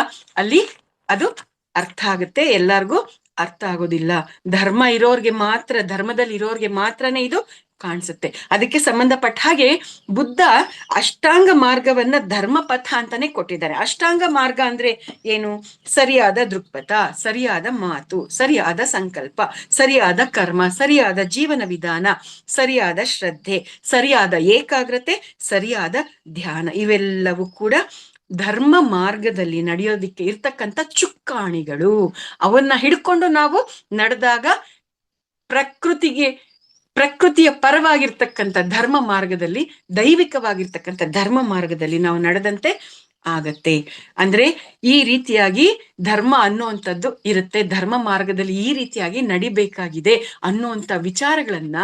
ಅಲ್ಲಿ ಅದು ಅರ್ಥ ಆಗುತ್ತೆ. ಎಲ್ಲಾರ್ಗೂ ಅರ್ಥ ಆಗೋದಿಲ್ಲ. ಧರ್ಮ ಇರೋರ್ಗೆ ಮಾತ್ರ, ಧರ್ಮದಲ್ಲಿ ಇರೋರ್ಗೆ ಮಾತ್ರನೇ ಇದು ಕಾಣಿಸುತ್ತೆ. ಅದಕ್ಕೆ ಸಂಬಂಧಪಟ್ಟ ಹಾಗೆ ಬುದ್ಧ ಅಷ್ಟಾಂಗ ಮಾರ್ಗವನ್ನ ಧರ್ಮಪಥ ಅಂತಾನೆ ಕೊಟ್ಟಿದ್ದಾರೆ. ಅಷ್ಟಾಂಗ ಮಾರ್ಗ ಅಂದ್ರೆ ಏನು? ಸರಿಯಾದ ದೃಕ್ಪಥ, ಸರಿಯಾದ ಮಾತು, ಸರಿಯಾದ ಸಂಕಲ್ಪ, ಸರಿಯಾದ ಕರ್ಮ, ಸರಿಯಾದ ಜೀವನ ವಿಧಾನ, ಸರಿಯಾದ ಶ್ರದ್ಧೆ, ಸರಿಯಾದ ಏಕಾಗ್ರತೆ, ಸರಿಯಾದ ಧ್ಯಾನ, ಇವೆಲ್ಲವೂ ಕೂಡ ಧರ್ಮ ಮಾರ್ಗದಲ್ಲಿ ನಡೆಯೋದಿಕ್ಕೆ ಇರ್ತಕ್ಕಂಥ ಚುಕ್ಕಾಣಿಗಳು. ಅವನ್ನ ಹಿಡ್ಕೊಂಡು ನಾವು ನಡೆದಾಗ ಪ್ರಕೃತಿಯ ಪರವಾಗಿರ್ತಕ್ಕಂಥ ಧರ್ಮ ಮಾರ್ಗದಲ್ಲಿ, ದೈವಿಕವಾಗಿರ್ತಕ್ಕಂಥ ಧರ್ಮ ಮಾರ್ಗದಲ್ಲಿ ನಾವು ನಡೆದಂತೆ ಆಗತ್ತೆ. ಅಂದ್ರೆ ಈ ರೀತಿಯಾಗಿ ಧರ್ಮ ಅನ್ನುವಂಥದ್ದು ಇರುತ್ತೆ. ಧರ್ಮ ಮಾರ್ಗದಲ್ಲಿ ಈ ರೀತಿಯಾಗಿ ನಡಿಬೇಕಾಗಿದೆ ಅನ್ನುವಂಥ ವಿಚಾರಗಳನ್ನ,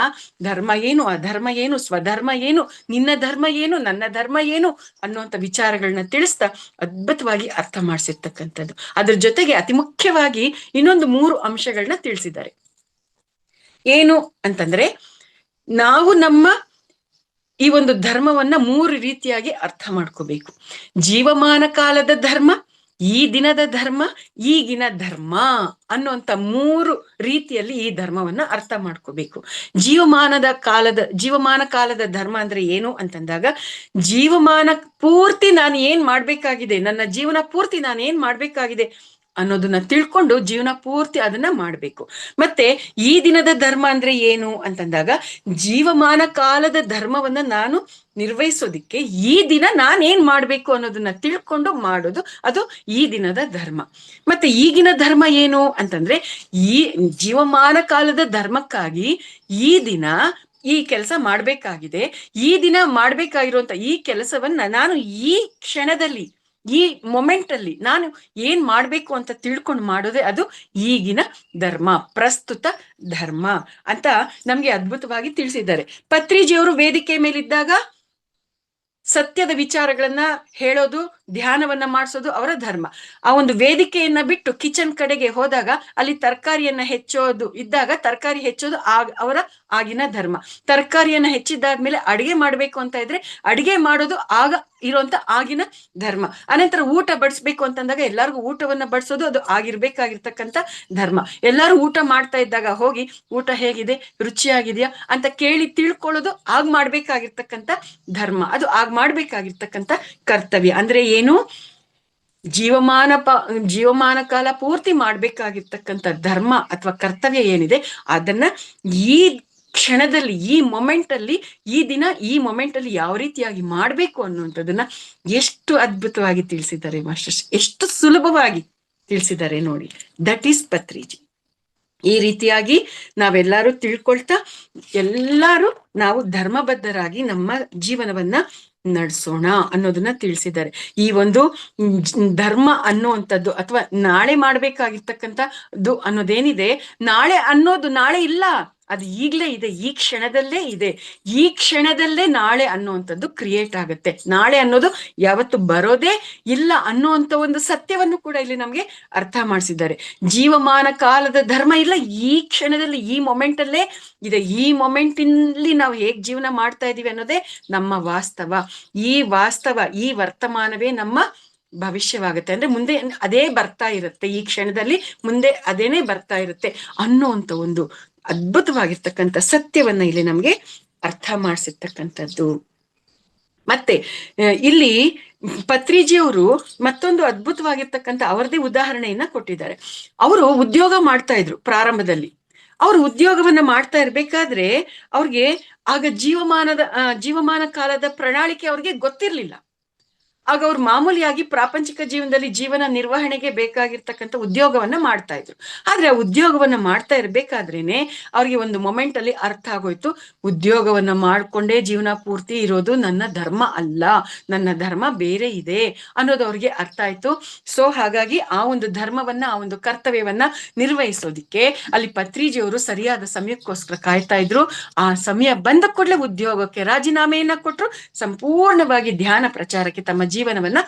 ಧರ್ಮ ಏನು, ಅಧರ್ಮ ಏನು, ಸ್ವಧರ್ಮ ಏನು, ನಿನ್ನ ಧರ್ಮ ಏನು, ನನ್ನ ಧರ್ಮ ಏನು ಅನ್ನುವಂಥ ವಿಚಾರಗಳನ್ನ ತಿಳಿಸ್ತಾ ಅದ್ಭುತವಾಗಿ ಅರ್ಥ ಮಾಡಿಸಿರ್ತಕ್ಕಂಥದ್ದು. ಅದ್ರ ಜೊತೆಗೆ ಅತಿ ಮುಖ್ಯವಾಗಿ ಇನ್ನೊಂದು 3 ಅಂಶಗಳನ್ನ ತಿಳಿಸಿದ್ದಾರೆ. ಏನು ಅಂತಂದ್ರೆ, ನಾವು ನಮ್ಮ ಈ ಒಂದು ಧರ್ಮವನ್ನ 3 ರೀತಿಯಾಗಿ ಅರ್ಥ ಮಾಡ್ಕೋಬೇಕು. ಜೀವಮಾನ ಕಾಲದ ಧರ್ಮ, ಈ ದಿನದ ಧರ್ಮ, ಈಗಿನ ಧರ್ಮ ಅನ್ನುವಂಥ 3 ರೀತಿಯಲ್ಲಿ ಈ ಧರ್ಮವನ್ನ ಅರ್ಥ ಮಾಡ್ಕೋಬೇಕು. ಜೀವಮಾನ ಕಾಲದ ಧರ್ಮ ಅಂದ್ರೆ ಏನು ಅಂತಂದಾಗ, ಜೀವಮಾನ ಪೂರ್ತಿ ನಾನು ಏನ್ ಮಾಡ್ಬೇಕಾಗಿದೆ, ನನ್ನ ಜೀವನ ಪೂರ್ತಿ ನಾನು ಏನ್ ಮಾಡ್ಬೇಕಾಗಿದೆ ಅನ್ನೋದನ್ನ ತಿಳ್ಕೊಂಡು ಜೀವನ ಪೂರ್ತಿ ಅದನ್ನ ಮಾಡ್ಬೇಕು. ಮತ್ತೆ ಈ ದಿನದ ಧರ್ಮ ಅಂದ್ರೆ ಏನು ಅಂತಂದಾಗ, ಜೀವಮಾನ ಕಾಲದ ಧರ್ಮವನ್ನ ನಾನು ನಿರ್ವಹಿಸೋದಿಕ್ಕೆ ಈ ದಿನ ನಾನೇನ್ ಮಾಡ್ಬೇಕು ಅನ್ನೋದನ್ನ ತಿಳ್ಕೊಂಡು ಮಾಡೋದು, ಅದು ಈ ದಿನದ ಧರ್ಮ. ಮತ್ತೆ ಈಗಿನ ಧರ್ಮ ಏನು ಅಂತಂದ್ರೆ, ಈ ಜೀವಮಾನ ಕಾಲದ ಧರ್ಮಕ್ಕಾಗಿ ಈ ದಿನ ಈ ಕೆಲಸ ಮಾಡ್ಬೇಕಾಗಿದೆ, ಈ ದಿನ ಮಾಡ್ಬೇಕಾಗಿರುವಂತ ಈ ಕೆಲಸವನ್ನ ನಾನು ಈ ಕ್ಷಣದಲ್ಲಿ, ಈ ಮೊಮೆಂಟ್ ಅಲ್ಲಿ ನಾನು ಏನ್ ಮಾಡ್ಬೇಕು ಅಂತ ತಿಳ್ಕೊಂಡು ಮಾಡೋದೇ ಅದು ಈಗಿನ ಧರ್ಮ, ಪ್ರಸ್ತುತ ಧರ್ಮ ಅಂತ ನಮ್ಗೆ ಅದ್ಭುತವಾಗಿ ತಿಳಿಸಿದ್ದಾರೆ. ಪತ್ರಿಜಿಯವರು ವೇದಿಕೆ ಮೇಲಿದ್ದಾಗ ಸತ್ಯದ ವಿಚಾರಗಳನ್ನ ಹೇಳೋದು, ಧ್ಯಾನವನ್ನ ಮಾಡಿಸೋದು ಅವರ ಧರ್ಮ. ಆ ಒಂದು ವೇದಿಕೆಯನ್ನ ಬಿಟ್ಟು ಕಿಚನ್ ಕಡೆಗೆ ಹೋದಾಗ ಅಲ್ಲಿ ತರಕಾರಿಯನ್ನ ಹೆಚ್ಚೋದು ಇದ್ದಾಗ ತರಕಾರಿ ಹೆಚ್ಚೋದು ಅವರ ಆಗಿನ ಧರ್ಮ. ತರಕಾರಿಯನ್ನ ಹೆಚ್ಚಿದ್ದಾದ್ಮೇಲೆ ಅಡಿಗೆ ಮಾಡ್ಬೇಕು ಅಂತ ಇದ್ರೆ ಅಡಿಗೆ ಮಾಡೋದು ಆಗ ಇರುವಂತ ಆಗಿನ ಧರ್ಮ. ಅನಂತರ ಊಟ ಬಡಿಸ್ಬೇಕು ಅಂತಂದಾಗ ಎಲ್ಲಾರ್ಗು ಊಟವನ್ನ ಬಡಿಸೋದು ಅದು ಆಗಿರ್ಬೇಕಾಗಿರ್ತಕ್ಕಂಥ ಧರ್ಮ. ಎಲ್ಲಾರು ಊಟ ಮಾಡ್ತಾ ಇದ್ದಾಗ ಹೋಗಿ ಊಟ ಹೇಗಿದೆ, ರುಚಿಯಾಗಿದೆಯಾ ಅಂತ ಕೇಳಿ ತಿಳ್ಕೊಳ್ಳೋದು ಆಗ್ ಮಾಡ್ಬೇಕಾಗಿರ್ತಕ್ಕಂಥ ಧರ್ಮ, ಅದು ಆಗ್ ಮಾಡ್ಬೇಕಾಗಿರ್ತಕ್ಕಂಥ ಕರ್ತವ್ಯ. ಅಂದ್ರೆ ಏನು? ಜೀವಮಾನ ಕಾಲ ಪೂರ್ತಿ ಮಾಡ್ಬೇಕಾಗಿರ್ತಕ್ಕಂಥ ಧರ್ಮ ಅಥವಾ ಕರ್ತವ್ಯ ಏನಿದೆ ಅದನ್ನ ಈ ಕ್ಷಣದಲ್ಲಿ, ಈ ಮೊಮೆಂಟ್ ಅಲ್ಲಿ, ಈ ದಿನ ಈ ಮೊಮೆಂಟ್ ಅಲ್ಲಿ ಯಾವ ರೀತಿಯಾಗಿ ಮಾಡ್ಬೇಕು ಅನ್ನುವಂಥದ್ದನ್ನ ಎಷ್ಟು ಅದ್ಭುತವಾಗಿ ತಿಳಿಸಿದ್ದಾರೆ ಮಾಸ್ಟರ್ಸ್, ಎಷ್ಟು ಸುಲಭವಾಗಿ ತಿಳಿಸಿದ್ದಾರೆ ನೋಡಿ. That is Patriji. ಈ ರೀತಿಯಾಗಿ ನಾವೆಲ್ಲರೂ ತಿಳ್ಕೊಳ್ತಾ ಎಲ್ಲರೂ ನಾವು ಧರ್ಮಬದ್ಧರಾಗಿ ನಮ್ಮ ಜೀವನವನ್ನ ನಡೆಸೋಣ ಅನ್ನೋದನ್ನ ತಿಳಿಸಿದ್ದಾರೆ. ಈ ಒಂದು ಧರ್ಮ ಅನ್ನುವಂಥದ್ದು ಅಥವಾ ನಾಳೆ ಮಾಡ್ಬೇಕಾಗಿರ್ತಕ್ಕಂಥದ್ದು ಅನ್ನೋದೇನಿದೆ, ನಾಳೆ ಅನ್ನೋದು ನಾಳೆ ಇಲ್ಲ, ಅದು ಈಗ್ಲೇ ಇದೆ, ಈ ಕ್ಷಣದಲ್ಲೇ ಇದೆ. ಈ ಕ್ಷಣದಲ್ಲೇ ನಾಳೆ ಅನ್ನುವಂಥದ್ದು ಕ್ರಿಯೇಟ್ ಆಗುತ್ತೆ. ನಾಳೆ ಅನ್ನೋದು ಯಾವತ್ತು ಬರೋದೇ ಇಲ್ಲ ಅನ್ನುವಂಥ ಒಂದು ಸತ್ಯವನ್ನು ಕೂಡ ಇಲ್ಲಿ ನಮ್ಗೆ ಅರ್ಥ ಮಾಡಿಸಿದ್ದಾರೆ. ಜೀವಮಾನ ಕಾಲದ ಧರ್ಮ ಇಲ್ಲ, ಈ ಕ್ಷಣದಲ್ಲಿ ಈ ಮೊಮೆಂಟ್ ಅಲ್ಲೇ ಇದೆ. ಈ ಮೊಮೆಂಟಿನಲ್ಲಿ ನಾವು ಹೇಗ್ ಜೀವನ ಮಾಡ್ತಾ ಇದೀವಿ ಅನ್ನೋದೇ ನಮ್ಮ ವಾಸ್ತವ. ಈ ವಾಸ್ತವ, ಈ ವರ್ತಮಾನವೇ ನಮ್ಮ ಭವಿಷ್ಯವಾಗುತ್ತೆ. ಅಂದ್ರೆ ಮುಂದೆ ಅದೇ ಬರ್ತಾ ಇರುತ್ತೆ, ಈ ಕ್ಷಣದಲ್ಲಿ ಮುಂದೆ ಅದೇನೇ ಬರ್ತಾ ಇರುತ್ತೆ ಅನ್ನುವಂಥ ಒಂದು ಅದ್ಭುತವಾಗಿರ್ತಕ್ಕಂಥ ಸತ್ಯವನ್ನ ಇಲ್ಲಿ ನಮ್ಗೆ ಅರ್ಥ ಮಾಡಿಸಿರ್ತಕ್ಕಂಥದ್ದು. ಮತ್ತೆ ಇಲ್ಲಿ ಪತ್ರಿಜಿಯವರು ಮತ್ತೊಂದು ಅದ್ಭುತವಾಗಿರ್ತಕ್ಕಂಥ ಅವರದೇ ಉದಾಹರಣೆಯನ್ನ ಕೊಟ್ಟಿದ್ದಾರೆ. ಅವರು ಉದ್ಯೋಗ ಮಾಡ್ತಾ ಇದ್ರು ಪ್ರಾರಂಭದಲ್ಲಿ. ಅವ್ರು ಉದ್ಯೋಗವನ್ನ ಮಾಡ್ತಾ ಇರ್ಬೇಕಾದ್ರೆ ಅವ್ರಿಗೆ ಆಗ ಜೀವಮಾನ ಕಾಲದ ಪ್ರಣಾಳಿಕೆ ಅವ್ರಿಗೆ ಗೊತ್ತಿರ್ಲಿಲ್ಲ. ಆಗ ಅವ್ರು ಮಾಮೂಲಿಯಾಗಿ ಪ್ರಾಪಂಚಿಕ ಜೀವನದಲ್ಲಿ ಜೀವನ ನಿರ್ವಹಣೆಗೆ ಬೇಕಾಗಿರ್ತಕ್ಕಂಥ ಉದ್ಯೋಗವನ್ನ ಮಾಡ್ತಾ ಇದ್ರು. ಆದ್ರೆ ಆ ಉದ್ಯೋಗವನ್ನ ಮಾಡ್ತಾ ಇರ್ಬೇಕಾದ್ರೇನೆ ಅವ್ರಿಗೆ ಒಂದು ಮೊಮೆಂಟ್ ಅಲ್ಲಿ ಅರ್ಥ ಆಗೋಯ್ತು, ಉದ್ಯೋಗವನ್ನ ಮಾಡ್ಕೊಂಡೇ ಜೀವನ ಪೂರ್ತಿ ಇರೋದು ನನ್ನ ಧರ್ಮ ಅಲ್ಲ, ನನ್ನ ಧರ್ಮ ಬೇರೆ ಇದೆ ಅನ್ನೋದು ಅವ್ರಿಗೆ ಅರ್ಥ ಆಯ್ತು. ಸೊ ಹಾಗಾಗಿ ಆ ಒಂದು ಧರ್ಮವನ್ನ, ಆ ಒಂದು ಕರ್ತವ್ಯವನ್ನ ನಿರ್ವಹಿಸೋದಿಕ್ಕೆ ಅಲ್ಲಿ ಪತ್ರಿಜಿಯವರು ಸರಿಯಾದ ಸಮಯಕ್ಕೋಸ್ಕರ ಕಾಯ್ತಾ ಇದ್ರು. ಆ ಸಮಯ ಬಂದ ಕೂಡಲೇ ಉದ್ಯೋಗಕ್ಕೆ ರಾಜೀನಾಮೆಯನ್ನ ಕೊಟ್ರು, ಸಂಪೂರ್ಣವಾಗಿ ಧ್ಯಾನ ಪ್ರಚಾರಕ್ಕೆ ತಮ್ಮ ಜೀವನವನ್ನ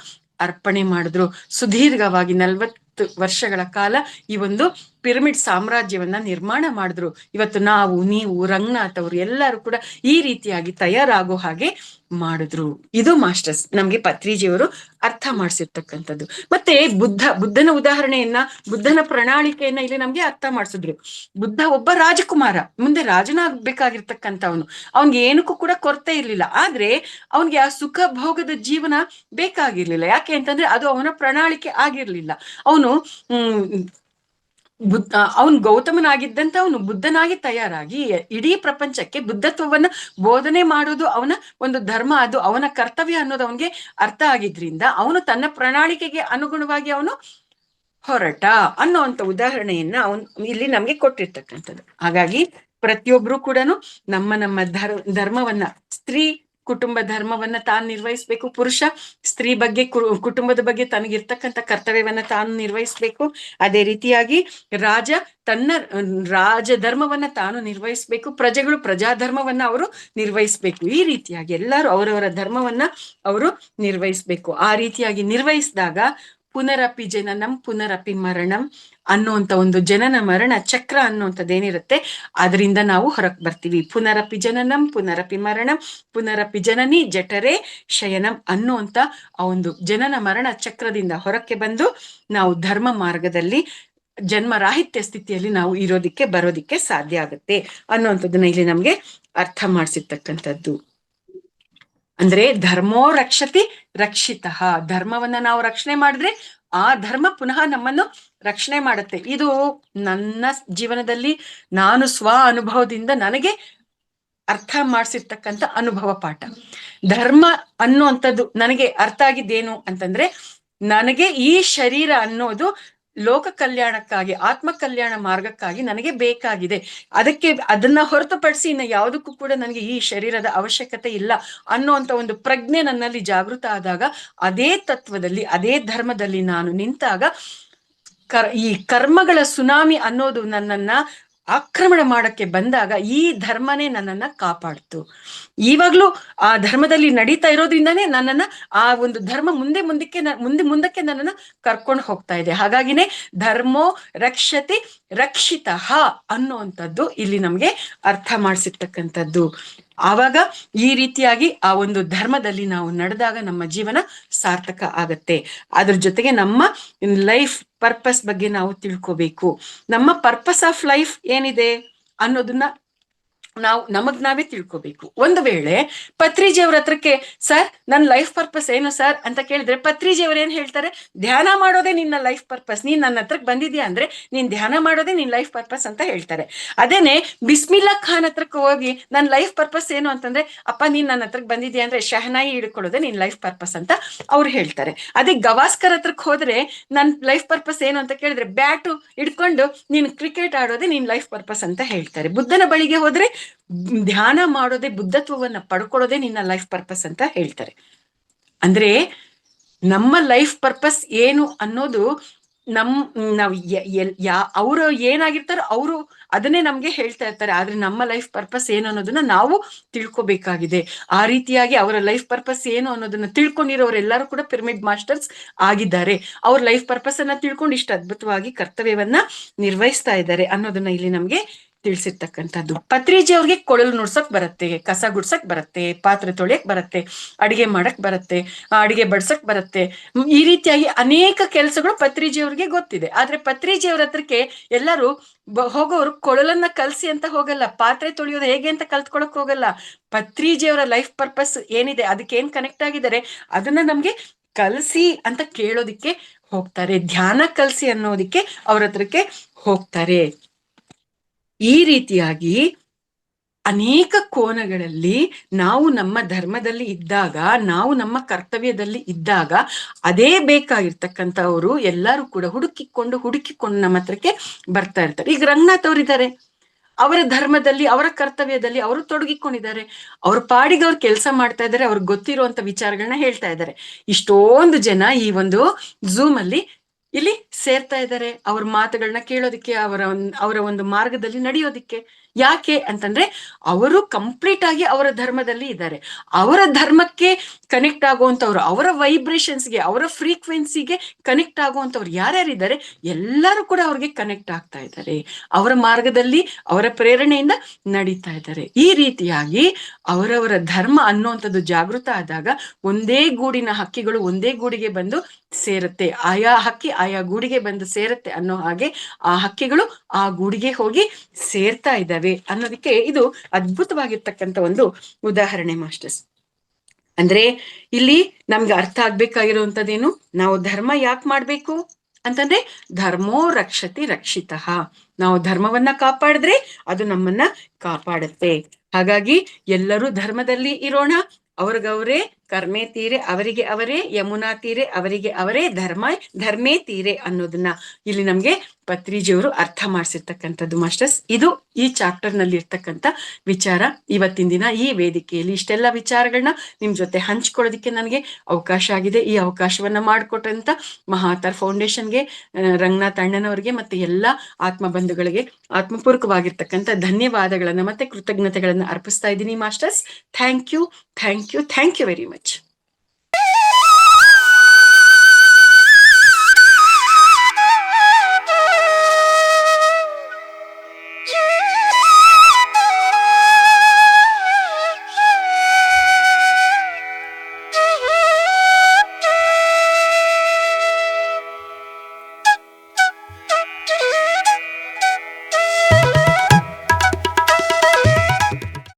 ಅರ್ಪಣೆ ಮಾಡಿದ್ರು. ಸುದೀರ್ಘವಾಗಿ 40 ವರ್ಷಗಳ ಕಾಲ ಈ ಒಂದು ಪಿರಮಿಡ್ ಸಾಮ್ರಾಜ್ಯವನ್ನ ನಿರ್ಮಾಣ ಮಾಡಿದ್ರು. ಇವತ್ತು ನಾವು, ನೀವು, ರಂಗನಾಥ್ ಅವರು ಎಲ್ಲರೂ ಕೂಡ ಈ ರೀತಿಯಾಗಿ ತಯಾರಾಗೋ ಹಾಗೆ ಮಾಡಿದ್ರು. ಇದು ಮಾಸ್ಟರ್ಸ್ ನಮ್ಗೆ ಪತ್ರಿಜಿಯವರು ಅರ್ಥ ಮಾಡಿಸಿರ್ತಕ್ಕಂಥದ್ದು. ಮತ್ತೆ ಬುದ್ಧನ ಉದಾಹರಣೆಯನ್ನ, ಬುದ್ಧನ ಪ್ರಣಾಳಿಕೆಯನ್ನ ಇಲ್ಲಿ ನಮ್ಗೆ ಅರ್ಥ ಮಾಡಿಸಿದ್ರು. ಬುದ್ಧ ಒಬ್ಬ ರಾಜಕುಮಾರ, ಮುಂದೆ ರಾಜನಾಗ್ಬೇಕಾಗಿರ್ತಕ್ಕಂಥವನು. ಅವನ್ಗೆ ಏನಕ್ಕೂ ಕೂಡ ಕೊರತೆ ಇರ್ಲಿಲ್ಲ. ಆದ್ರೆ ಅವನ್ಗೆ ಆ ಸುಖ ಭೋಗದ ಜೀವನ ಬೇಕಾಗಿರ್ಲಿಲ್ಲ. ಯಾಕೆ ಅಂತಂದ್ರೆ ಅದು ಅವನ ಪ್ರಣಾಳಿಕೆ ಆಗಿರ್ಲಿಲ್ಲ. ಅವನು ಅವನು ಗೌತಮನಾಗಿದ್ದಂತ ಅವನು ಬುದ್ಧನಾಗಿ ತಯಾರಾಗಿ ಇಡೀ ಪ್ರಪಂಚಕ್ಕೆ ಬುದ್ಧತ್ವವನ್ನ ಬೋಧನೆ ಮಾಡೋದು ಅವನ ಒಂದು ಧರ್ಮ, ಅದು ಅವನ ಕರ್ತವ್ಯ ಅನ್ನೋದು ಅವನಿಗೆ ಅರ್ಥ ಆಗಿದ್ರಿಂದ ಅವನು ತನ್ನ ಪ್ರಣಾಳಿಕೆಗೆ ಅನುಗುಣವಾಗಿ ಅವನು ಹೊರಟ ಅನ್ನೋಂಥ ಉದಾಹರಣೆಯನ್ನ ಅವನು ಇಲ್ಲಿ ನಮ್ಗೆ ಕೊಟ್ಟಿರ್ತಕ್ಕಂಥದ್ದು. ಹಾಗಾಗಿ ಪ್ರತಿಯೊಬ್ರು ಕೂಡ ನಮ್ಮ ಧರ್ಮವನ್ನ, ಸ್ತ್ರೀ ಕುಟುಂಬ ಧರ್ಮವನ್ನ ತಾನು ನಿರ್ವಹಿಸ್ಬೇಕು, ಪುರುಷ ಸ್ತ್ರೀ ಬಗ್ಗೆ ಕುಟುಂಬದ ಬಗ್ಗೆ ತನಗಿರ್ತಕ್ಕಂಥ ಕರ್ತವ್ಯವನ್ನ ತಾನು ನಿರ್ವಹಿಸ್ಬೇಕು. ಅದೇ ರೀತಿಯಾಗಿ ರಾಜ ತನ್ನ ರಾಜ ಧರ್ಮವನ್ನ ತಾನು ನಿರ್ವಹಿಸ್ಬೇಕು, ಪ್ರಜೆಗಳು ಪ್ರಜಾಧರ್ಮವನ್ನ ಅವರು ನಿರ್ವಹಿಸ್ಬೇಕು. ಈ ರೀತಿಯಾಗಿ ಎಲ್ಲರೂ ಅವರವರ ಧರ್ಮವನ್ನ ಅವರು ನಿರ್ವಹಿಸ್ಬೇಕು. ಆ ರೀತಿಯಾಗಿ ನಿರ್ವಹಿಸಿದಾಗ ಪುನರಪಿ ಜನನಂ ಪುನರಪಿ ಮರಣಂ ಅನ್ನುವಂಥ ಒಂದು ಜನನ ಮರಣ ಚಕ್ರ ಅನ್ನುವಂಥದ್ದೇನಿರುತ್ತೆ ಅದರಿಂದ ನಾವು ಹೊರಗೆ ಬರ್ತೀವಿ. ಪುನರಪಿ ಜನನಂ ಪುನರಪಿ ಮರಣಂ ಪುನರಪಿ ಜನನಿ ಜಠರೇ ಶಯನಂ ಅನ್ನುವಂಥ ಆ ಒಂದು ಜನನ ಮರಣ ಚಕ್ರದಿಂದ ಹೊರಕ್ಕೆ ಬಂದು ನಾವು ಧರ್ಮ ಮಾರ್ಗದಲ್ಲಿ ಜನ್ಮರಾಹಿತ್ಯ ಸ್ಥಿತಿಯಲ್ಲಿ ನಾವು ಬರೋದಿಕ್ಕೆ ಸಾಧ್ಯ ಆಗುತ್ತೆ ಅನ್ನುವಂಥದ್ದನ್ನ ಇಲ್ಲಿ ನಮ್ಗೆ ಅರ್ಥ ಮಾಡಿಸಿರ್ತಕ್ಕಂಥದ್ದು. ಅಂದ್ರೆ ಧರ್ಮೋ ರಕ್ಷತಿ ರಕ್ಷಿತಃ, ಧರ್ಮವನ್ನ ನಾವು ರಕ್ಷಣೆ ಮಾಡಿದ್ರೆ ಆ ಧರ್ಮ ಪುನಃ ನಮ್ಮನ್ನು ರಕ್ಷಣೆ ಮಾಡುತ್ತೆ. ಇದು ನನ್ನ ಜೀವನದಲ್ಲಿ ನಾನು ಸ್ವ ಅನುಭವದಿಂದ ನನಗೆ ಅರ್ಥ ಮಾಡಿಸಿರ್ತಕ್ಕಂಥ ಅನುಭವ ಪಾಠ. ಧರ್ಮ ಅನ್ನುವಂಥದ್ದು ನನಗೆ ಅರ್ಥ ಆಗಿದ್ದೇನು ಅಂತಂದ್ರೆ, ನನಗೆ ಈ ಶರೀರ ಅನ್ನೋದು ಲೋಕ ಕಲ್ಯಾಣಕ್ಕಾಗಿ, ಆತ್ಮ ಕಲ್ಯಾಣ ಮಾರ್ಗಕ್ಕಾಗಿ ನನಗೆ ಬೇಕಾಗಿದೆ. ಅದನ್ನ ಹೊರತುಪಡಿಸಿ ಇನ್ನು ಯಾವುದಕ್ಕೂ ಕೂಡ ನನಗೆ ಈ ಶರೀರದ ಅವಶ್ಯಕತೆ ಇಲ್ಲ ಅನ್ನುವಂಥ ಒಂದು ಪ್ರಜ್ಞೆ ನನ್ನಲ್ಲಿ ಜಾಗೃತ ಆದಾಗ, ಅದೇ ತತ್ವದಲ್ಲಿ, ಅದೇ ಧರ್ಮದಲ್ಲಿ ನಾನು ನಿಂತಾಗ ಈ ಕರ್ಮಗಳ ಸುನಾಮಿ ಅನ್ನೋದು ನನ್ನನ್ನ ಆಕ್ರಮಣ ಮಾಡಕ್ಕೆ ಬಂದಾಗ ಈ ಧರ್ಮನೇ ನನ್ನನ್ನ ಕಾಪಾಡ್ತು. ಇವಾಗ್ಲೂ ಆ ಧರ್ಮದಲ್ಲಿ ನಡೀತಾ ಇರೋದ್ರಿಂದಾನೇ ನನ್ನನ್ನ ಆ ಒಂದು ಧರ್ಮ ಮುಂದಕ್ಕೆ ನನ್ನನ್ನ ಕರ್ಕೊಂಡು ಹೋಗ್ತಾ ಇದೆ. ಹಾಗಾಗಿನೇ ಧರ್ಮೋ ರಕ್ಷತಿ ರಕ್ಷಿತಃ ಅನ್ನುವಂಥದ್ದು ಇಲ್ಲಿ ನಮ್ಗೆ ಅರ್ಥ ಮಾಡಿಸಿರ್ತಕ್ಕಂಥದ್ದು. ಆವಾಗ ಈ ರೀತಿಯಾಗಿ ಆ ಒಂದು ಧರ್ಮದಲ್ಲಿ ನಾವು ನಡೆದಾಗ ನಮ್ಮ ಜೀವನ ಸಾರ್ಥಕ ಆಗತ್ತೆ. ಅದ್ರ ಜೊತೆಗೆ ನಮ್ಮ ಲೈಫ್ ಪರ್ಪಸ್ ಬಗ್ಗೆ ನಾವು ತಿಳ್ಕೋಬೇಕು. ನಮ್ಮ ಪರ್ಪಸ್ ಆಫ್ ಲೈಫ್ ಏನಿದೆ ಅನ್ನೋದನ್ನ ನಮಗ್ ನಾವೇ ತಿಳ್ಕೋಬೇಕು. ಒಂದು ವೇಳೆ ಪತ್ರಿಜಿ ಅವ್ರ ಹತ್ರಕ್ಕೆ, ಸರ್ ನನ್ನ ಲೈಫ್ ಪರ್ಪಸ್ ಏನು ಸರ್ ಅಂತ ಕೇಳಿದ್ರೆ ಪತ್ರಿಜಿ ಅವ್ರ ಏನ್ ಹೇಳ್ತಾರೆ, ಧ್ಯಾನ ಮಾಡೋದೇ ನಿನ್ನ ಲೈಫ್ ಪರ್ಪಸ್, ನೀನ್ ನನ್ನ ಹತ್ರಕ್ ಬಂದಿದ್ಯಾ ಅಂದ್ರೆ ನೀನ್ ಧ್ಯಾನ ಮಾಡೋದೇ ನಿನ್ ಲೈಫ್ ಪರ್ಪಸ್ ಅಂತ ಹೇಳ್ತಾರೆ. ಅದೇನೆ ಬಿಸ್ಮಿಲ್ಲಾ ಖಾನ್ ಹತ್ರಕ್ಕೆ ಹೋಗಿ ನನ್ನ ಲೈಫ್ ಪರ್ಪಸ್ ಏನು ಅಂತಂದ್ರೆ, ಅಪ್ಪ ನೀನ್ ನನ್ನ ಹತ್ರಕ್ ಬಂದಿದ್ಯಾ ಅಂದ್ರೆ ಶಹನಾಯಿ ಹಿಡ್ಕೊಳ್ಳೋದೇ ನಿನ್ ಲೈಫ್ ಪರ್ಪಸ್ ಅಂತ ಅವ್ರು ಹೇಳ್ತಾರೆ. ಅದೇ ಗವಾಸ್ಕರ್ ಹತ್ರಕ್ ಹೋದ್ರೆ ನನ್ ಲೈಫ್ ಪರ್ಪಸ್ ಏನು ಅಂತ ಕೇಳಿದ್ರೆ ಬ್ಯಾಟು ಹಿಡ್ಕೊಂಡು ನೀನ್ ಕ್ರಿಕೆಟ್ ಆಡೋದೇ ನಿನ್ ಲೈಫ್ ಪರ್ಪಸ್ ಅಂತ ಹೇಳ್ತಾರೆ. ಬುದ್ಧನ ಬಳಿಗೆ ಹೋದ್ರೆ ಧ್ಯಾನ ಮಾಡೋದೇ, ಬುದ್ಧತ್ವವನ್ನ ಪಡ್ಕೊಳ್ಳೋದೇ ನಿನ್ನ ಲೈಫ್ ಪರ್ಪಸ್ ಅಂತ ಹೇಳ್ತಾರೆ. ಅಂದ್ರೆ ನಮ್ಮ ಲೈಫ್ ಪರ್ಪಸ್ ಏನು ಅನ್ನೋದು ನಾವ್ ಅವರು ಏನಾಗಿರ್ತಾರೋ ಅವರು ಅದನ್ನೇ ನಮ್ಗೆ ಹೇಳ್ತಾ ಇರ್ತಾರೆ. ಆದ್ರೆ ನಮ್ಮ ಲೈಫ್ ಪರ್ಪಸ್ ಏನು ಅನ್ನೋದನ್ನ ನಾವು ತಿಳ್ಕೊಬೇಕಾಗಿದೆ. ಆ ರೀತಿಯಾಗಿ ಅವರ ಲೈಫ್ ಪರ್ಪಸ್ ಏನು ಅನ್ನೋದನ್ನ ತಿಳ್ಕೊಂಡಿರೋರೆಲ್ಲರೂ ಕೂಡ ಪಿರಮಿಡ್ ಮಾಸ್ಟರ್ಸ್ ಆಗಿದ್ದಾರೆ. ಅವ್ರ ಲೈಫ್ ಪರ್ಪಸ್ ಅನ್ನ ತಿಳ್ಕೊಂಡು ಇಷ್ಟು ಅದ್ಭುತವಾಗಿ ಕರ್ತವ್ಯವನ್ನ ನಿರ್ವಹಿಸ್ತಾ ಇದ್ದಾರೆ ಅನ್ನೋದನ್ನ ಇಲ್ಲಿ ನಮ್ಗೆ ತಿಳಿಸಿರ್ತಕ್ಕಂಥದ್ದು. ಪತ್ರಿಜಿ ಅವ್ರಿಗೆ ಕೊಳಲು ನುಡ್ಸಕ್ ಬರುತ್ತೆ, ಕಸ ಗುಡ್ಸಕ್ ಬರುತ್ತೆ, ಪಾತ್ರೆ ತೊಳೆಯಕ್ ಬರುತ್ತೆ, ಅಡಿಗೆ ಮಾಡಕ್ ಬರುತ್ತೆ, ಅಡಿಗೆ ಬಡ್ಸಕ್ ಬರುತ್ತೆ. ಈ ರೀತಿಯಾಗಿ ಅನೇಕ ಕೆಲಸಗಳು ಪತ್ರಿಜಿ ಅವ್ರಿಗೆ ಗೊತ್ತಿದೆ. ಆದ್ರೆ ಪತ್ರಿಜಿ ಅವ್ರ ಹತ್ರಕ್ಕೆ ಎಲ್ಲರೂ ಹೋಗೋರು ಕೊಳಲನ್ನ ಕಲ್ಸಿ ಅಂತ ಹೋಗಲ್ಲ, ಪಾತ್ರೆ ತೊಳೆಯೋದು ಹೇಗೆ ಅಂತ ಕಲ್ತ್ಕೊಳಕ್ ಹೋಗಲ್ಲ. ಪತ್ರಿಜಿ ಅವರ ಲೈಫ್ ಪರ್ಪಸ್ ಏನಿದೆ, ಅದಕ್ಕೆ ಏನ್ ಕನೆಕ್ಟ್ ಆಗಿದ್ದಾರೆ ಅದನ್ನ ನಮ್ಗೆ ಕಲ್ಸಿ ಅಂತ ಕೇಳೋದಿಕ್ಕೆ ಹೋಗ್ತಾರೆ. ಧ್ಯಾನ ಕಲ್ಸಿ ಅನ್ನೋದಿಕ್ಕೆ ಅವ್ರ ಹತ್ರಕ್ಕೆ ಹೋಗ್ತಾರೆ. ಈ ರೀತಿಯಾಗಿ ಅನೇಕ ಕೋನಗಳಲ್ಲಿ ನಾವು ನಮ್ಮ ಧರ್ಮದಲ್ಲಿ ಇದ್ದಾಗ, ನಾವು ನಮ್ಮ ಕರ್ತವ್ಯದಲ್ಲಿ ಇದ್ದಾಗ ಅದೇ ಬೇಕಾಗಿರ್ತಕ್ಕಂಥವ್ರು ಎಲ್ಲರೂ ಕೂಡ ಹುಡುಕಿಕೊಂಡು ನಮ್ಮ ಹತ್ರಕ್ಕೆ ಬರ್ತಾ ಇರ್ತಾರೆ. ಈಗ ರಂಗನಾಥ್ ಅವರಿದ್ದಾರೆ, ಅವರ ಧರ್ಮದಲ್ಲಿ ಅವರ ಕರ್ತವ್ಯದಲ್ಲಿ ಅವರು ತೊಡಗಿಕೊಂಡಿದ್ದಾರೆ. ಅವ್ರ ಪಾಡಿಗೆ ಅವ್ರು ಕೆಲಸ ಮಾಡ್ತಾ ಇದ್ದಾರೆ, ಅವ್ರಿಗೆ ಗೊತ್ತಿರುವಂತ ವಿಚಾರಗಳನ್ನ ಹೇಳ್ತಾ ಇದ್ದಾರೆ. ಇಷ್ಟೊಂದು ಜನ ಈ ಒಂದು ಝೂಮ್ ಅಲ್ಲಿ ಇಲ್ಲಿ ಸೇರ್ತಾ ಇದ್ದಾರೆ ಅವ್ರ ಮಾತುಗಳನ್ನ ಕೇಳೋದಿಕ್ಕೆ, ಅವರ ಒಂದು ಮಾರ್ಗದಲ್ಲಿ ನಡೆಯೋದಿಕ್ಕೆ. ಯಾಕೆ ಅಂತಂದ್ರೆ ಅವರು ಕಂಪ್ಲೀಟ್ ಆಗಿ ಅವರ ಧರ್ಮದಲ್ಲಿ ಇದ್ದಾರೆ. ಅವರ ಧರ್ಮಕ್ಕೆ ಕನೆಕ್ಟ್ ಆಗುವಂತವ್ರು, ಅವರ ವೈಬ್ರೇಷನ್ಸ್ಗೆ, ಅವರ ಫ್ರೀಕ್ವೆನ್ಸಿಗೆ ಕನೆಕ್ಟ್ ಆಗುವಂತವ್ರು ಯಾರ್ಯಾರಿದ್ದಾರೆ ಎಲ್ಲರೂ ಕೂಡ ಅವ್ರಿಗೆ ಕನೆಕ್ಟ್ ಆಗ್ತಾ ಇದ್ದಾರೆ. ಅವರ ಮಾರ್ಗದಲ್ಲಿ ಅವರ ಪ್ರೇರಣೆಯಿಂದ ನಡೀತಾ ಇದ್ದಾರೆ. ಈ ರೀತಿಯಾಗಿ ಅವರವರ ಧರ್ಮ ಅನ್ನುವಂಥದ್ದು ಜಾಗೃತ ಆದಾಗ ಒಂದೇ ಗೂಡಿನ ಹಕ್ಕಿಗಳು ಒಂದೇ ಗೂಡಿಗೆ ಬಂದು ಸೇರುತ್ತೆ. ಆಯಾ ಹಕ್ಕಿ ಆಯಾ ಗೂಡಿಗೆ ಬಂದು ಸೇರುತ್ತೆ ಅನ್ನೋ ಹಾಗೆ ಆ ಹಕ್ಕಿಗಳು ಆ ಗೂಡಿಗೆ ಹೋಗಿ ಸೇರ್ತಾ ಇದ್ದಾವೆ ಅನ್ನೋದಕ್ಕೆ ಇದು ಅದ್ಭುತವಾಗಿರ್ತಕ್ಕಂಥ ಒಂದು ಉದಾಹರಣೆ ಮಾಸ್ಟರ್ಸ್. ಅಂದ್ರೆ ಇಲ್ಲಿ ನಮ್ಗೆ ಅರ್ಥ ಆಗ್ಬೇಕಾಗಿರುವಂತದ್ದೇನು, ನಾವು ಧರ್ಮ ಯಾಕೆ ಮಾಡ್ಬೇಕು ಅಂತಂದ್ರೆ ಧರ್ಮೋ ರಕ್ಷತಿ ರಕ್ಷಿತಃ. ನಾವು ಧರ್ಮವನ್ನ ಕಾಪಾಡಿದ್ರೆ ಅದು ನಮ್ಮನ್ನ ಕಾಪಾಡುತ್ತೆ. ಹಾಗಾಗಿ ಎಲ್ಲರೂ ಧರ್ಮದಲ್ಲಿ ಇರೋಣ. ಅವ್ರಿಗವ್ರೇ ಕರ್ಮೇ ತೀರೆ ಅವರಿಗೆ ಅವರೇ, ಯಮುನಾ ತೀರೆ ಅವರಿಗೆ ಅವರೇ, ಧರ್ಮೇ ತೀರೆ ಅನ್ನೋದನ್ನ ಇಲ್ಲಿ ನಮ್ಗೆ ಪತ್ರಿಜಿಯವರು ಅರ್ಥ ಮಾಡಿಸಿರ್ತಕ್ಕಂಥದ್ದು ಮಾಸ್ಟರ್ಸ್. ಇದು ಈ ಚಾಪ್ಟರ್ ನಲ್ಲಿ ಇರ್ತಕ್ಕಂಥ ವಿಚಾರ. ಇವತ್ತಿನ ದಿನ ಈ ವೇದಿಕೆಯಲ್ಲಿ ಇಷ್ಟೆಲ್ಲ ವಿಚಾರಗಳನ್ನ ನಿಮ್ ಜೊತೆ ಹಂಚ್ಕೊಳ್ಳೋದಿಕ್ಕೆ ನನಗೆ ಅವಕಾಶ ಆಗಿದೆ. ಈ ಅವಕಾಶವನ್ನ ಮಾಡಿಕೊಟ್ಟಂತ ಮಹಾತಾರ್ ಫೌಂಡೇಶನ್ಗೆ, ರಂಗನಾಥ್ ಅಣ್ಣನವರಿಗೆ ಮತ್ತೆ ಎಲ್ಲಾ ಆತ್ಮ ಬಂಧುಗಳಿಗೆ ಆತ್ಮಪೂರ್ವಕವಾಗಿರ್ತಕ್ಕಂಥ ಧನ್ಯವಾದಗಳನ್ನ ಮತ್ತೆ ಕೃತಜ್ಞತೆಗಳನ್ನ ಅರ್ಪಿಸ್ತಾ ಇದ್ದೀನಿ masters. Thank you very much.